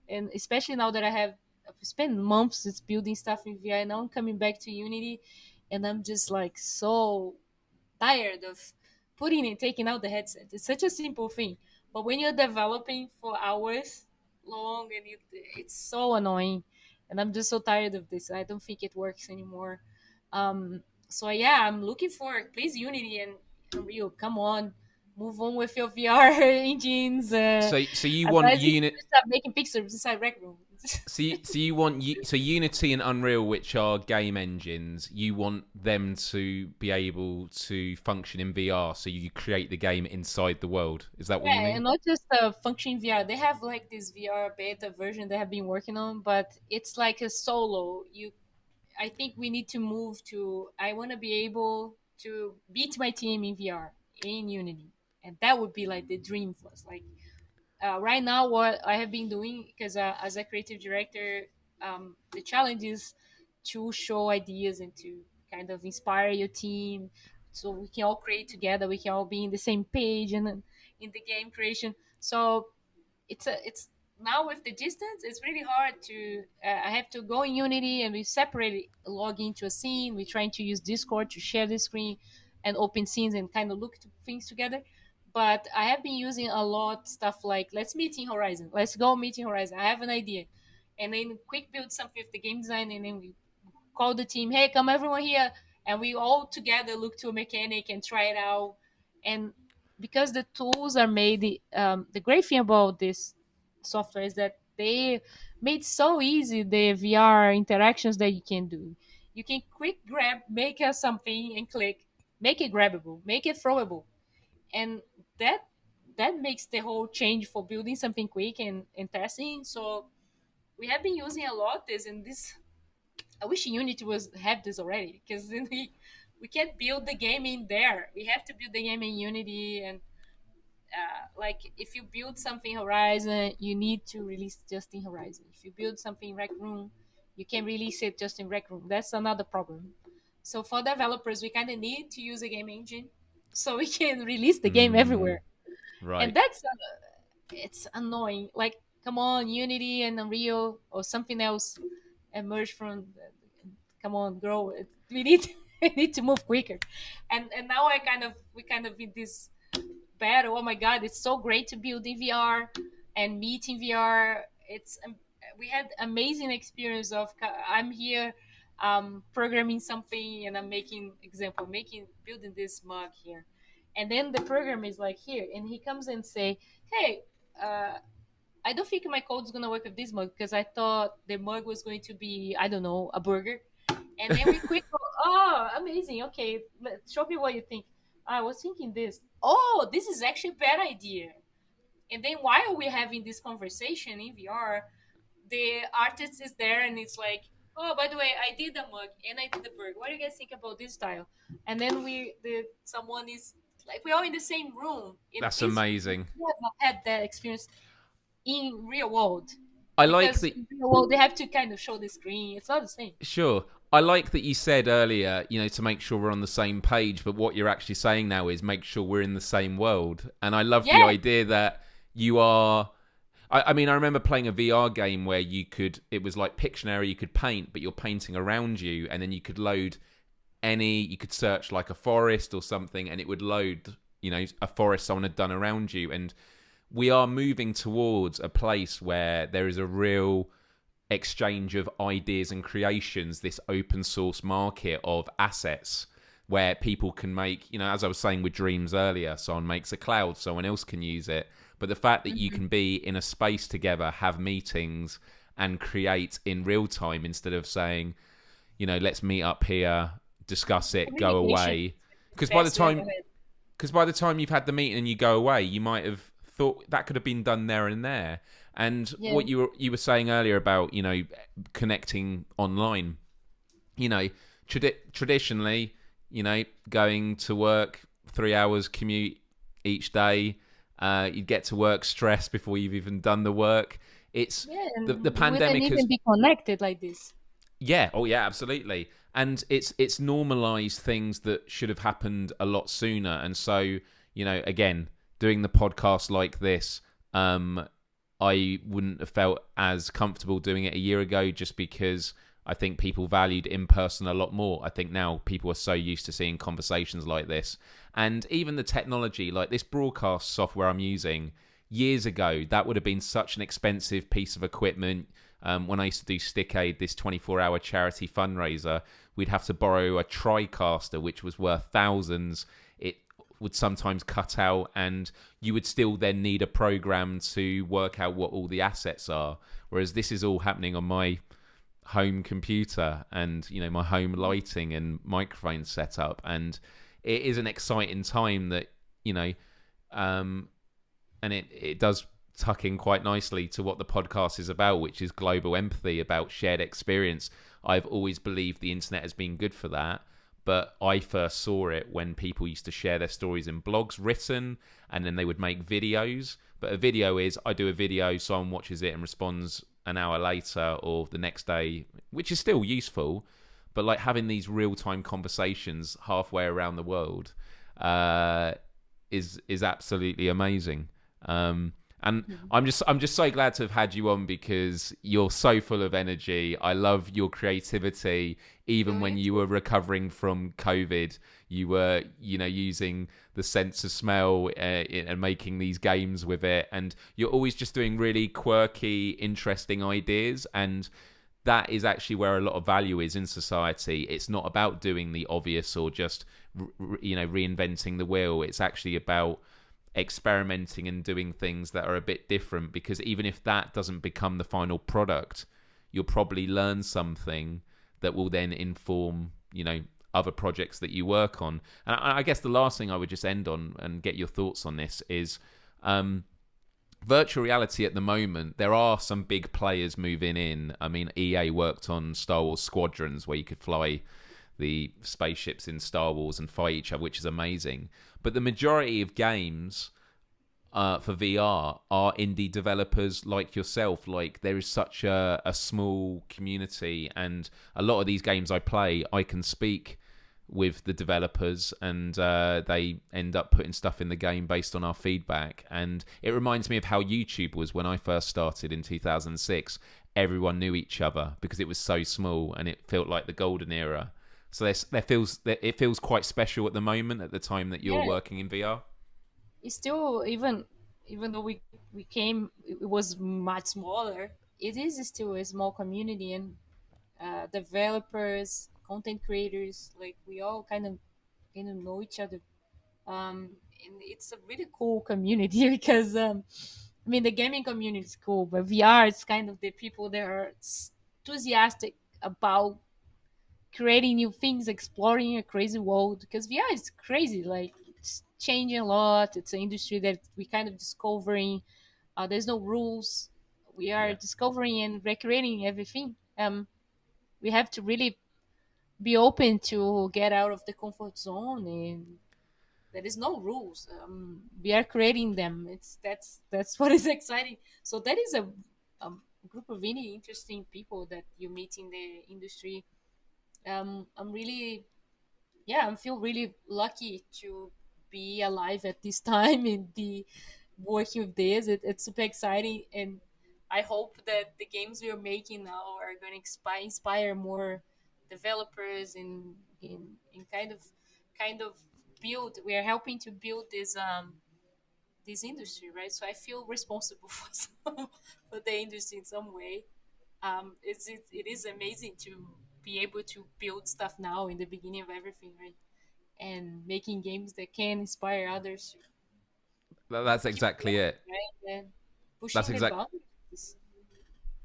and especially now that I've spent months just building stuff in VR. Now I'm coming back to Unity, and I'm just like so tired of putting and taking out the headset. It's such a simple thing, But when you're developing for hours long, and it's so annoying, and I'm just so tired of this. I don't think it works anymore. So yeah, I'm looking for please Unity and Unreal. Come on, move on with your VR engines. So you want Otherwise, you unit. start making pixels inside Rec Room. So you want so Unity and Unreal, which are game engines, you want them to be able to function in VR. So you create the game inside the world. Is that what you Yeah, mean? and not just functioning VR. They have like this VR beta version they have been working on, but it's like a solo. I think we need to move to. I want to be able to beat my team in VR in Unity, and that would be like the dream for us. Like right now, what I have been doing, because as a creative director, the challenge is to show ideas and to kind of inspire your team, so we can all create together. We can all be in the same page and in the game creation. So it's now with the distance it's really hard to I have to go in Unity and we separate log into a scene. We're trying to use Discord to share the screen and open scenes and kind of look to things together. But I have been using a lot stuff like let's meet in Horizon, let's go meet in Horizon, I have an idea, and then quick build something with the game design, and then we call the team, hey, come everyone here, and we all together look to a mechanic and try it out. And because the tools are made, the great thing about this software is that they made so easy the VR interactions that you can do. You can quick grab, make a something and click, make it grabbable, make it throwable, and that that makes the whole change for building something quick and testing. So we have been using a lot this, and this I wish Unity was have this already, because then we can't build the game in there. We have to build the game in Unity, and like if you build something Horizon, you need to release just in Horizon. If you build something in Rec Room, you can release it just in Rec Room. That's another problem. So for developers, we kind of need to use a game engine so we can release the game Mm, everywhere, and right. that's it's annoying. Like, come on, Unity and Unreal or something else emerge from. Come on, grow. We need we need to move quicker, and now we kind of in this battle. Oh my god, it's so great to build in VR and meet in VR. It's we had amazing experience of I'm here programming something and I'm making example making building this mug here, and then the program is like here and he comes and say, hey, I don't think my code's gonna work with this mug because I thought the mug was going to be, I don't know, a burger. And then we quick go, oh, amazing. Okay, show me what you think. I was thinking this. Oh, this is actually a bad idea. And then while we're having this conversation in VR, the artist is there and it's like, oh, by the way, I did the mug and I did the burger. What do you guys think about this style? And then someone is like, we're all in the same room. That's It's amazing. we have not had that experience in real world, I like because that. in real world they have to kind of show the screen. It's not the same. Sure. I like that you said earlier, to make sure we're on the same page, but what you're actually saying now is make sure we're in the same world. And I love the Yeah. idea that you are. I mean, I remember playing a VR game where it was like Pictionary, you could paint, but you're painting around you, and then you could load you could search like a forest or something, and it would load, a forest someone had done around you. And we are moving towards a place where there is a real exchange of ideas and creations, this open source market of assets where people can make, as I was saying with Dreams earlier, someone makes a cloud, someone else can use it. But the fact that you Mhm. can be in a space together, have meetings, and create in real time instead of saying, let's meet up here, discuss it, go Communication away. is the Because by the best we ever time had. because by the time you've had the meeting and you go away, you might have thought that could have been done there and there. And Yeah. what you were saying earlier about connecting online, you know, traditionally, going to work 3 hours commute each day, you'd get to work stressed before you've even done the work. It's Yeah, the and we wouldn't pandemic even has. be connected like this. Yeah, oh yeah, absolutely. And it's normalized things that should have happened a lot sooner. And so, again, doing the podcast like this, I wouldn't have felt as comfortable doing it a year ago just because I think people valued in person a lot more. I think now people are so used to seeing conversations like this. And even the technology, like this broadcast software I'm using, years ago, that would have been such an expensive piece of equipment. When I used to do Stickade, this 24-hour charity fundraiser, we'd have to borrow a TriCaster, which was worth thousands. It would sometimes cut out, and you would still then need a program to work out what all the assets are. Whereas this is all happening on my home computer and, you know, my home lighting and microphone setup. And it is an exciting time that, you know, and it does tuck in quite nicely to what the podcast is about, which is global empathy, about shared experience. I've always believed the internet has been good for that, but I first saw it when people used to share their stories in blogs written, and then they would make videos. But a video is, I do a video, someone watches it and responds an hour later or the next day, which is still useful, but like having these real-time conversations halfway around the world is absolutely amazing. And I'm just so glad to have had you on, because you're so full of energy. I love your creativity. Even when you were recovering from COVID, you were, you know, using the sense of smell and making these games with it. And you're always just doing really quirky, interesting ideas. And that is actually where a lot of value is in society. It's not about doing the obvious or just, you know, reinventing the wheel. It's actually about experimenting and doing things that are a bit different, because even if that doesn't become the final product, you'll probably learn something that will then inform, you know, other projects that you work on. And I guess the last thing I would just end on and get your thoughts on this is virtual reality at the moment. There are some big players moving in. I mean, EA worked on Star Wars Squadrons, where you could fly the spaceships in Star Wars and fight each other, which is amazing. But the majority of games for VR are indie developers like yourself. Like, there is such a small community, and a lot of these games I play, I can speak with the developers, and they end up putting stuff in the game based on our feedback. And it reminds me of how YouTube was when I first started in 2006. Everyone knew each other because it was so small, and it felt like the golden era. So it feels quite special at the moment, at the time that you're working in VR. It's still, even though we came, it was much smaller. It is still a small community, and developers, content creators, like we all kind of know each other. And it's a really cool community because I mean, the gaming community is cool, but VR is kind of the people that are enthusiastic about creating new things, exploring a crazy world, because VR is crazy. Like, it's changing a lot. It's an industry that we kind of discovering. There's no rules. We are Yeah. discovering and recreating everything. We have to really be open to get out of the comfort zone, and there is no rules. We are creating them. That's what is exciting. So that is a group of really interesting people that you meet in the industry. I'm really, yeah, I feel really lucky to be alive at this time and be working with this. It's super exciting, and I hope that the games we are making now are going to inspire more developers and kind of build. We are helping to build this industry, right? So I feel responsible for the industry in some way. It is amazing to be able to build stuff now in the beginning of everything, right? And making games that can inspire others to That's keep exactly going, it. right? And That's pushing the exact. boundaries.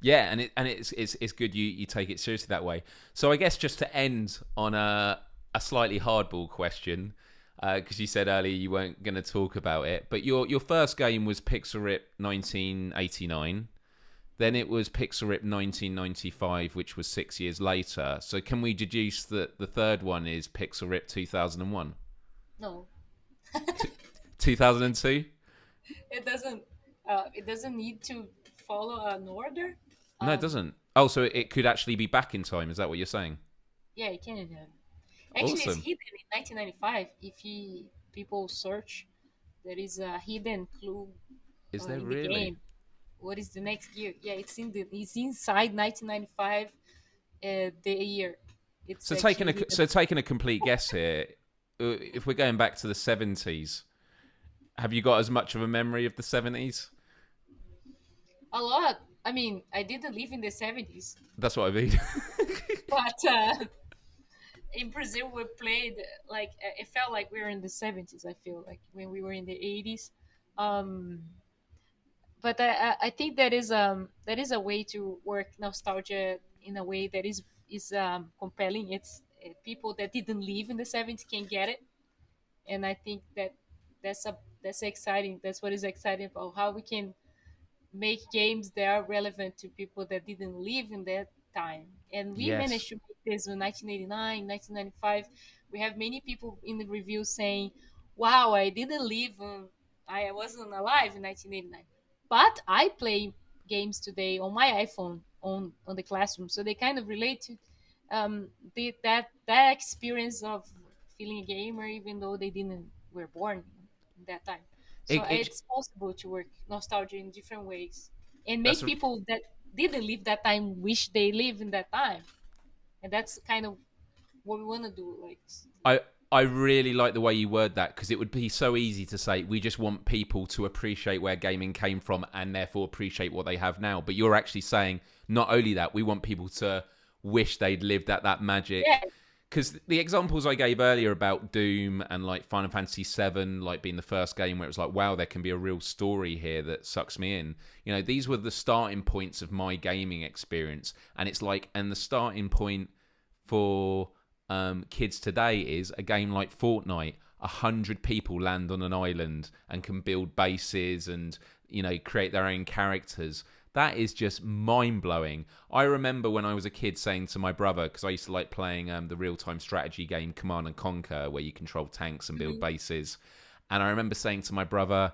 Yeah, and it's good you take it seriously that way. So I guess just to end on a slightly hardball question, because you said earlier you weren't going to talk about it, but your first game was Pixel Rip 1989. Then it was Pixel Rip 1995, which was 6 years later. So can we deduce that the third one is Pixel Rip 2001? No, 2002? it doesn't. It doesn't need to follow an order. No, it Um, doesn't. Oh, so it could actually be back in time. Is that what you're saying? yeah, it can. Actually, it's Awesome. hidden in 1995. If people search, there is a hidden clue Is there in the really? game. What is the next year? Yeah, it's inside 1995. The year. It's So actually hidden. taking a complete guess here, if we're going back to the 70s, have you got as much of a memory of the 70s? A lot. I mean, I didn't live in the 70s, That's what I mean. but in Brazil we played like it felt like we were in the 70s. I feel like when we were in the 80s. Um, but I think that is a way to work nostalgia in a way that is compelling. It's people that didn't live in the 70s can get it, and I think that that's exciting. That's what is exciting about how we can make games that are relevant to people that didn't live in that time. And we Yes. managed to make this in 1989, 1995. We have many people in the reviews saying, wow, I didn't live, I wasn't alive in 1989. But I play games today on my iPhone on the classroom. So they kind of relate to that experience of feeling a gamer, even though they didn't were born in that time. So It it's possible to work nostalgia in different ways and that's make people that didn't live that time wish they live in that time. And that's kind of what we want to do. Like, I I really like the way you word that, because it would be so easy to say we just want people to appreciate where gaming came from and therefore appreciate what they have now. But you're actually saying not only that, we want people to wish they'd lived at that magic. yeah, Because the examples I gave earlier about Doom and like Final Fantasy VII, like being the first game where it was like, wow, there can be a real story here that sucks me in. You know, these were the starting points of my gaming experience. And it's like, and the starting point for kids today is a game like Fortnite. 100 people land on an island and can build bases and, you know, create their own characters. That is just mind-blowing. I remember when I was a kid saying to my brother, because I used to like playing the real-time strategy game Command and Conquer, where you control tanks and build bases. And I remember saying to my brother,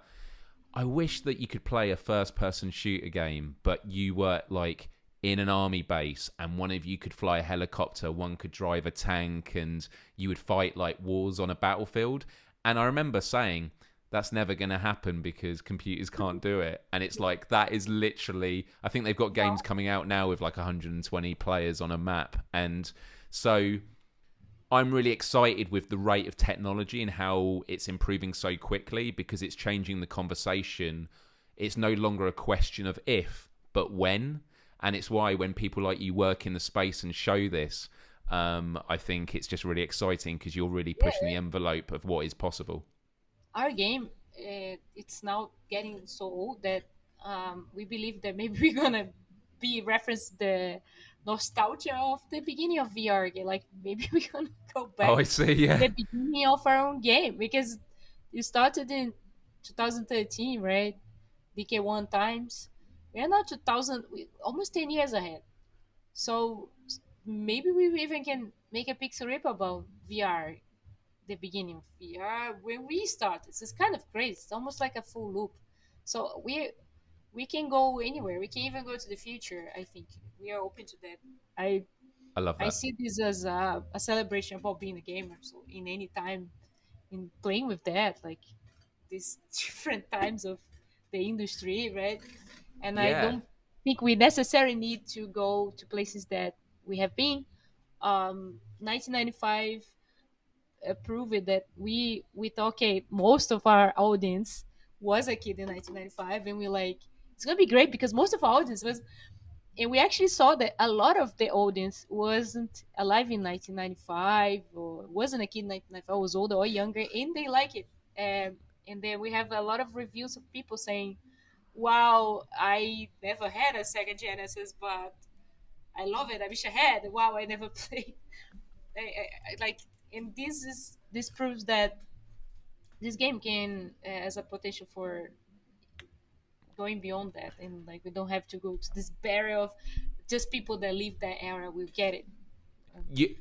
I wish that you could play a first-person shooter game, but you were like in an army base and one of you could fly a helicopter, one could drive a tank, and you would fight like wars on a battlefield. And I remember saying, that's never going to happen because computers can't do it. And it's like, that is literally, I think they've got games coming out now with like 120 players on a map. And so I'm really excited with the rate of technology and how it's improving so quickly, because it's changing the conversation. It's no longer a question of if, but when. And it's why when people like you work in the space and show this, I think it's just really exciting, because you're really pushing the envelope of what is possible. our game it's now getting so old that we believe that maybe we're gonna be reference the nostalgia of the beginning of VR game. Like maybe we're gonna go Oh, back I see, to yeah. the beginning of our own game because you started in 2013, right? DK1 times. We are now 2000, almost 10 years ahead. So maybe we even can make a pixel rip about VR, the beginning of VR when we started. It's kind of crazy. It's almost like a full loop. So we can go anywhere. We can even go to the future. I think we are open to that. I I love I that. see this as a celebration about being a gamer. So in any time in playing with that, like these different times of the industry, right? And I Yeah. don't think we necessarily need to go to places that we have been. 1995 proved that we thought, okay, most of our audience was a kid in 1995, and we like it's gonna be great because most of our audience was, and we actually saw that a lot of the audience wasn't alive in 1995 or wasn't a kid in 1995, was older or younger, and they like it. And then we have a lot of reviews of people saying, wow, I never had a Sega Genesis, but I love it. I wish I had. Wow, I never played. Like, and this proves that this game can has a potential for going beyond that, and like we don't have to go to this barrier of just people that live that era will get it.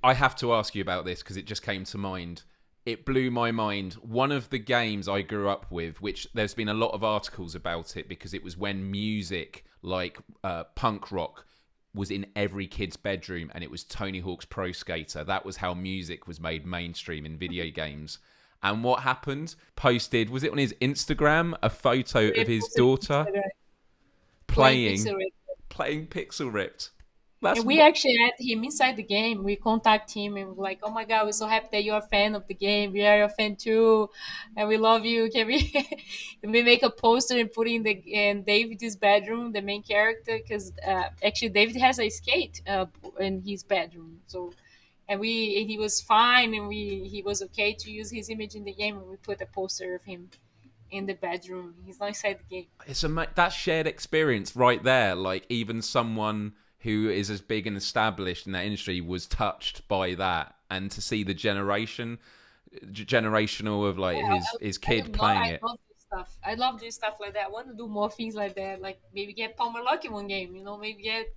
I have to ask you about this because it just came to mind. It blew my mind. One of the games I grew up with, which there's been a lot of articles about it because it was when music like punk rock was in every kid's bedroom, and it was Tony Hawk's Pro Skater. That was how music was made mainstream in video games. And what happened? Posted, was it on his Instagram, a photo of his daughter Playing playing Pixel Rift. playing Pixel Ripped. And That's we actually had him inside the game. We contact him and we're like, "Oh my god, we're so happy that you're a fan of the game. We are a fan too, and we love you. Can we can we make a poster and put in David's bedroom, the main character? Because actually David has a skate in his bedroom. So and he was fine, and we he was okay to use his image in the game, and we put a poster of him in the bedroom. He's not inside the game. that shared experience right there. Like even someone who is as big and established in that industry was touched by that, and to see the generational of like his kid playing I it. love this stuff. I love this stuff like that. I want to do more things like that. Like maybe get Palmer Luck in one game. Maybe get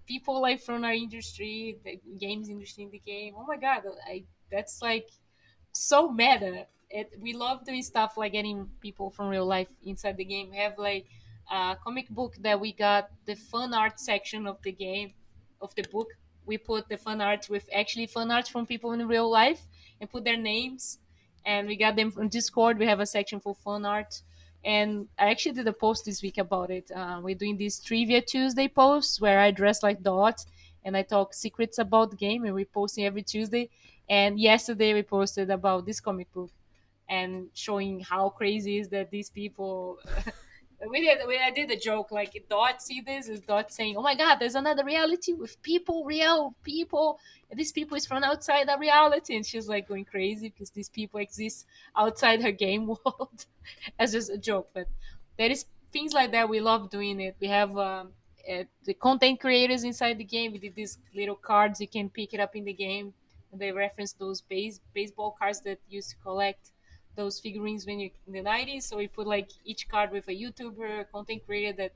people like from our industry, the games industry in the game. Oh my god, I that's like so meta. We love doing stuff like getting people from real life inside the game. We have like a comic book that we got the fun art section of the game, of the book. We put the fun art with actually fun art from people in real life and put their names. And we got them from Discord. We have a section for fun art. And I actually did a post this week about it. We're doing these Trivia Tuesday posts where I dress like Dot and I talk secrets about the game, and we're posting every Tuesday. And yesterday we posted about this comic book and showing how crazy is that these people. I did a joke like Dot see this is Dot saying, "Oh my God, there's another reality with people, real people. And these people is from outside the reality," and she's like going crazy because these people exist outside her game world as just a joke. But there is things like that. We love doing it. We have the content creators inside the game. We did these little cards you can pick it up in the game. And they reference those baseball cards that used to collect those figurines when you in the 90s. So we put like each card with a YouTuber, content creator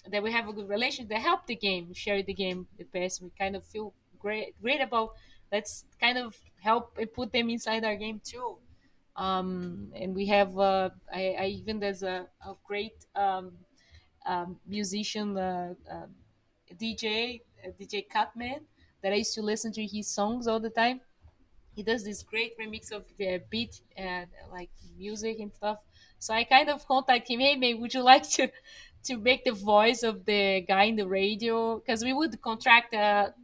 that we have a good relation that help the game, share the game the best. We kind of feel great about let's kind of help and put them inside our game too. And we have I even there's a great musician DJ Catman that I used to listen to his songs all the time. He does this great remix of the beat and like music and stuff. So I kind of contact him. Hey, man, would you like to make the voice of the guy in the radio? Because we would contract a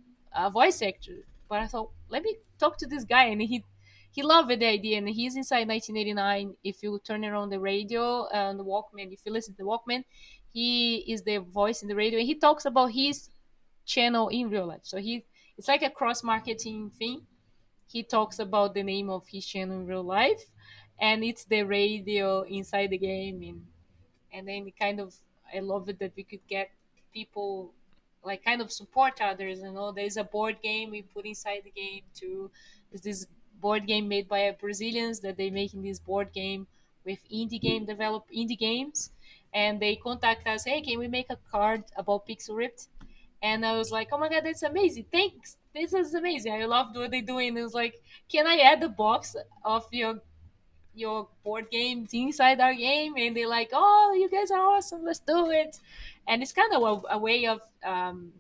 voice actor. But I thought, let me talk to this guy, and he loved the idea. And he's inside 1989. If you turn it on the radio on the Walkman, if you listen to the Walkman, he is the voice in the radio. And he talks about his channel in real life. So it's like a cross marketing thing. He talks about the name of his channel in real life, and it's the radio inside the game. And then kind of I love it that we could get people like kind of support others. There's a board game we put inside the game too. There's this board game made by Brazilians that they making this board game with develop indie games, and they contact us, hey, can we make a card about pixel ripped? And I was like, oh my god, that's amazing, thanks, this is amazing, I loved what they're doing. It was like, can I add the box of your board games inside our game? And they're like, oh, you guys are awesome, let's do it. And it's kind of a way of kind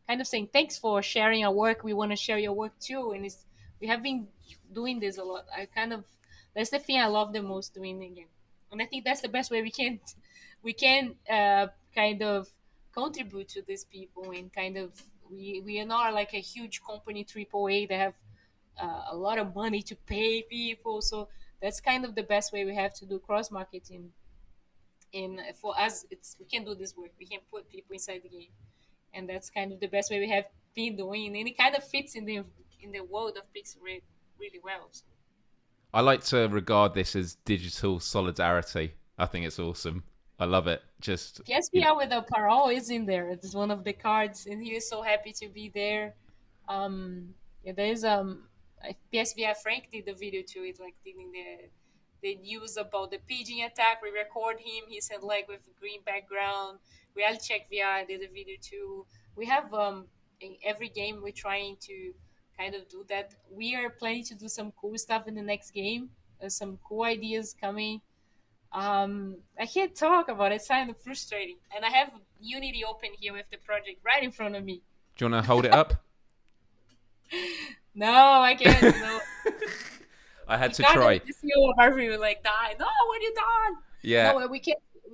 of saying thanks for sharing our work, we want to share your work too. And we have been doing this a lot. I kind of That's the thing I love the most doing the game. And I think that's the best way we can kind of contribute to these people. And kind of we are not like a huge company AAA that have a lot of money to pay people. So that's kind of the best way we have to do cross marketing. And for us, it's we can do this work. We can put people inside the game, and that's kind of the best way we have been doing. And it kind of fits in the world of Pixel really well. So. I like to regard this as digital solidarity. I think it's awesome. I love it. Just PSVR with a parole is in there. It's one of the cards, and he is so happy to be there. Yeah, there's PSVR Frank did the video too. It's like dealing the news about the pigeon attack. We record him. He said like with a green background. Reality Check VR did a video too. We have in every game we're trying to kind of do that. We are planning to do some cool stuff in the next game. Some cool ideas coming. I can't talk about it. It's kind of frustrating. And I have Unity open here with the project right in front of me. do you want to hold it up? No, I can't. No. I had to try. The CEO of Arvore like die. No, what are you done? Yeah. No, we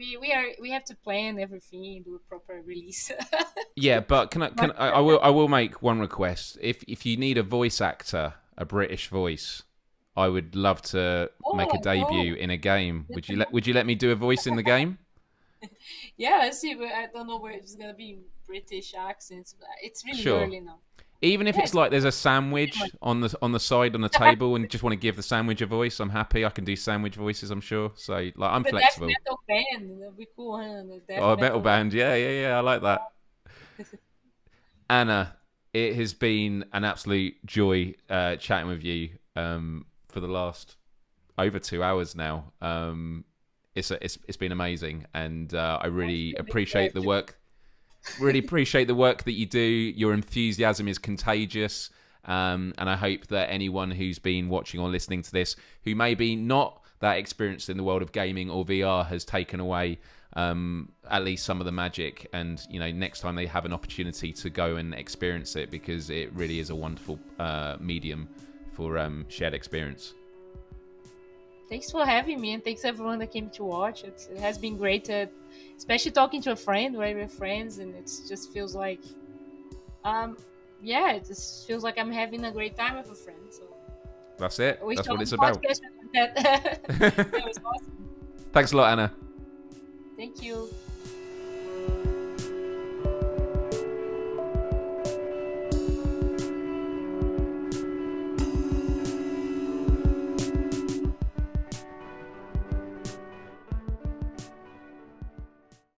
we have to plan everything and do a proper release. Yeah, but I will make one request. If you need a voice actor, a British voice, I would love to make a debut in a game. Would you let me do a voice in the game? Yeah, let's see. But I don't know where it's gonna be British accents. But it's really Sure. early now. Even if it's like there's a sandwich on the side on the table and just want to give the sandwich a voice, I'm happy. I can do sandwich voices, I'm sure. So like I'm flexible. Death metal band, that'd be cool, huh? A metal band, yeah. I like that. Anna, it has been an absolute joy chatting with you for the last over 2 hours now. It's been amazing, and I really appreciate the work. Really appreciate the work that you do. Your enthusiasm is contagious, and I hope that anyone who's been watching or listening to this, who may be not that experienced in the world of gaming or VR, has taken away at least some of the magic. And next time they have an opportunity to go and experience it, because it really is a wonderful medium for shared experience. Thanks for having me, and thanks everyone that came to watch. It has been great, especially talking to a friend. We're friends, and it just feels like, it just feels like I'm having a great time with a friend. So that's it. That's what it's about. That was awesome. Thanks a lot, Anna. Thank you.